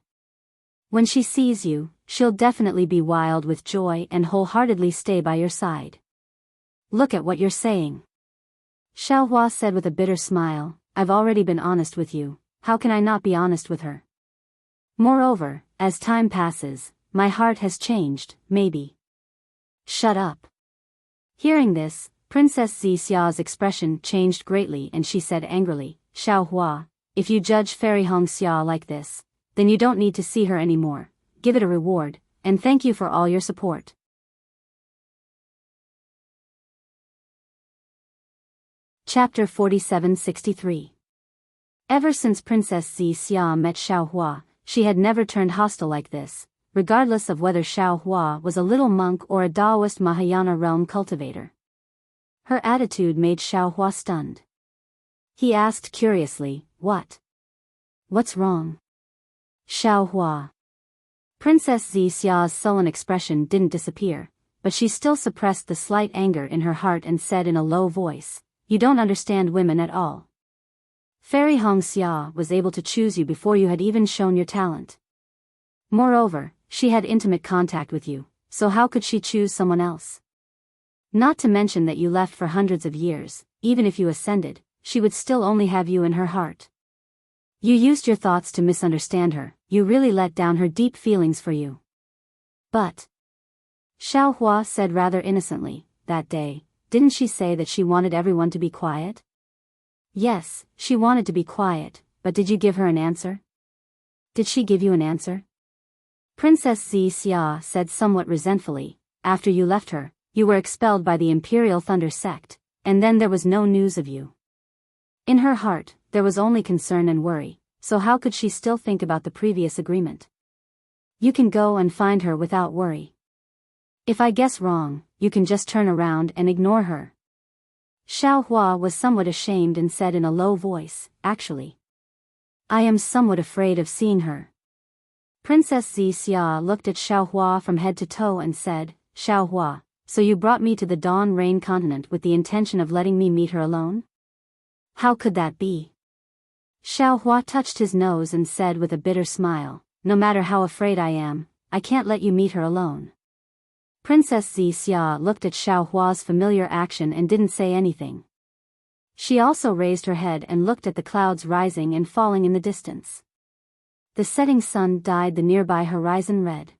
When she sees you, she'll definitely be wild with joy and wholeheartedly stay by your side." "Look at what you're saying," Xiao Hua said with a bitter smile. "I've already been honest with you, how can I not be honest with her? Moreover, as time passes, my heart has changed, maybe." "Shut up." Hearing this, Princess Xia's expression changed greatly and she said angrily, "Xiao Hua, if you judge Fairy Hongxia like this, then you don't need to see her anymore. Give it a reward, and thank you for all your support." Chapter 4763. Ever since Princess Xia met Xiao Hua, she had never turned hostile like this, regardless of whether Xiao Hua was a little monk or a Taoist Mahayana realm cultivator. Her attitude made Xiao Hua stunned. He asked curiously, "What's wrong?" "Xiao Hua." Princess Xia's sullen expression didn't disappear, but she still suppressed the slight anger in her heart and said in a low voice, "You don't understand women at all. Fairy Hongxia was able to choose you before you had even shown your talent. Moreover, she had intimate contact with you, so how could she choose someone else? Not to mention that you left for hundreds of years, even if you ascended, she would still only have you in her heart. You used your thoughts to misunderstand her, you really let down her deep feelings for you." "But," Xiao Hua said rather innocently, "that day, didn't she say that she wanted everyone to be quiet?" "Yes, she wanted to be quiet, but did you give her an answer?" "Did she give you an answer?" Princess Xia said somewhat resentfully, "After you left her, you were expelled by the Imperial Thunder sect, and then there was no news of you." In her heart, there was only concern and worry, so how could she still think about the previous agreement? "You can go and find her without worry. If I guess wrong, you can just turn around and ignore her." Xiao Hua was somewhat ashamed and said in a low voice, "Actually, I am somewhat afraid of seeing her." Princess Xia looked at Xiao Hua from head to toe and said, "Xiao Hua, so you brought me to the Dawn Rain continent with the intention of letting me meet her alone? How could that be?" Xiao Hua touched his nose and said with a bitter smile, "No matter how afraid I am, I can't let you meet her alone." Princess Xia looked at Xiao Hua's familiar action and didn't say anything. She also raised her head and looked at the clouds rising and falling in the distance. The setting sun dyed the nearby horizon red.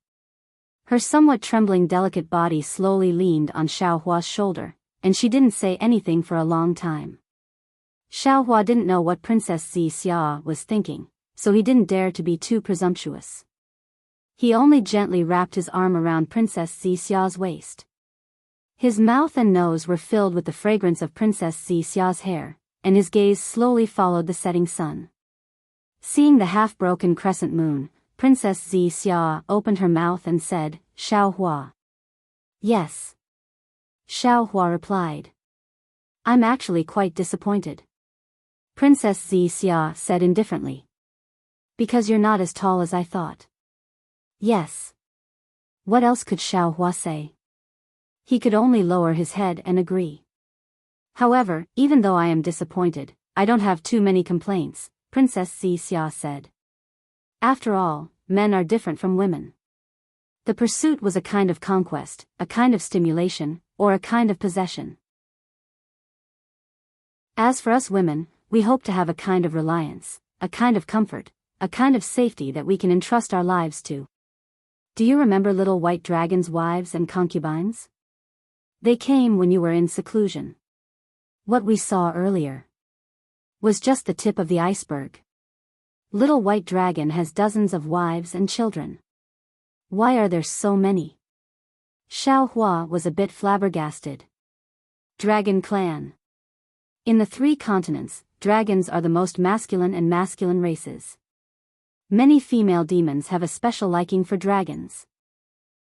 Her somewhat trembling delicate body slowly leaned on Xiao Hua's shoulder, and she didn't say anything for a long time. Xiaohua didn't know what Princess Xia was thinking, so he didn't dare to be too presumptuous. He only gently wrapped his arm around Princess Xia's waist. His mouth and nose were filled with the fragrance of Princess Xia's hair, and his gaze slowly followed the setting sun. Seeing the half-broken crescent moon, Princess Xia opened her mouth and said, "Xiaohua." "Yes." Xiaohua replied. "I'm actually quite disappointed." Princess Xia said indifferently. "Because you're not as tall as I thought." "Yes." What else could Xiaohua say? He could only lower his head and agree. "However, even though I am disappointed, I don't have too many complaints," Princess Xia said. "After all, men are different from women. The pursuit was a kind of conquest, a kind of stimulation, or a kind of possession. As for us women, we hope to have a kind of reliance, a kind of comfort, a kind of safety that we can entrust our lives to. Do you remember little white dragons' wives and concubines? They came when you were in seclusion. What we saw earlier was just the tip of the iceberg. Little White Dragon has dozens of wives and children. Why are there so many?" Xiaohua was a bit flabbergasted. Dragon Clan. In the 3 continents, dragons are the most masculine and masculine races. Many female demons have a special liking for dragons.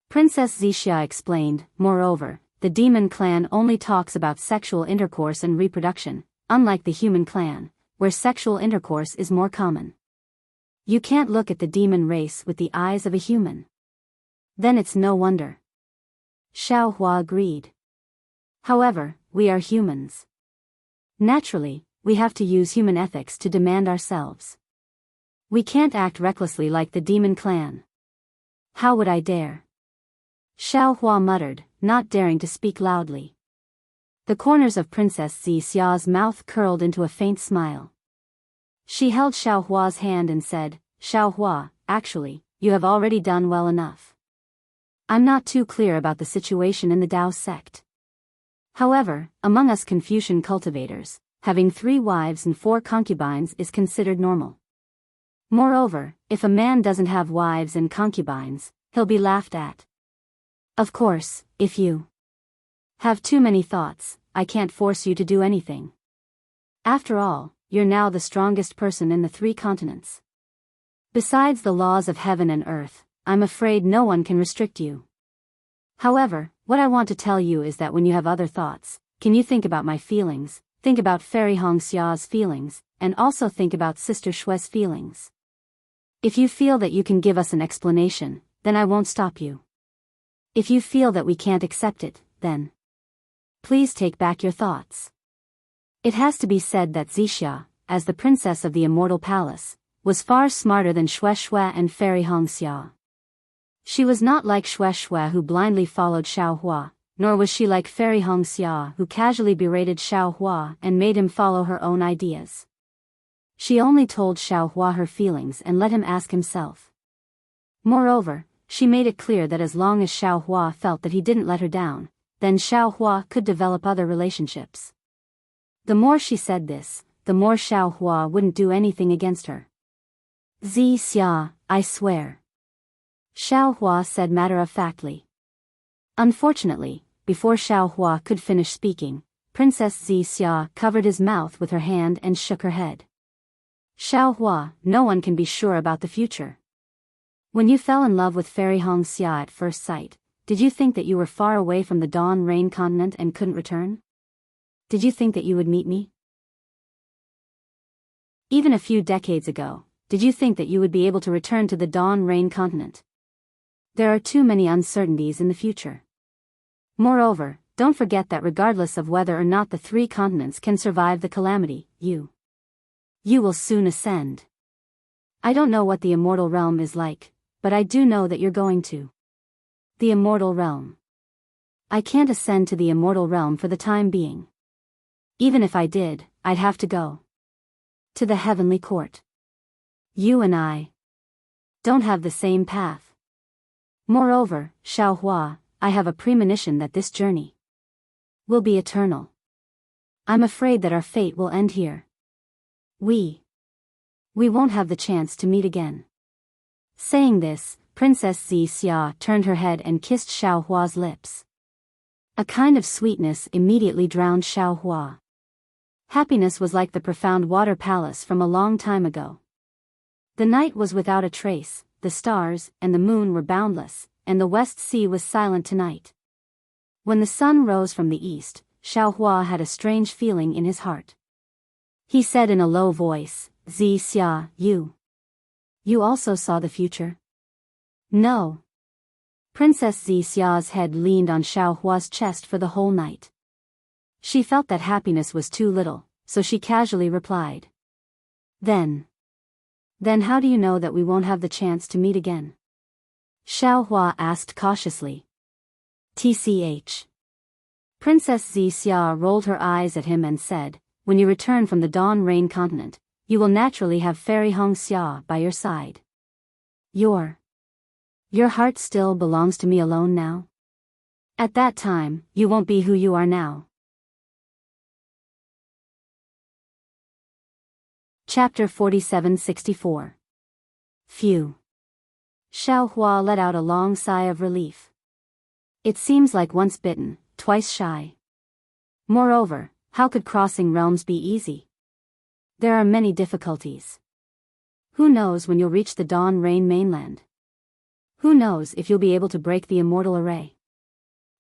Princess Xia explained. Moreover, the demon clan only talks about sexual intercourse and reproduction, unlike the human clan, where sexual intercourse is more common. You can't look at the demon race with the eyes of a human. Then it's no wonder. Xiaohua agreed. However, we are humans. Naturally, we have to use human ethics to demand ourselves. We can't act recklessly like the demon clan. How would I dare? Xiaohua muttered, not daring to speak loudly. The corners of Princess Xia's mouth curled into a faint smile. She held Xiaohua's hand and said, "Xiaohua, actually, you have already done well enough. I'm not too clear about the situation in the Tao sect. However, among us Confucian cultivators, having 3 wives and 4 concubines is considered normal. Moreover, if a man doesn't have wives and concubines, he'll be laughed at. Of course, if you have too many thoughts, I can't force you to do anything. After all, you're now the strongest person in the 3 continents. Besides the laws of heaven and earth, I'm afraid no one can restrict you. However, what I want to tell you is that when you have other thoughts, can you think about my feelings, think about Fairy Hongxia's feelings, and also think about Sister Shue's feelings. If you feel that you can give us an explanation, then I won't stop you. If you feel that we can't accept it, then please take back your thoughts." It has to be said that Xixia, as the princess of the Immortal Palace, was far smarter than Shue and Fairy Hongxia. She was not like Shue who blindly followed Xiaohua, nor was she like Fairy Hongxia who casually berated Xiaohua and made him follow her own ideas. She only told Xiaohua her feelings and let him ask himself. Moreover, she made it clear that as long as Xiaohua felt that he didn't let her down, then Xiaohua could develop other relationships. The more she said this, the more Xiaohua wouldn't do anything against her. "Xia, I swear," Xiaohua said matter-of-factly. Unfortunately, before Xiaohua could finish speaking, Princess Xia covered his mouth with her hand and shook her head. "Xiaohua, no one can be sure about the future. When you fell in love with Fairy Hongxia at first sight, did you think that you were far away from the Dawn Rain continent and couldn't return? Did you think that you would meet me? Even a few decades ago, did you think that you would be able to return to the Dawn Rain continent? There are too many uncertainties in the future. Moreover, don't forget that regardless of whether or not the 3 continents can survive the calamity, you will soon ascend. I don't know what the Immortal Realm is like, but I do know that you're going to the Immortal Realm. I can't ascend to the Immortal Realm for the time being. Even if I did, I'd have to go to the Heavenly Court. You and I don't have the same path. Moreover, Xiaohua, I have a premonition that this journey will be eternal. I'm afraid that our fate will end here." We won't have the chance to meet again. Saying this, Princess Xixia turned her head and kissed Xiaohua's lips. A kind of sweetness immediately drowned Xiaohua. Happiness was like the profound water palace from a long time ago. The night was without a trace, the stars and the moon were boundless, and the West Sea was silent tonight. When the sun rose from the east, Xiaohua had a strange feeling in his heart. He said in a low voice, Xixia, you also saw the future? No. Princess Xixia's head leaned on Xiaohua's chest for the whole night. She felt that happiness was too little, so she casually replied. Then how do you know that we won't have the chance to meet again? Xiaohua asked cautiously. TCH. Princess Xixia rolled her eyes at him and said, when you return from the Dawn Rain continent, you will naturally have Fairy Hongxia by your side. Your heart still belongs to me alone now? At that time, you won't be who you are now. Chapter 4764. Phew. Xiaohua let out a long sigh of relief. It seems like once bitten, twice shy. Moreover, how could crossing realms be easy? There are many difficulties. Who knows when you'll reach the Dawn Rain mainland? Who knows if you'll be able to break the immortal array?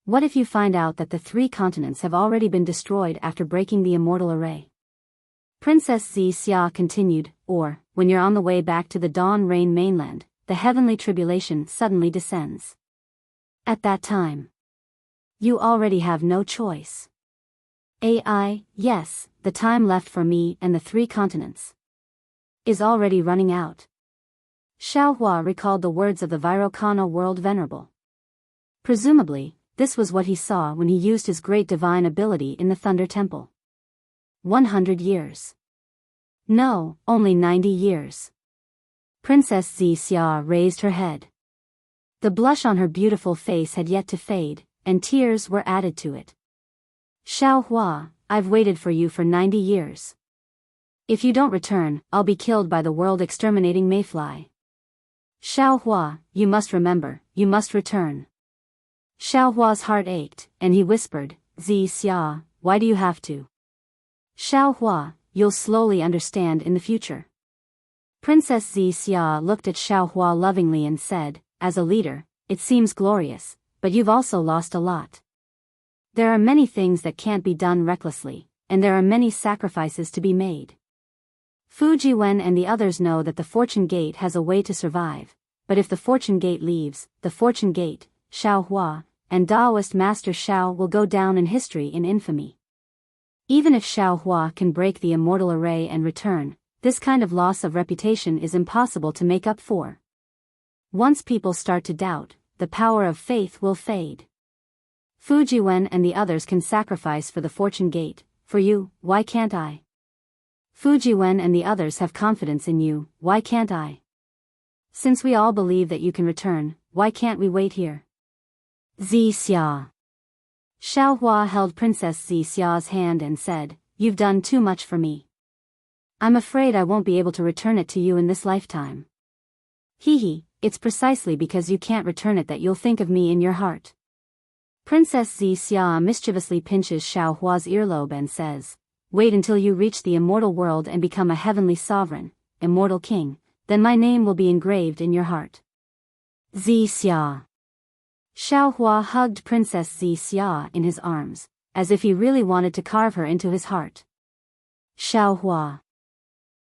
What if you find out that the 3 continents have already been destroyed after breaking the immortal array? Princess Xixia continued, or, when you're on the way back to the Dawn Rain mainland, the heavenly tribulation suddenly descends. At that time, you already have no choice. Yes, the time left for me and the 3 continents is already running out. Xiaohua recalled the words of the Virokana World Venerable. Presumably, this was what he saw when he used his great divine ability in the Thunder Temple. 100 years. No, only 90 years. Princess Xixia raised her head. The blush on her beautiful face had yet to fade, and tears were added to it. Xiaohua, I've waited for you for 90 years. If you don't return, I'll be killed by the world-exterminating mayfly. Xiaohua, you must remember, you must return. Xiaohua's heart ached, and he whispered, Xixia, why do you have to? Xiaohua, you'll slowly understand in the future. Princess Xixia looked at Xiaohua lovingly and said, as a leader, it seems glorious, but you've also lost a lot. There are many things that can't be done recklessly, and there are many sacrifices to be made. Fujiwen and the others know that the Fortune Gate has a way to survive, but if the Fortune Gate leaves, the Fortune Gate, Xiaohua, and Taoist Master Xiao will go down in history in infamy. Even if Xiaohua can break the immortal array and return, this kind of loss of reputation is impossible to make up for. Once people start to doubt, the power of faith will fade. Fujiwen and the others can sacrifice for the Fortune Gate. For you, why can't I? Fujiwen and the others have confidence in you, why can't I? Since we all believe that you can return, why can't we wait here? Xixia. Xiaohua held Princess Xixia's hand and said, you've done too much for me. I'm afraid I won't be able to return it to you in this lifetime. It's precisely because you can't return it that you'll think of me in your heart. Princess Xixia mischievously pinches Xiaohua's earlobe and says, wait until you reach the immortal world and become a heavenly sovereign, immortal king, then my name will be engraved in your heart. Xixia. Xiaohua hugged Princess Xixia in his arms, as if he really wanted to carve her into his heart. Xiaohua.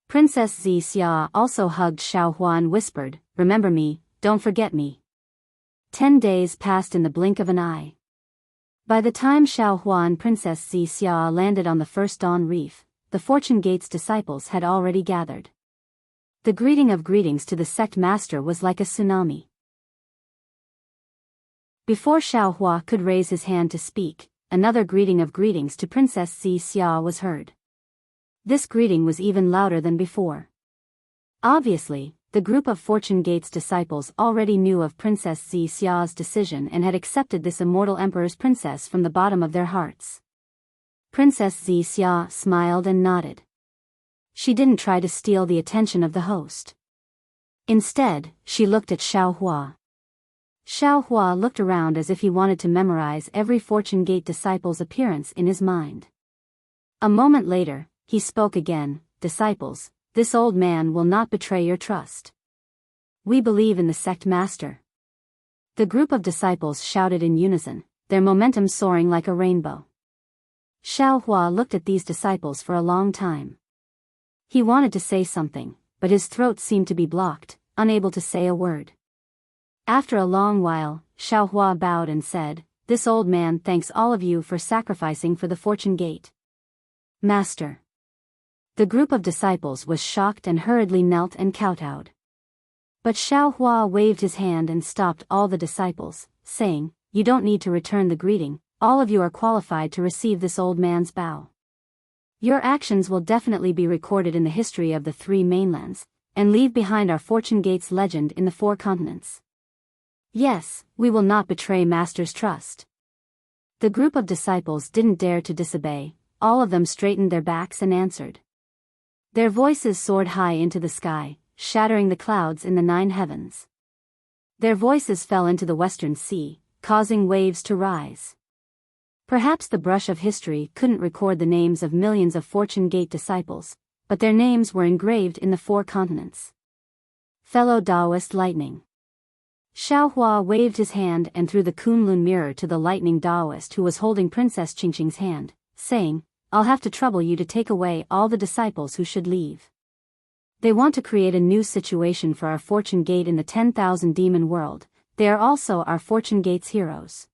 Princess Xixia also hugged Xiaohua and whispered, remember me, don't forget me. 10 days passed in the blink of an eye. By the time Xiaohua and Princess Xixia landed on the first Dawn Reef, the Fortune Gate's disciples had already gathered. The greeting of greetings to the sect master was like a tsunami. Before Xiaohua could raise his hand to speak, another greeting of greetings to Princess Xixia was heard. This greeting was even louder than before. Obviously, the group of Fortune Gate's disciples already knew of Princess Xixia's decision and had accepted this immortal emperor's princess from the bottom of their hearts. Princess Xixia smiled and nodded. She didn't try to steal the attention of the host. Instead, she looked at Xiao Hua. Xiao Hua looked around as if he wanted to memorize every Fortune Gate disciple's appearance in his mind. A moment later, he spoke again. Disciples, this old man will not betray your trust. We believe in the sect master. The group of disciples shouted in unison, their momentum soaring like a rainbow. Xiao Hua looked at these disciples for a long time. He wanted to say something, but his throat seemed to be blocked, unable to say a word. After a long while, Xiao Hua bowed and said, "This old man thanks all of you for sacrificing for the Fortune Gate." Master. The group of disciples was shocked and hurriedly knelt and kowtowed. But Xiao Hua waved his hand and stopped all the disciples, saying, "You don't need to return the greeting, all of you are qualified to receive this old man's bow. Your actions will definitely be recorded in the history of the three mainlands, and leave behind our Fortune Gate's legend in the four continents. Yes, we will not betray Master's trust." The group of disciples didn't dare to disobey, all of them straightened their backs and answered. Their voices soared high into the sky, shattering the clouds in the 9 heavens. Their voices fell into the western sea, causing waves to rise. Perhaps the brush of history couldn't record the names of millions of Fortune Gate disciples, but their names were engraved in the 4 continents. Fellow Taoist Lightning. Xiao Hua waved his hand and threw the Kunlun mirror to the lightning Taoist who was holding Princess Qingqing's hand, saying, "I'll have to trouble you to take away all the disciples who should leave. They want to create a new situation for our Fortune Gate in the 10,000 demon world. They are also our Fortune Gate's heroes.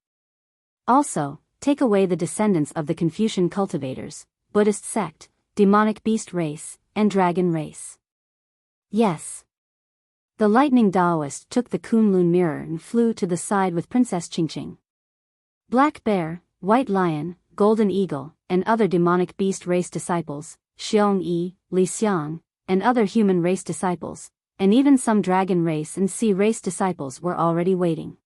Also, take away the descendants of the Confucian cultivators, Buddhist sect, demonic beast race, and dragon race." Yes. The lightning Taoist took the Kunlun mirror and flew to the side with Princess Qingqing. Black bear, white lion, golden eagle, and other demonic beast race disciples, Xiong Yi, Li Xiang, and other human race disciples, and even some dragon race and sea race disciples were already waiting.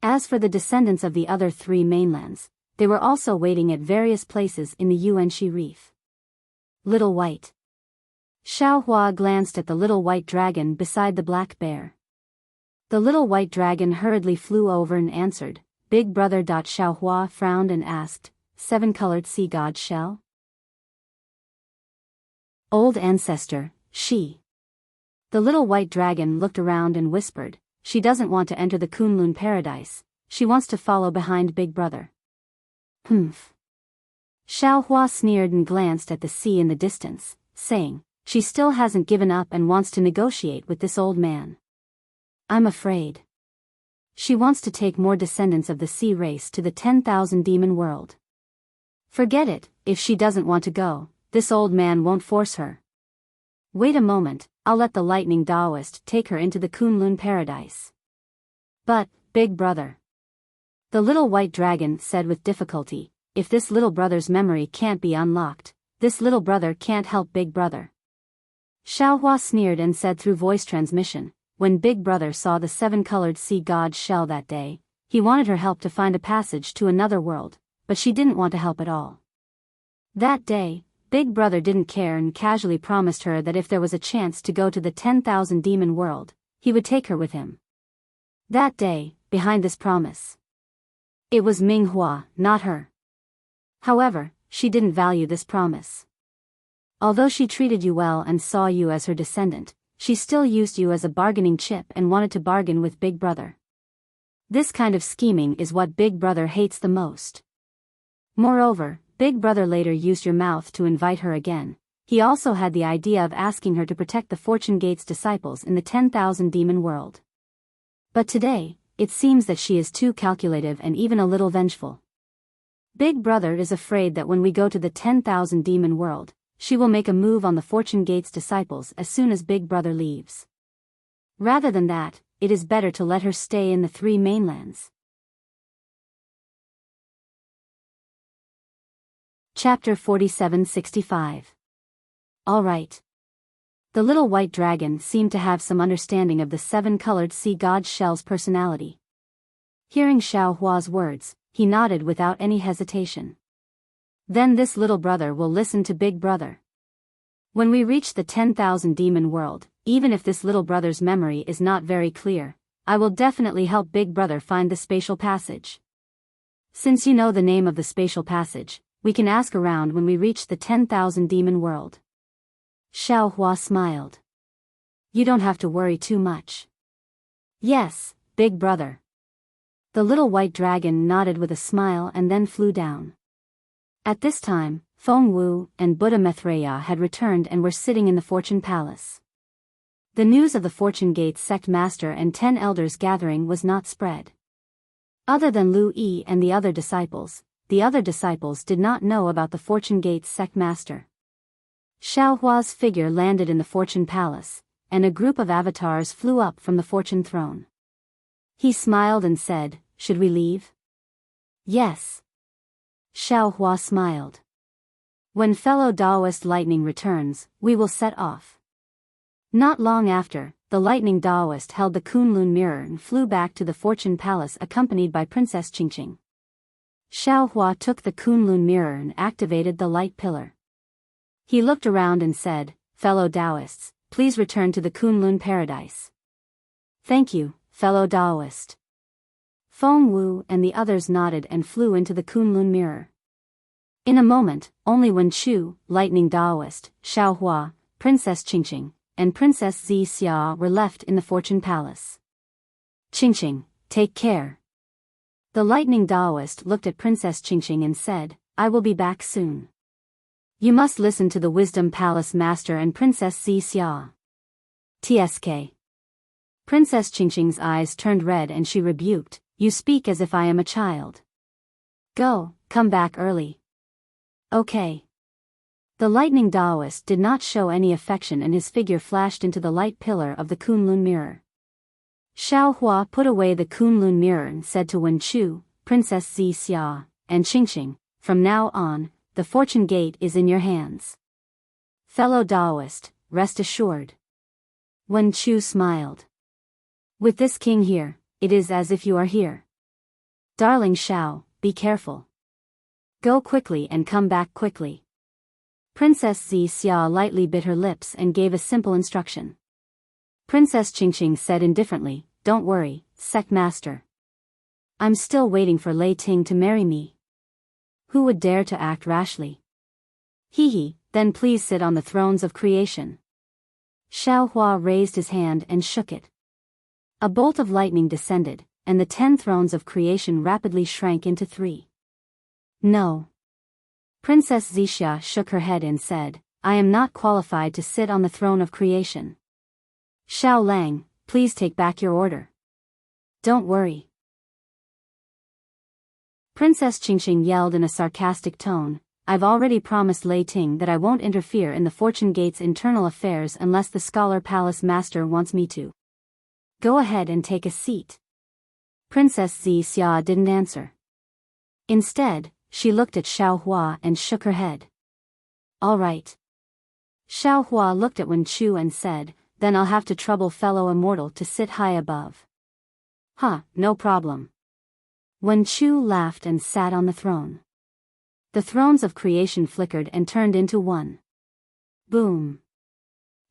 As for the descendants of the other 3 mainlands, they were also waiting at various places in the Yuanxi Reef. Little White. Xiao Hua glanced at the little white dragon beside the black bear. The little white dragon hurriedly flew over and answered, "Big brother." Xiao Hua frowned and asked, 7-colored sea god shell? Old ancestor, she. The little white dragon looked around and whispered, "She doesn't want to enter the Kunlun paradise, she wants to follow behind Big Brother." Humph. Xiao Hua sneered and glanced at the sea in the distance, saying, "She still hasn't given up and wants to negotiate with this old man. I'm afraid. She wants to take more descendants of the sea race to the 10,000 demon world. Forget it, if she doesn't want to go, this old man won't force her. Wait a moment, I'll let the lightning Taoist take her into the Kunlun paradise." "But, Big Brother," the little white dragon said with difficulty, "if this little brother's memory can't be unlocked, this little brother can't help Big Brother." Xiao Hua sneered and said through voice transmission, "When Big Brother saw the 7-colored sea god shell that day, he wanted her help to find a passage to another world, but she didn't want to help at all. That day, Big Brother didn't care and casually promised her that if there was a chance to go to the 10,000 demon world, he would take her with him. That day, behind this promise, it was Ming Hua, not her. However, she didn't value this promise. Although she treated you well and saw you as her descendant, she still used you as a bargaining chip and wanted to bargain with Big Brother. This kind of scheming is what Big Brother hates the most. Moreover, Big Brother later used your mouth to invite her again. He also had the idea of asking her to protect the Fortune Gate's disciples in the 10,000 demon world. But today, it seems that she is too calculative and even a little vengeful. Big Brother is afraid that when we go to the 10,000 demon world, she will make a move on the Fortune Gate's disciples as soon as Big Brother leaves. Rather than that, it is better to let her stay in the 3 mainlands. Chapter 4765. All right. The little white dragon seemed to have some understanding of the 7-colored sea god shell's personality. Hearing Xiao Hua's words, he nodded without any hesitation. Then this little brother will listen to Big Brother. When we reach the 10,000 demon world, even if this little brother's memory is not very clear, I will definitely help Big Brother find the spatial passage. Since you know the name of the spatial passage, we can ask around when we reach the 10,000 demon world. Xiao Hua smiled. You don't have to worry too much. Yes, Big Brother. The little white dragon nodded with a smile and then flew down. At this time, Feng Wu and Buddha Maitreya had returned and were sitting in the Fortune Palace. The news of the Fortune Gate's sect master and 10 elders gathering was not spread. Other than Lu Yi and the other disciples did not know about the Fortune Gate's sect master. Xiao Hua's figure landed in the Fortune Palace, and a group of avatars flew up from the Fortune Throne. He smiled and said, "Should we leave?" "Yes." Xiao Hua smiled. "When fellow Taoist lightning returns, we will set off." Not long after, the lightning Taoist held the Kunlun mirror and flew back to the Fortune Palace accompanied by Princess Qingqing. Xiao Hua took the Kunlun mirror and activated the light pillar. He looked around and said, "Fellow Taoists, please return to the Kunlun paradise." "Thank you, fellow Taoist." Feng Wu and the others nodded and flew into the Kunlun mirror. In a moment, only Wen Chu, lightning Taoist, Xiao Hua, Princess Qingqing, and Princess Xia were left in the Fortune Palace. "Qingqing, take care." The lightning Taoist looked at Princess Qingqing and said, "I will be back soon. You must listen to the Wisdom Palace Master and Princess Xia." "TSK." Princess Qingqing's eyes turned red and she rebuked, "You speak as if I am a child. Come back early." "Okay." The lightning Taoist did not show any affection and his figure flashed into the light pillar of the Kunlun mirror. Xiao Hua put away the Kunlun mirror and said to Wen Chu, Princess Xia, and Qingqing, "From now on, the Fortune Gate is in your hands. Fellow Taoist, rest assured." Wen Chu smiled. "With this king here, it is as if you are here. Darling Xiao, be careful. Go quickly and come back quickly." Princess Xia lightly bit her lips and gave a simple instruction. Princess Qingqing said indifferently, "Don't worry, sect master. I'm still waiting for Lei Ting to marry me. Who would dare to act rashly? He, then please sit on the thrones of creation." Xiao Hua raised his hand and shook it. A bolt of lightning descended, and the 10 thrones of creation rapidly shrank into 3. "No." Princess Xia shook her head and said, "I am not qualified to sit on the throne of creation. Xiao Lang, please take back your order." "Don't worry." Princess Qingqing yelled in a sarcastic tone, "I've already promised Lei Ting that I won't interfere in the Fortune Gate's internal affairs unless the Scholar Palace Master wants me to. Go ahead and take a seat." Princess Xia didn't answer. Instead, she looked at Xiao Hua and shook her head. "All right." Xiao Hua looked at Wen Chu and said, "Then I'll have to trouble fellow Immortal to sit high above." No problem." Wen Chu laughed and sat on the throne. The thrones of creation flickered and turned into one. Boom.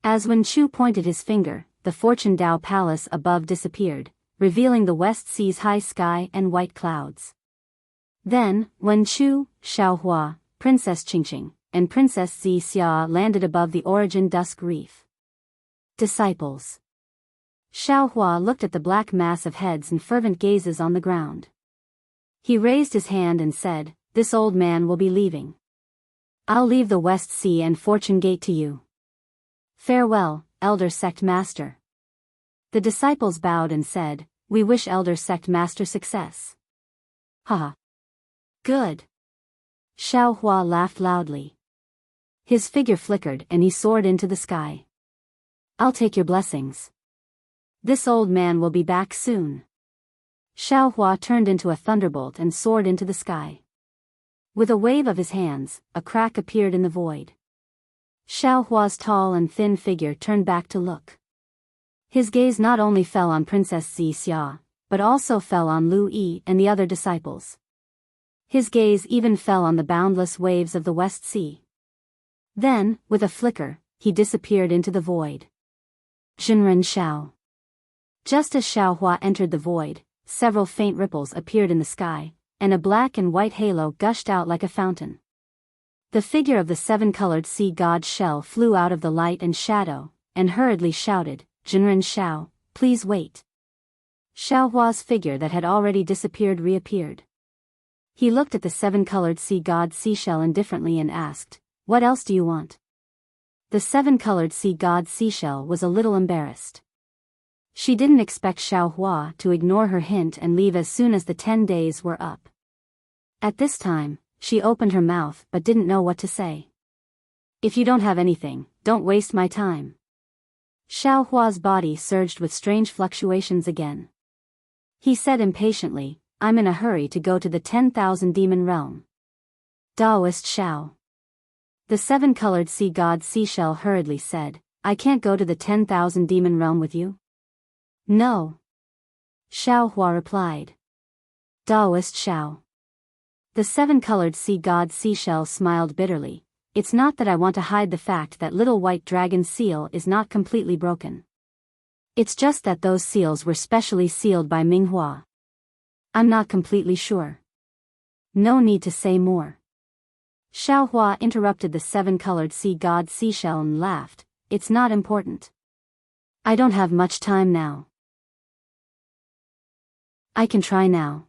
As Wen Chu pointed his finger, the Fortune Dao Palace above disappeared, revealing the West Sea's high sky and white clouds. Then, Wen Chu, Xiao Hua, Princess Qingqing, and Princess Xia landed above the Origin Dusk Reef. Disciples. Xiao Hua looked at the black mass of heads and fervent gazes on the ground. He raised his hand and said, "This old man will be leaving. I'll leave the West Sea and Fortune Gate to you. Farewell, Elder Sect Master." The disciples bowed and said, "We wish Elder Sect Master success." Good. Xiao Hua laughed loudly. His figure flickered and he soared into the sky. "I'll take your blessings. This old man will be back soon." Xiao Hua turned into a thunderbolt and soared into the sky. With a wave of his hands, a crack appeared in the void. Xiao Hua's tall and thin figure turned back to look. His gaze not only fell on Princess Xia, but also fell on Lu Yi and the other disciples. His gaze even fell on the boundless waves of the West Sea. Then, with a flicker, he disappeared into the void. Jinren Xiao. Just as Xiaohua entered the void, several faint ripples appeared in the sky, and a black and white halo gushed out like a fountain. The figure of the seven-colored sea god Shell flew out of the light and shadow, and hurriedly shouted, "Jinren Xiao, please wait." Xiaohua's figure that had already disappeared reappeared. He looked at the seven-colored sea god Seashell indifferently and asked, "What else do you want?" The seven-colored sea god Seashell was a little embarrassed. She didn't expect Xiaohua to ignore her hint and leave as soon as the 10 days were up. At this time, she opened her mouth but didn't know what to say. "If you don't have anything, don't waste my time." Xiaohua's body surged with strange fluctuations again. He said impatiently, "I'm in a hurry to go to the 10,000 demon realm." Daoist Xiao. The seven-colored sea god Seashell hurriedly said, "I can't go to the 10,000 demon realm with you." "No." Xiaohua replied. Daoist Xiao. The seven-colored sea god Seashell smiled bitterly. "It's not that I want to hide the fact that little white dragon seal is not completely broken. It's just that those seals were specially sealed by Minghua. I'm not completely sure." "No need to say more." Xiaohua interrupted the seven-colored sea god Seashell and laughed, "It's not important. I don't have much time now. I can try now."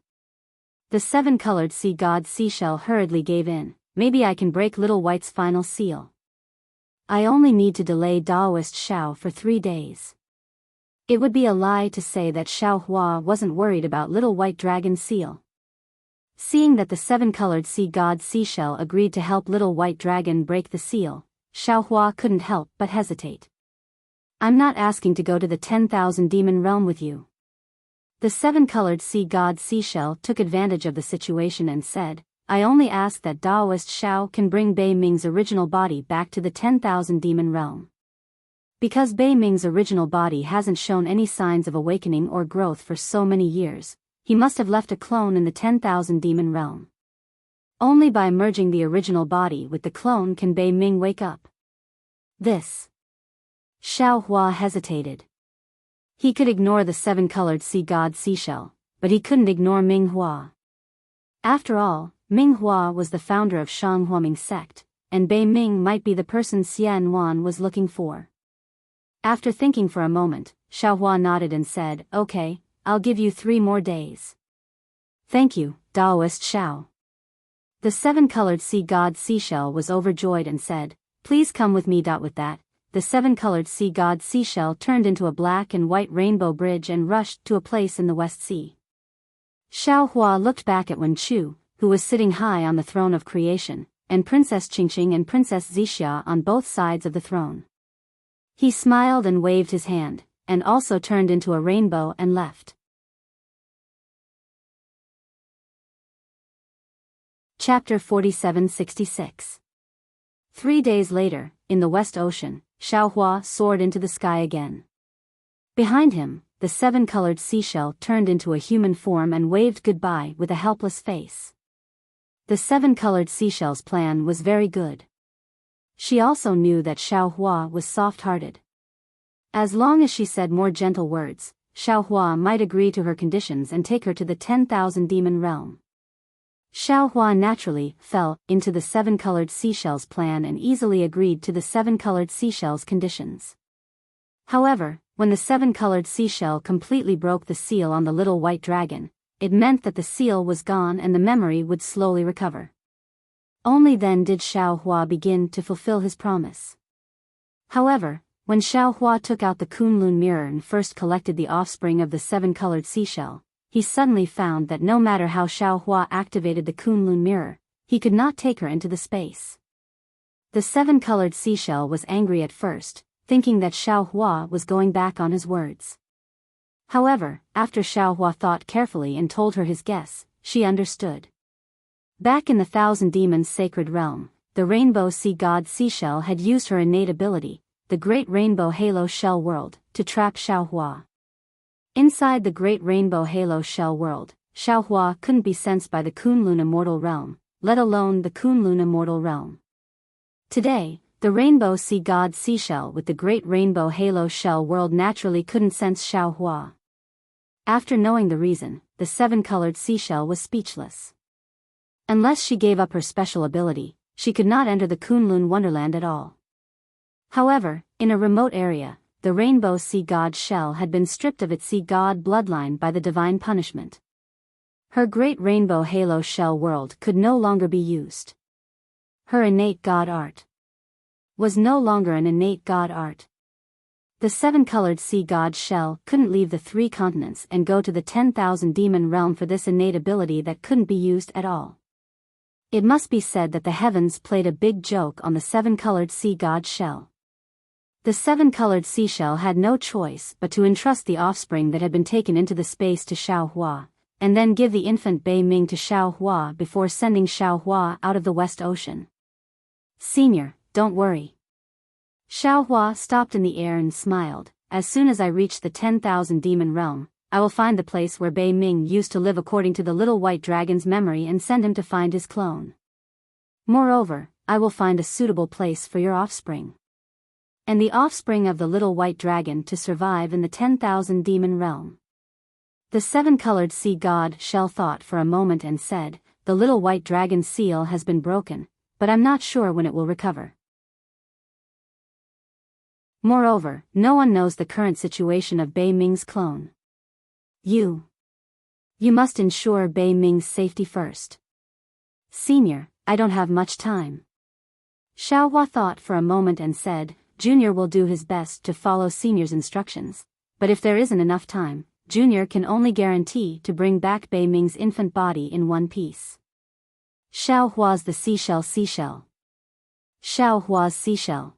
The seven-colored sea god Seashell hurriedly gave in, "Maybe I can break Little White's final seal. I only need to delay Daoist Xiao for 3 days." It would be a lie to say that Xiaohua wasn't worried about Little White Dragon Seal. Seeing that the seven-colored sea god Seashell agreed to help Little White Dragon break the seal, Xiaohua couldn't help but hesitate. "I'm not asking to go to the 10,000 demon realm with you." The seven-colored sea god Seashell took advantage of the situation and said, "I only ask that Daoist Xiao can bring Bei Ming's original body back to the 10,000 demon realm. Because Bei Ming's original body hasn't shown any signs of awakening or growth for so many years, he must have left a clone in the 10,000 demon realm. Only by merging the original body with the clone can Bei Ming wake up." This. Xiaohua hesitated. He could ignore the seven-colored sea god Seashell, but he couldn't ignore Minghua. After all, Minghua was the founder of Shanghuaming sect, and Bei Ming might be the person Xian Wan was looking for. After thinking for a moment, Xiaohua nodded and said, "Okay, I'll give you 3 more days." "Thank you, Daoist Xiao." The seven-colored sea god Seashell was overjoyed and said, "Please come with me." With that, the seven-colored sea god Seashell turned into a black and white rainbow bridge and rushed to a place in the West Sea. Xiaohua looked back at Wen Chu, who was sitting high on the throne of creation, and Princess Qingqing and Princess Zixia on both sides of the throne. He smiled and waved his hand, and also turned into a rainbow and left. Chapter 4766. 3 days later, in the West Ocean, Xiaohua soared into the sky again. Behind him, the seven-colored seashell turned into a human form and waved goodbye with a helpless face. The seven-colored seashell's plan was very good. She also knew that Xiaohua was soft-hearted. As long as she said more gentle words, Xiaohua might agree to her conditions and take her to the 10,000 demon realm. Xiaohua naturally fell into the seven-colored seashell's plan and easily agreed to the seven-colored seashell's conditions. However, when the seven-colored seashell completely broke the seal on the little white dragon, it meant that the seal was gone and the memory would slowly recover. Only then did Xiaohua begin to fulfill his promise. However, when Xiaohua took out the Kunlun mirror and first collected the offspring of the seven-colored seashell, he suddenly found that no matter how Xiaohua activated the Kunlun mirror, he could not take her into the space. The seven-colored seashell was angry at first, thinking that Xiaohua was going back on his words. However, after Xiaohua thought carefully and told her his guess, she understood. Back in the Thousand Demons sacred realm, the rainbow sea god Seashell had used her innate ability, the Great Rainbow Halo Shell World, to trap Xiaohua. Inside the Great Rainbow Halo Shell World, Xiaohua couldn't be sensed by the Kunlun Immortal realm, let alone the Kunlun Immortal realm. Today, The rainbow sea god seashell with the great rainbow halo shell world naturally couldn't sense Xiao Hua. After knowing the reason, the seven-colored seashell was speechless. Unless she gave up her special ability, she could not enter the Kunlun Wonderland at all. However, in a remote area, the rainbow sea god shell had been stripped of its sea god bloodline by the divine punishment. Her great rainbow halo shell world could no longer be used. Her innate god art was no longer an innate god art. The seven-colored sea god shell couldn't leave the 3 continents and go to the 10,000 demon realm for this innate ability that couldn't be used at all. It must be said that the heavens played a big joke on the seven-colored sea god shell. The seven-colored seashell had no choice but to entrust the offspring that had been taken into the space to Xiao Hua, and then give the infant Bei Ming to Xiao Hua before sending Xiao Hua out of the West Ocean. Senior, don't worry. Xiao Hua stopped in the air and smiled. As soon as I reach the 10,000 demon realm, I will find the place where Bei Ming used to live according to the little white dragon's memory and send him to find his clone. Moreover, I will find a suitable place for your offspring and the offspring of the little white dragon to survive in the 10,000 demon realm. The seven-colored sea god shell thought for a moment and said, the little white dragon's seal has been broken, but I'm not sure when it will recover. Moreover, no one knows the current situation of Bei Ming's clone. You must ensure Bei Ming's safety first. Senior, I don't have much time. Xiao Hua thought for a moment and said, Junior will do his best to follow Senior's instructions, but if there isn't enough time, Junior can only guarantee to bring back Bei Ming's infant body in one piece. Xiao Hua's the seashell. Xiao Hua's seashell.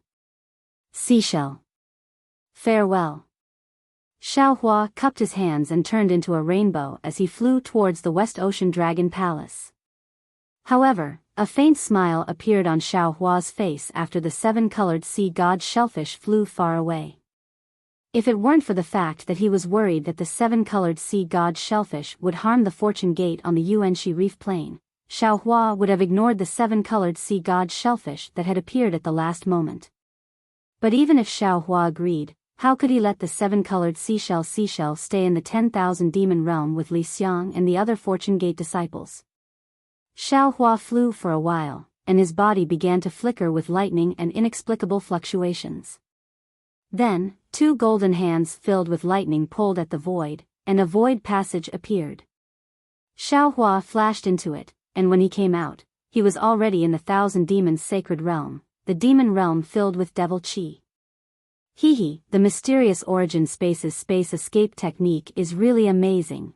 Seashell. Farewell. Xiao Hua cupped his hands and turned into a rainbow as he flew towards the West Ocean Dragon Palace. However, a faint smile appeared on Xiao Hua's face after the seven-colored sea god shellfish flew far away. If it weren't for the fact that he was worried that the seven-colored sea god shellfish would harm the fortune gate on the Yuanxi Reef Plain, Xiao Hua would have ignored the seven-colored sea god shellfish that had appeared at the last moment. But even if Xiao Hua agreed, how could he let the seven-colored seashell stay in the 10,000 demon realm with Li Xiang and the other fortune gate disciples? Xiao Hua flew for a while, and his body began to flicker with lightning and inexplicable fluctuations. Then, 2 golden hands filled with lightning pulled at the void, and a void passage appeared. Xiao Hua flashed into it, and when he came out, he was already in the 1,000 demons sacred realm, the demon realm filled with devil chi. The mysterious origin space's space escape technique is really amazing.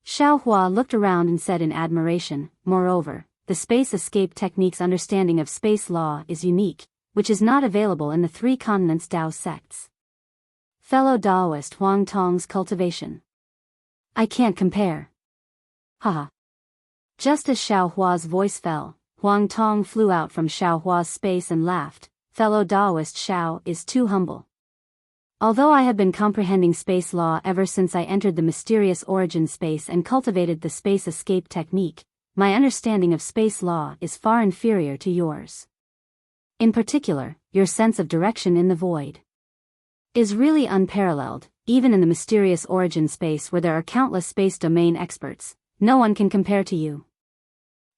Xiao Hua looked around and said in admiration, moreover, the space escape technique's understanding of space law is unique, which is not available in the 3 continents Dao sects. Fellow Daoist Huang Tong's cultivation. I can't compare. Haha. Just as Xiao Hua's voice fell, Huang Tong flew out from Xiao Hua's space and laughed. Fellow Daoist Xiao is too humble. Although I have been comprehending space law ever since I entered the mysterious origin space and cultivated the space escape technique, my understanding of space law is far inferior to yours. In particular, your sense of direction in the void is really unparalleled. Even in the mysterious origin space where there are countless space domain experts, no one can compare to you.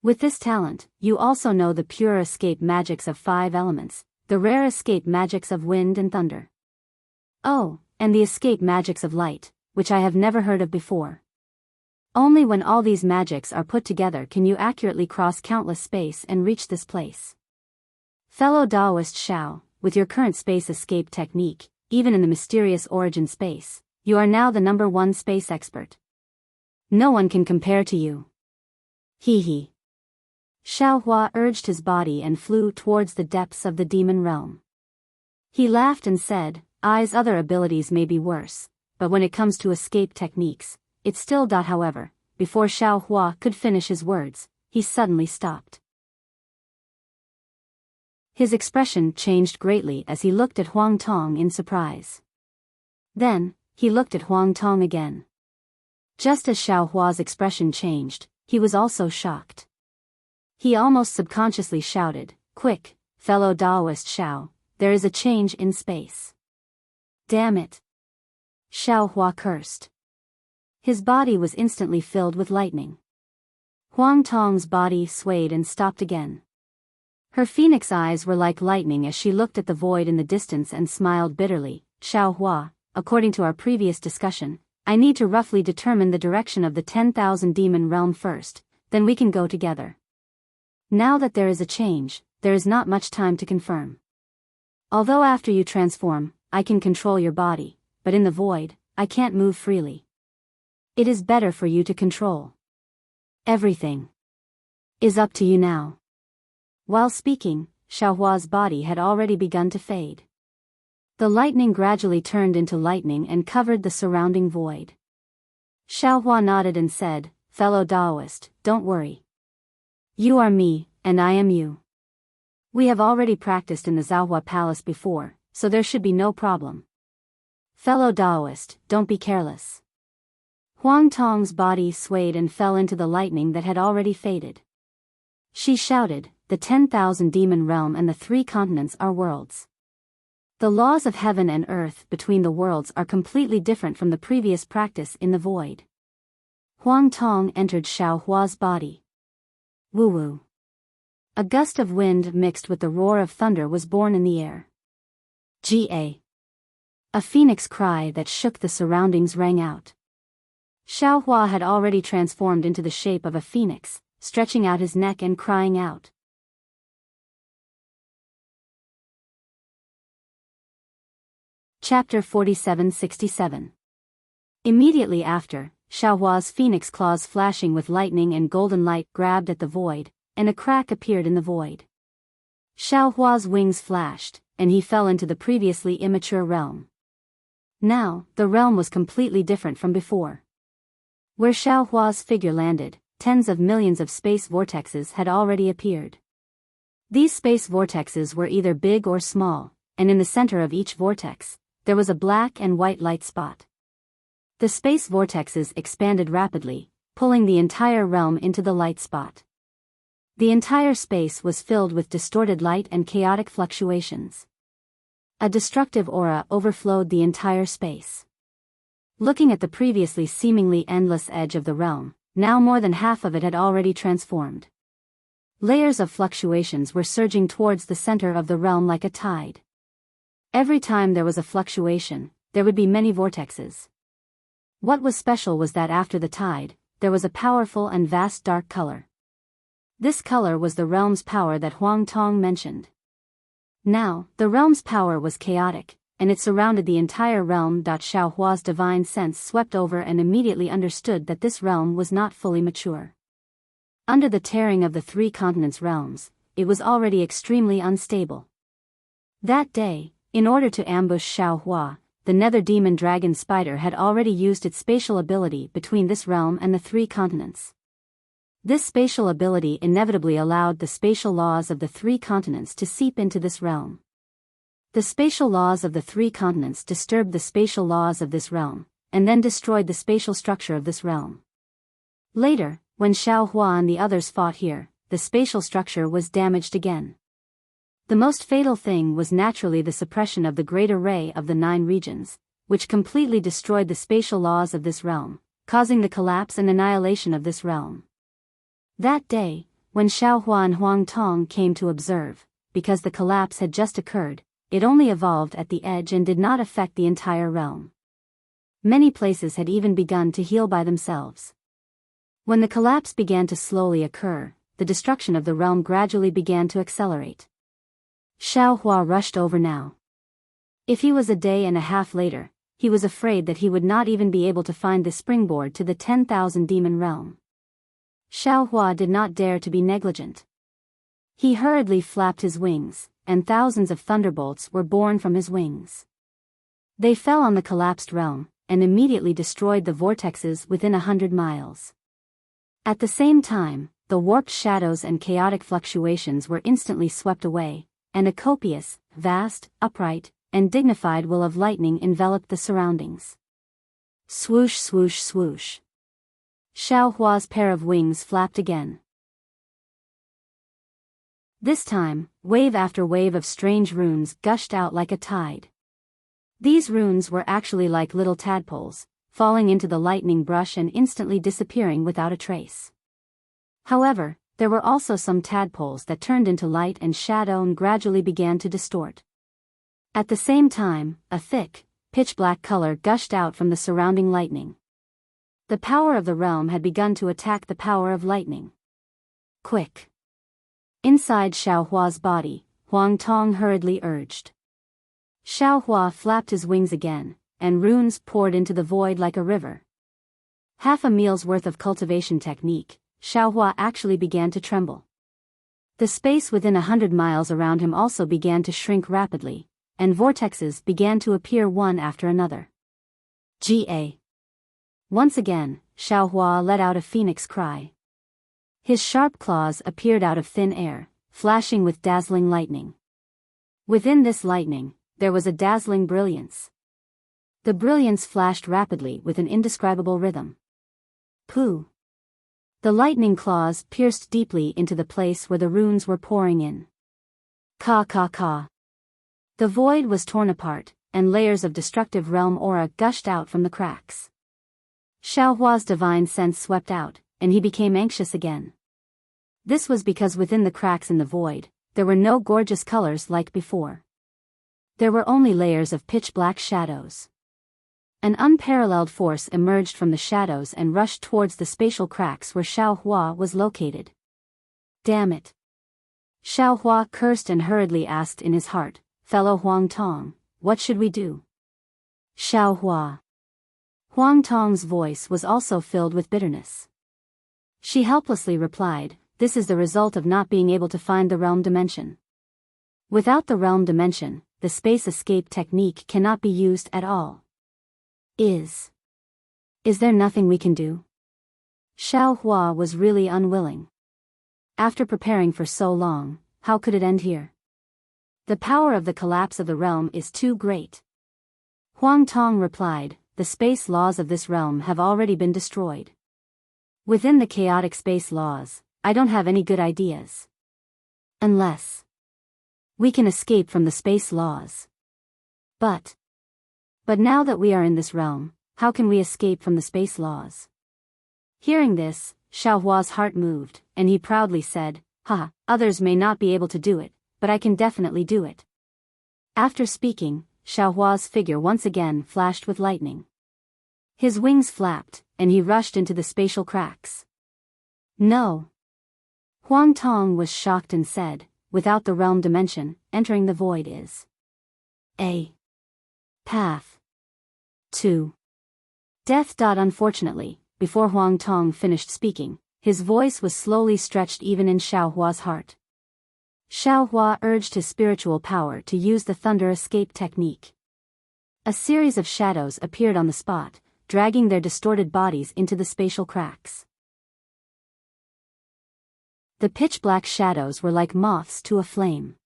With this talent, you also know the pure escape magics of 5 elements, the rare escape magics of wind and thunder. Oh, and the escape magics of light, which I have never heard of before. Only when all these magics are put together can you accurately cross countless space and reach this place. Fellow Daoist Xiao, with your current space escape technique, even in the mysterious origin space, you are now the #1 space expert. No one can compare to you. Xiao Hua urged his body and flew towards the depths of the demon realm. He laughed and said, I's other abilities may be worse, but when it comes to escape techniques, it's still. However, before Xiao Hua could finish his words, he suddenly stopped. His expression changed greatly as he looked at Huang Tong in surprise. Then, he looked at Huang Tong again. Just as Xiao Hua's expression changed, he was also shocked. He almost subconsciously shouted, Quick, fellow Daoist Xiao, there is a change in space. Damn it! Xiao Hua cursed. His body was instantly filled with lightning. Huang Tong's body swayed and stopped again. Her phoenix eyes were like lightning as she looked at the void in the distance and smiled bitterly. Xiao Hua, according to our previous discussion, I need to roughly determine the direction of the 10,000 demon realm first, then we can go together. Now that there is a change, there is not much time to confirm. Although after you transform, I can control your body, but in the void, I can't move freely. It is better for you to control. Everything is up to you now. While speaking, Xiaohua's body had already begun to fade. The lightning gradually turned into lightning and covered the surrounding void. Xiaohua nodded and said, fellow Daoist, don't worry. You are me, and I am you. We have already practiced in the Zhaohua Palace before, so there should be no problem. Fellow Daoist, don't be careless. Huang Tong's body swayed and fell into the lightning that had already faded. She shouted, the 10,000 demon realm and the 3 continents are worlds. The laws of heaven and earth between the worlds are completely different from the previous practice in the void. Huang Tong entered Xiao Hua's body. Woo-woo. A gust of wind mixed with the roar of thunder was born in the air. Ga. A phoenix cry that shook the surroundings rang out. Xiao Hua had already transformed into the shape of a phoenix, stretching out his neck and crying out. Chapter 47-67. Immediately after, Xiao Hua's phoenix claws flashing with lightning and golden light grabbed at the void, and a crack appeared in the void. Xiao Hua's wings flashed, and he fell into the previously immature realm. Now, the realm was completely different from before. Where Xiao Hua's figure landed, tens of millions of space vortexes had already appeared. These space vortexes were either big or small, and in the center of each vortex, there was a black and white light spot. The space vortexes expanded rapidly, pulling the entire realm into the light spot. The entire space was filled with distorted light and chaotic fluctuations. A destructive aura overflowed the entire space. Looking at the previously seemingly endless edge of the realm, now more than half of it had already transformed. Layers of fluctuations were surging towards the center of the realm like a tide. Every time there was a fluctuation, there would be many vortexes. What was special was that after the tide, there was a powerful and vast dark color. This color was the realm's power that Huang Tong mentioned. Now, the realm's power was chaotic, and it surrounded the entire realm. Xiao Hua's divine sense swept over and immediately understood that this realm was not fully mature. Under the tearing of the 3 continents' realms, it was already extremely unstable. That day, in order to ambush Xiao Hua, the nether demon dragon spider had already used its spatial ability between this realm and the 3 continents. This spatial ability inevitably allowed the spatial laws of the 3 continents to seep into this realm. The spatial laws of the 3 continents disturbed the spatial laws of this realm, and then destroyed the spatial structure of this realm. Later, when Xiao Hua and the others fought here, the spatial structure was damaged again. The most fatal thing was naturally the suppression of the great array of the 9 regions, which completely destroyed the spatial laws of this realm, causing the collapse and annihilation of this realm. That day, when Xiao Hua and Huang Tong came to observe, because the collapse had just occurred, it only evolved at the edge and did not affect the entire realm. Many places had even begun to heal by themselves. When the collapse began to slowly occur, the destruction of the realm gradually began to accelerate. Xiao Hua rushed over now. If he was a day and a half later, he was afraid that he would not even be able to find the springboard to the 10,000 demon realm. Xiao Hua did not dare to be negligent. He hurriedly flapped his wings, and thousands of thunderbolts were born from his wings. They fell on the collapsed realm, and immediately destroyed the vortexes within 100 miles. At the same time, the warped shadows and chaotic fluctuations were instantly swept away, and a copious, vast, upright, and dignified will of lightning enveloped the surroundings. Swoosh swoosh swoosh. Xiao Hua's pair of wings flapped again. This time, wave after wave of strange runes gushed out like a tide. These runes were actually like little tadpoles, falling into the lightning brush and instantly disappearing without a trace. However, there were also some tadpoles that turned into light and shadow and gradually began to distort. At the same time, a thick, pitch-black color gushed out from the surrounding lightning. The power of the realm had begun to attack the power of lightning. Quick! Inside Xiaohua's body, Huang Tong hurriedly urged. Xiaohua flapped his wings again, and runes poured into the void like a river. Half a meal's worth of cultivation technique, Xiaohua actually began to tremble. The space within 100 miles around him also began to shrink rapidly, and vortexes began to appear one after another. Ga. Once again, Xiaohua let out a phoenix cry. His sharp claws appeared out of thin air, flashing with dazzling lightning. Within this lightning, there was a dazzling brilliance. The brilliance flashed rapidly with an indescribable rhythm. Pooh! The lightning claws pierced deeply into the place where the runes were pouring in. Ka ka ka. The void was torn apart, and layers of destructive realm aura gushed out from the cracks. Xiaohua's divine sense swept out, and he became anxious again. This was because within the cracks in the void, there were no gorgeous colors like before. There were only layers of pitch-black shadows. An unparalleled force emerged from the shadows and rushed towards the spatial cracks where Xiaohua was located. Damn it! Xiaohua cursed and hurriedly asked in his heart, "Fellow Huang Tong, what should we do?" Xiaohua. Huang Tong's voice was also filled with bitterness. She helplessly replied, "This is the result of not being able to find the realm dimension. Without the realm dimension, the space escape technique cannot be used at all. Is there nothing we can do?" Xiaohua was really unwilling. After preparing for so long, how could it end here? The power of the collapse of the realm is too great. Huang Tong replied, "The space laws of this realm have already been destroyed. Within the chaotic space laws, I don't have any good ideas. Unless we can escape from the space laws. But now that we are in this realm, how can we escape from the space laws?" Hearing this, Xiaohua's heart moved, and he proudly said, "Ha, others may not be able to do it, but I can definitely do it." After speaking, Xiaohua's figure once again flashed with lightning. His wings flapped, and he rushed into the spatial cracks. "No." Huang Tong was shocked and said, "Without the realm dimension, entering the void is a path to death." Unfortunately, before Huang Tong finished speaking, his voice was slowly stretched even in Xiaohua's heart. Xiaohua urged his spiritual power to use the thunder escape technique. A series of shadows appeared on the spot, dragging their distorted bodies into the spatial cracks. The pitch-black shadows were like moths to a flame.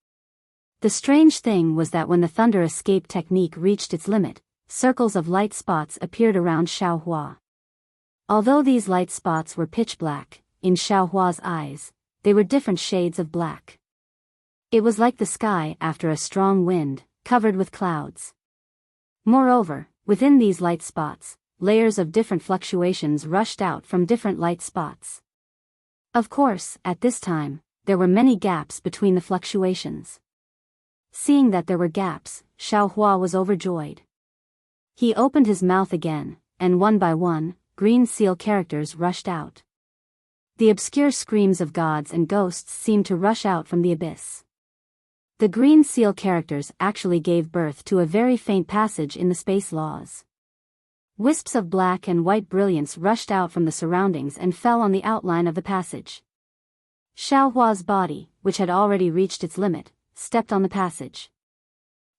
The strange thing was that when the thunder escape technique reached its limit, circles of light spots appeared around Xiaohua. Although these light spots were pitch-black, in Xiaohua's eyes, they were different shades of black. It was like the sky after a strong wind, covered with clouds. Moreover, within these light spots, layers of different fluctuations rushed out from different light spots. Of course, at this time, there were many gaps between the fluctuations. Seeing that there were gaps, Xiaohua was overjoyed. He opened his mouth again, and one by one, green seal characters rushed out. The obscure screams of gods and ghosts seemed to rush out from the abyss. The green seal characters actually gave birth to a very faint passage in the space laws. Wisps of black and white brilliance rushed out from the surroundings and fell on the outline of the passage. Xiaohua's body, which had already reached its limit, stepped on the passage.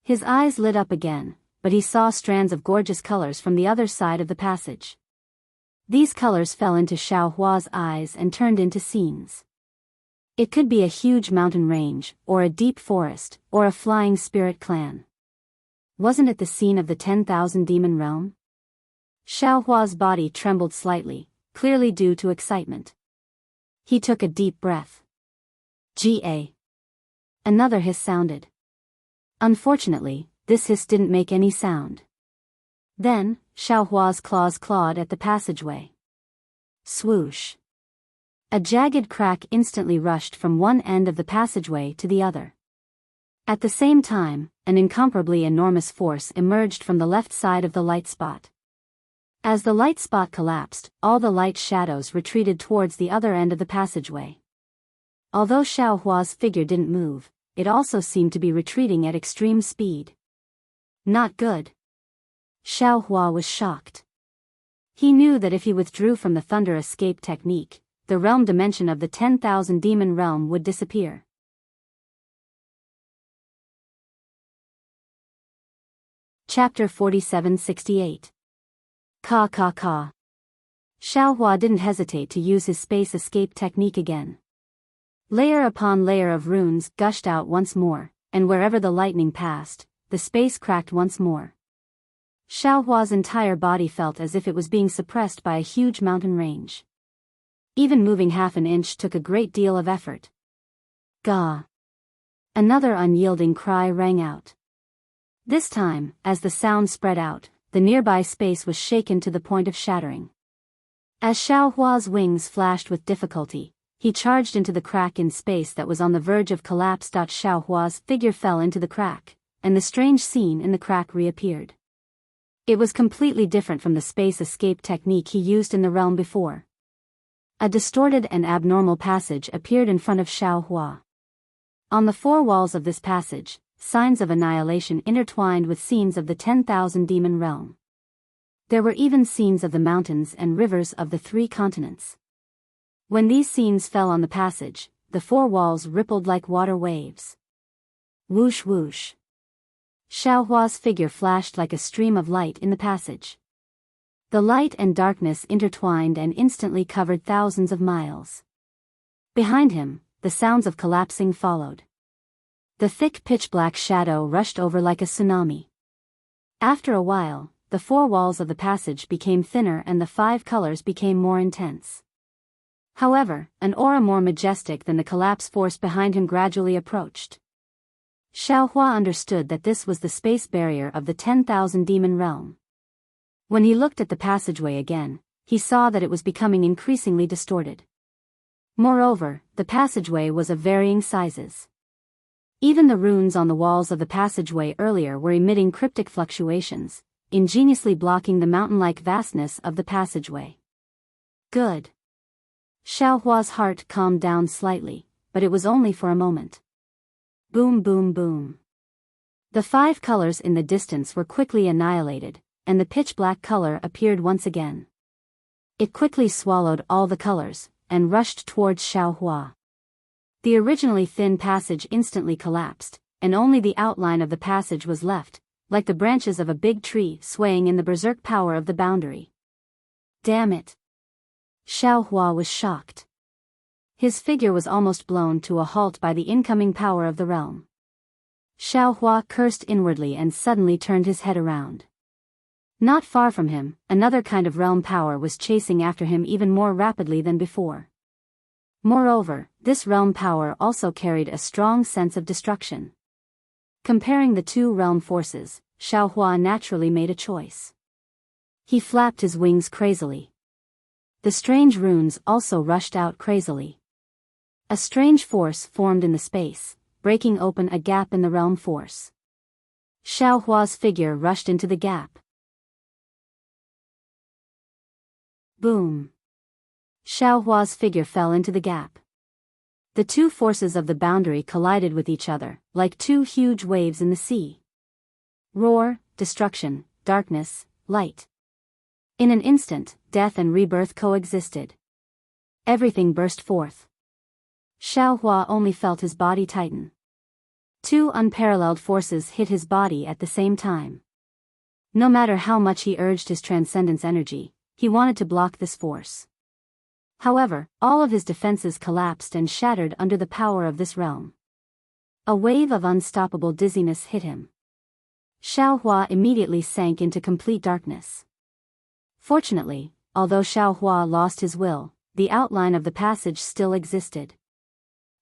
His eyes lit up again, but he saw strands of gorgeous colors from the other side of the passage. These colors fell into Xiaohua's eyes and turned into scenes. It could be a huge mountain range, or a deep forest, or a flying spirit clan. Wasn't it the scene of the 10,000 demon realm? Xiaohua's body trembled slightly, clearly due to excitement. He took a deep breath. Ga. Another hiss sounded. Unfortunately, this hiss didn't make any sound. Then, Xiaohua's claws clawed at the passageway. Swoosh. A jagged crack instantly rushed from one end of the passageway to the other. At the same time, an incomparably enormous force emerged from the left side of the light spot. As the light spot collapsed, all the light shadows retreated towards the other end of the passageway. Although Xiaohua's figure didn't move, it also seemed to be retreating at extreme speed. Not good. Xiaohua was shocked. He knew that if he withdrew from the thunder escape technique, the realm dimension of the 10,000 demon realm would disappear. Chapter 4768. Ka ka ka. Xiaohua didn't hesitate to use his space escape technique again. Layer upon layer of runes gushed out once more, and wherever the lightning passed, the space cracked once more. Xiaohua's entire body felt as if it was being suppressed by a huge mountain range. Even moving half an inch took a great deal of effort. Gah! Another unyielding cry rang out. This time, as the sound spread out, the nearby space was shaken to the point of shattering. As Xiaohua's wings flashed with difficulty, he charged into the crack in space that was on the verge of collapse. Xiaohua's figure fell into the crack, and the strange scene in the crack reappeared. It was completely different from the space escape technique he used in the realm before. A distorted and abnormal passage appeared in front of Xiaohua. On the four walls of this passage, signs of annihilation intertwined with scenes of the 10,000 demon realm. There were even scenes of the mountains and rivers of the 3 continents. When these scenes fell on the passage, the 4 walls rippled like water waves. Whoosh whoosh. Xiaohua's figure flashed like a stream of light in the passage. The light and darkness intertwined and instantly covered thousands of miles. Behind him, the sounds of collapsing followed. The thick pitch-black shadow rushed over like a tsunami. After a while, the 4 walls of the passage became thinner and the 5 colors became more intense. However, an aura more majestic than the collapse force behind him gradually approached. Xiaohua understood that this was the space barrier of the 10,000 demon realm. When he looked at the passageway again, he saw that it was becoming increasingly distorted. Moreover, the passageway was of varying sizes. Even the runes on the walls of the passageway earlier were emitting cryptic fluctuations, ingeniously blocking the mountain-like vastness of the passageway. Good. Xiaohua's heart calmed down slightly, but it was only for a moment. Boom boom boom. The 5 colors in the distance were quickly annihilated, and the pitch-black color appeared once again. It quickly swallowed all the colors, and rushed towards Xiaohua. The originally thin passage instantly collapsed, and only the outline of the passage was left, like the branches of a big tree swaying in the berserk power of the boundary. Damn it! Xiaohua was shocked. His figure was almost blown to a halt by the incoming power of the realm. Xiaohua cursed inwardly and suddenly turned his head around. Not far from him, another kind of realm power was chasing after him even more rapidly than before. Moreover, this realm power also carried a strong sense of destruction. Comparing the 2 realm forces, Xiaohua naturally made a choice. He flapped his wings crazily. The strange runes also rushed out crazily. A strange force formed in the space, breaking open a gap in the realm force. Xiaohua's figure rushed into the gap. Boom. Xiaohua's figure fell into the gap. The 2 forces of the boundary collided with each other, like 2 huge waves in the sea. Roar, destruction, darkness, light. In an instant, death and rebirth coexisted. Everything burst forth. Xiaohua only felt his body tighten. 2 unparalleled forces hit his body at the same time. No matter how much he urged his transcendence energy, he wanted to block this force. However, all of his defenses collapsed and shattered under the power of this realm. A wave of unstoppable dizziness hit him. Xiaohua immediately sank into complete darkness. Fortunately, although Xiaohua lost his will, the outline of the passage still existed.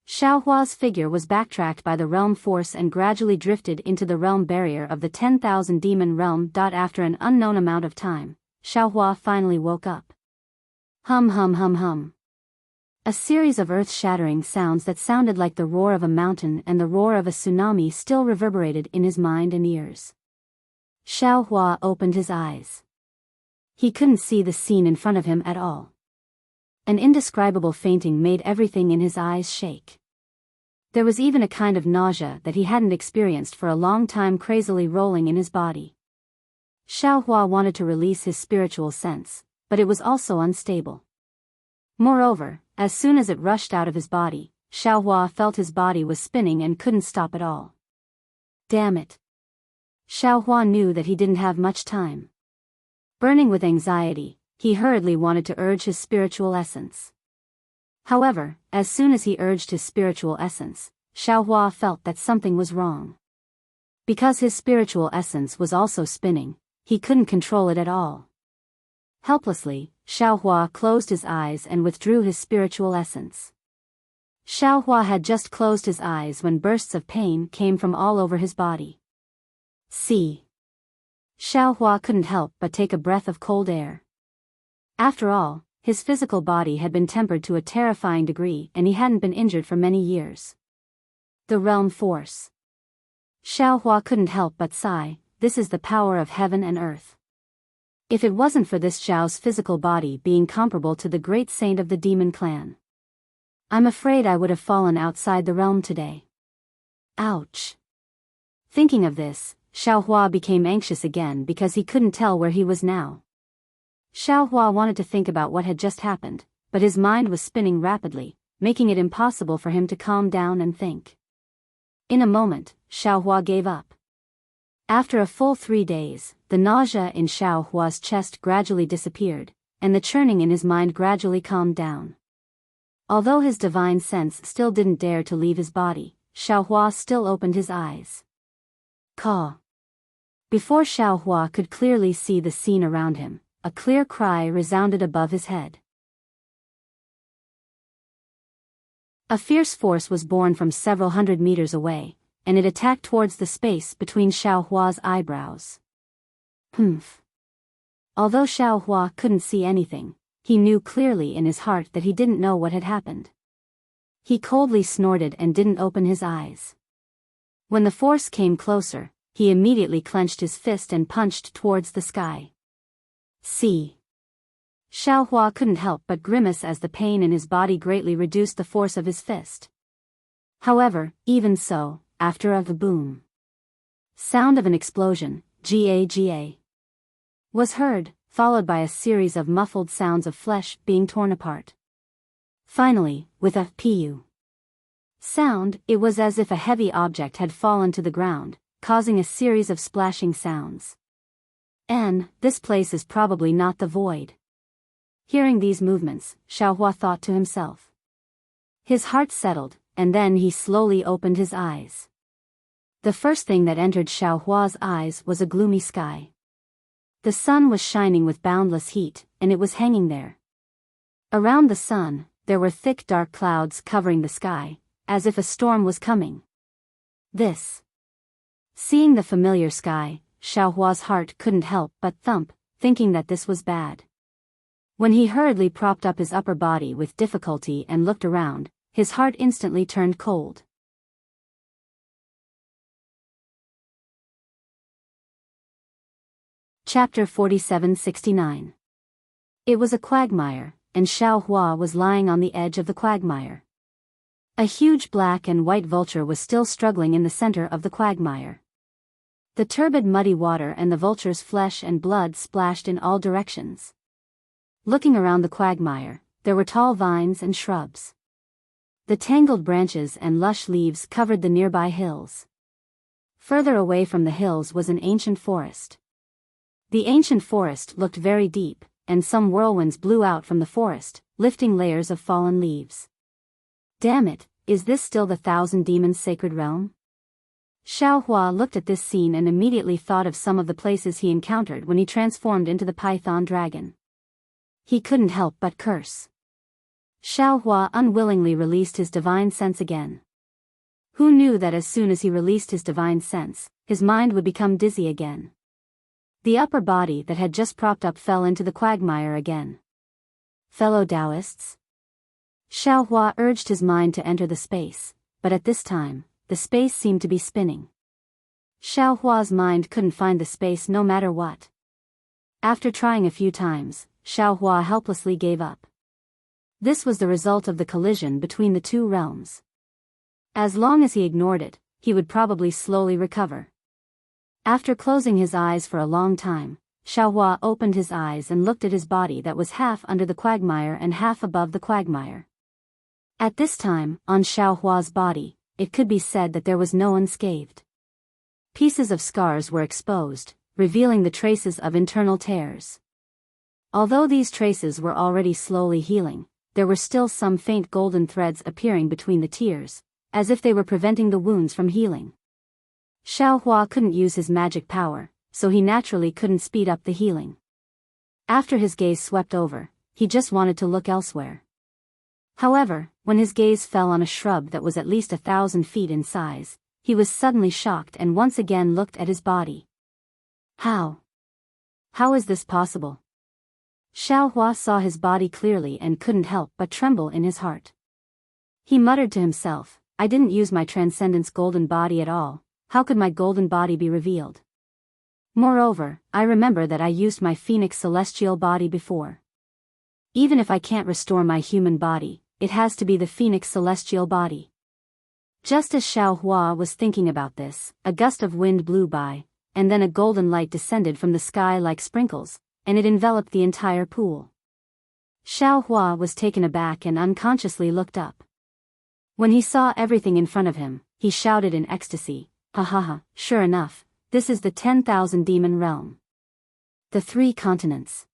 Xiaohua's figure was backtracked by the realm force and gradually drifted into the realm barrier of the 10,000 demon realm. After an unknown amount of time, Xiaohua finally woke up. Hum hum hum hum. A series of earth-shattering sounds that sounded like the roar of a mountain and the roar of a tsunami still reverberated in his mind and ears. Xiaohua opened his eyes. He couldn't see the scene in front of him at all. An indescribable fainting made everything in his eyes shake. There was even a kind of nausea that he hadn't experienced for a long time crazily rolling in his body. Xiaohua wanted to release his spiritual sense, but it was also unstable. Moreover, as soon as it rushed out of his body, Xiaohua felt his body was spinning and couldn't stop at all. Damn it. Xiaohua knew that he didn't have much time. Burning with anxiety, he hurriedly wanted to urge his spiritual essence. However, as soon as he urged his spiritual essence, Xiaohua felt that something was wrong. Because his spiritual essence was also spinning, he couldn't control it at all. Helplessly, Xiaohua closed his eyes and withdrew his spiritual essence. Xiaohua had just closed his eyes when bursts of pain came from all over his body. See. Xiaohua couldn't help but take a breath of cold air. After all, his physical body had been tempered to a terrifying degree and he hadn't been injured for many years. The realm force. Xiaohua couldn't help but sigh, this is the power of heaven and earth. If it wasn't for this Zhao's physical body being comparable to the great saint of the demon clan, I'm afraid I would have fallen outside the realm today. Ouch. Thinking of this, Xiaohua became anxious again because he couldn't tell where he was now. Xiaohua wanted to think about what had just happened, but his mind was spinning rapidly, making it impossible for him to calm down and think. In a moment, Xiaohua gave up. After a full 3 days, the nausea in Xiaohua's chest gradually disappeared, and the churning in his mind gradually calmed down. Although his divine sense still didn't dare to leave his body, Xiaohua still opened his eyes. Caw. Before Xiaohua could clearly see the scene around him, a clear cry resounded above his head. A fierce force was born from several hundred meters away, and it attacked towards the space between Xiaohua's eyebrows. Humph. Although Xiaohua couldn't see anything, he knew clearly in his heart that he didn't know what had happened. He coldly snorted and didn't open his eyes. When the force came closer, he immediately clenched his fist and punched towards the sky. See. Xiaohua couldn't help but grimace as the pain in his body greatly reduced the force of his fist. However, even so, after a boom sound of an explosion, GAGA, was heard, followed by a series of muffled sounds of flesh being torn apart. Finally, with a pu sound, it was as if a heavy object had fallen to the ground, causing a series of splashing sounds. This place is probably not the void. Hearing these movements, Xiaohua thought to himself. His heart settled, and then he slowly opened his eyes. The first thing that entered Xiaohua's eyes was a gloomy sky. The sun was shining with boundless heat, and it was hanging there. Around the sun, there were thick dark clouds covering the sky, as if a storm was coming. Seeing the familiar sky, Xiaohua's heart couldn't help but thump, thinking that this was bad. When he hurriedly propped up his upper body with difficulty and looked around, his heart instantly turned cold. Chapter 4769. It was a quagmire, and Xiaohua was lying on the edge of the quagmire. A huge black and white vulture was still struggling in the center of the quagmire. The turbid muddy water and the vulture's flesh and blood splashed in all directions. Looking around the quagmire, there were tall vines and shrubs. The tangled branches and lush leaves covered the nearby hills. Further away from the hills was an ancient forest. The ancient forest looked very deep, and some whirlwinds blew out from the forest, lifting layers of fallen leaves. Damn it, is this still the Thousand Demons' sacred realm? Xiaohua looked at this scene and immediately thought of some of the places he encountered when he transformed into the python dragon. He couldn't help but curse. Xiaohua unwillingly released his divine sense again. Who knew that as soon as he released his divine sense, his mind would become dizzy again? The upper body that had just propped up fell into the quagmire again. Fellow Taoists? Xiaohua urged his mind to enter the space, but at this time, the space seemed to be spinning. Xiaohua's mind couldn't find the space no matter what. After trying a few times, Xiaohua helplessly gave up. This was the result of the collision between the two realms. As long as he ignored it, he would probably slowly recover. After closing his eyes for a long time, Xiaohua opened his eyes and looked at his body that was half under the quagmire and half above the quagmire. At this time, on Xiaohua's body, it could be said that there was no unscathed. Pieces of scars were exposed, revealing the traces of internal tears. Although these traces were already slowly healing, there were still some faint golden threads appearing between the tears, as if they were preventing the wounds from healing. Xiaohua couldn't use his magic power, so he naturally couldn't speed up the healing. After his gaze swept over, he just wanted to look elsewhere. However, when his gaze fell on a shrub that was at least 1,000 feet in size, he was suddenly shocked and once again looked at his body. How? How is this possible? Xiaohua saw his body clearly and couldn't help but tremble in his heart. He muttered to himself, I didn't use my transcendence golden body at all, how could my golden body be revealed? Moreover, I remember that I used my phoenix celestial body before. Even if I can't restore my human body, it has to be the phoenix celestial body. Just as Xiaohua was thinking about this, a gust of wind blew by, and then a golden light descended from the sky like sprinkles, and it enveloped the entire pool. Xiaohua was taken aback and unconsciously looked up. When he saw everything in front of him, he shouted in ecstasy, ha ha ha, sure enough, this is the 10,000 demon realm. The 3 continents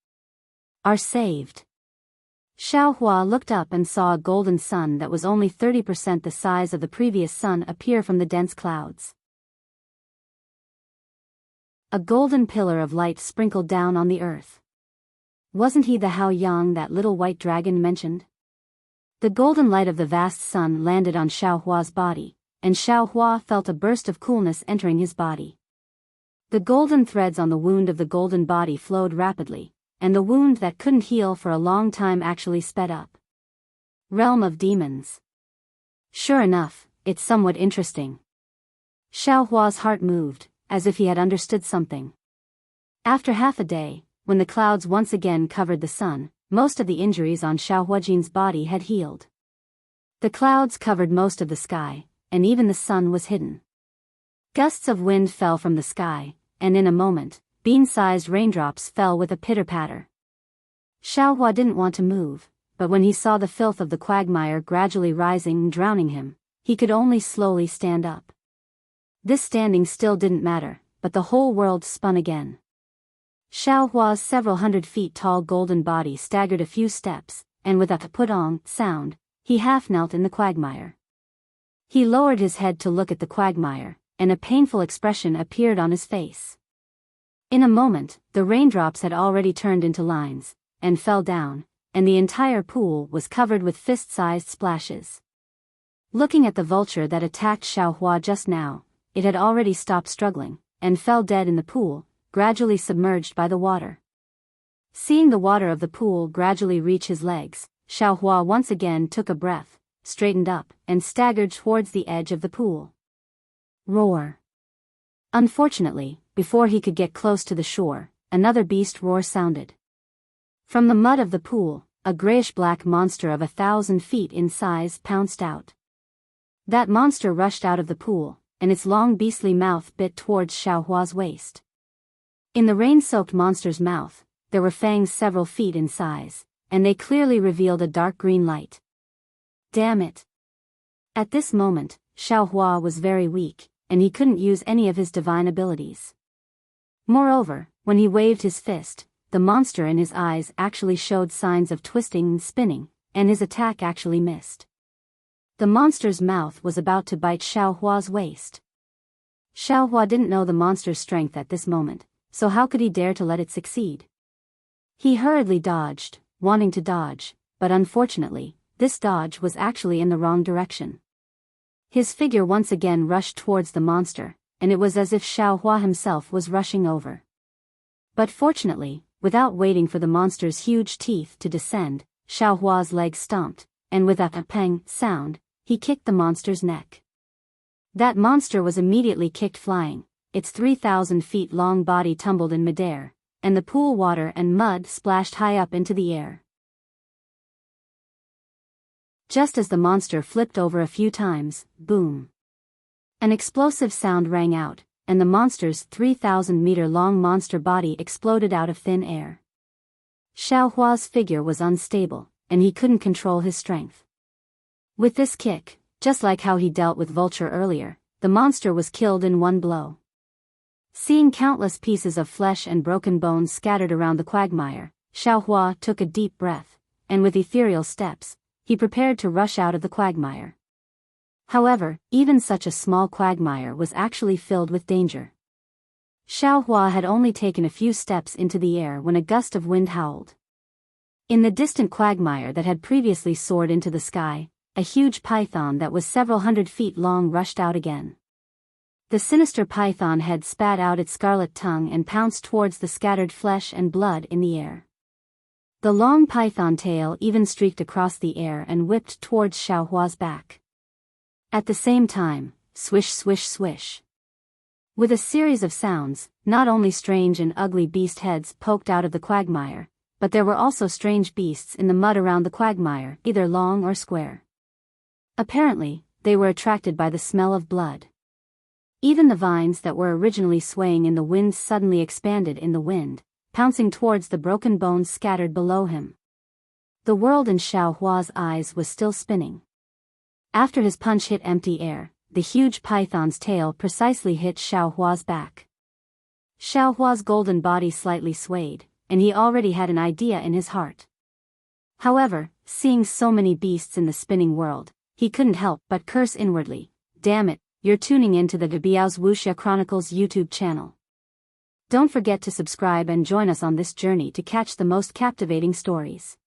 are saved. Xiaohua looked up and saw a golden sun that was only 30% the size of the previous sun appear from the dense clouds. A golden pillar of light sprinkled down on the earth. Wasn't he the Hao Yang that little white dragon mentioned? The golden light of the vast sun landed on Xiaohua's body, and Xiaohua felt a burst of coolness entering his body. The golden threads on the wound of the golden body flowed rapidly, and the wound that couldn't heal for a long time actually sped up. Realm of Demons. Sure enough, it's somewhat interesting. Xiaohua's heart moved, as if he had understood something. After half a day, when the clouds once again covered the sun, most of the injuries on Xiaohuajin's body had healed. The clouds covered most of the sky, and even the sun was hidden. Gusts of wind fell from the sky, and in a moment, bean-sized raindrops fell with a pitter-patter. Xiaohua didn't want to move, but when he saw the filth of the quagmire gradually rising and drowning him, he could only slowly stand up. This standing still didn't matter, but the whole world spun again. Xiaohua's several hundred feet tall golden body staggered a few steps, and with a put-on sound, he half-knelt in the quagmire. He lowered his head to look at the quagmire, and a painful expression appeared on his face. In a moment, the raindrops had already turned into lines, and fell down, and the entire pool was covered with fist-sized splashes. Looking at the vulture that attacked Xiaohua just now, it had already stopped struggling, and fell dead in the pool, gradually submerged by the water. Seeing the water of the pool gradually reach his legs, Xiaohua once again took a breath, straightened up, and staggered towards the edge of the pool. Roar. Unfortunately, before he could get close to the shore, another beast roar sounded. From the mud of the pool, a grayish-black monster of 1,000 feet in size pounced out. That monster rushed out of the pool, and its long beastly mouth bit towards Xiaohua's waist. In the rain-soaked monster's mouth, there were fangs several feet in size, and they clearly revealed a dark green light. Damn it! At this moment, Xiaohua was very weak, and he couldn't use any of his divine abilities. Moreover, when he waved his fist, the monster in his eyes actually showed signs of twisting and spinning, and his attack actually missed. The monster's mouth was about to bite Xiaohua's waist. Xiaohua didn't know the monster's strength at this moment, so how could he dare to let it succeed? He hurriedly dodged, wanting to dodge, but unfortunately, this dodge was actually in the wrong direction. His figure once again rushed towards the monster, and it was as if Xiaohua himself was rushing over. But fortunately, without waiting for the monster's huge teeth to descend, Xiaohua's leg stomped, and with a pang sound, he kicked the monster's neck. That monster was immediately kicked flying, its 3,000 feet long body tumbled in midair, and the pool water and mud splashed high up into the air. Just as the monster flipped over a few times, boom! An explosive sound rang out, and the monster's 3,000-meter-long monster body exploded out of thin air. Xiaohua's figure was unstable, and he couldn't control his strength. With this kick, just like how he dealt with Vulture earlier, the monster was killed in one blow. Seeing countless pieces of flesh and broken bones scattered around the quagmire, Xiaohua took a deep breath, and with ethereal steps, he prepared to rush out of the quagmire. However, even such a small quagmire was actually filled with danger. Xiaohua had only taken a few steps into the air when a gust of wind howled. In the distant quagmire that had previously soared into the sky, a huge python that was several hundred feet long rushed out again. The sinister python head spat out its scarlet tongue and pounced towards the scattered flesh and blood in the air. The long python tail even streaked across the air and whipped towards Xiaohua's back. At the same time, swish swish swish. With a series of sounds, not only strange and ugly beast heads poked out of the quagmire, but there were also strange beasts in the mud around the quagmire, either long or square. Apparently, they were attracted by the smell of blood. Even the vines that were originally swaying in the wind suddenly expanded in the wind, pouncing towards the broken bones scattered below him. The world in Xiaohua's eyes was still spinning. After his punch hit empty air, the huge python's tail precisely hit Xiaohua's back. Xiaohua's golden body slightly swayed, and he already had an idea in his heart. However, seeing so many beasts in the spinning world, he couldn't help but curse inwardly. Damn it, you're tuning in to the Biyao's Wuxia Chronicles YouTube channel. Don't forget to subscribe and join us on this journey to catch the most captivating stories.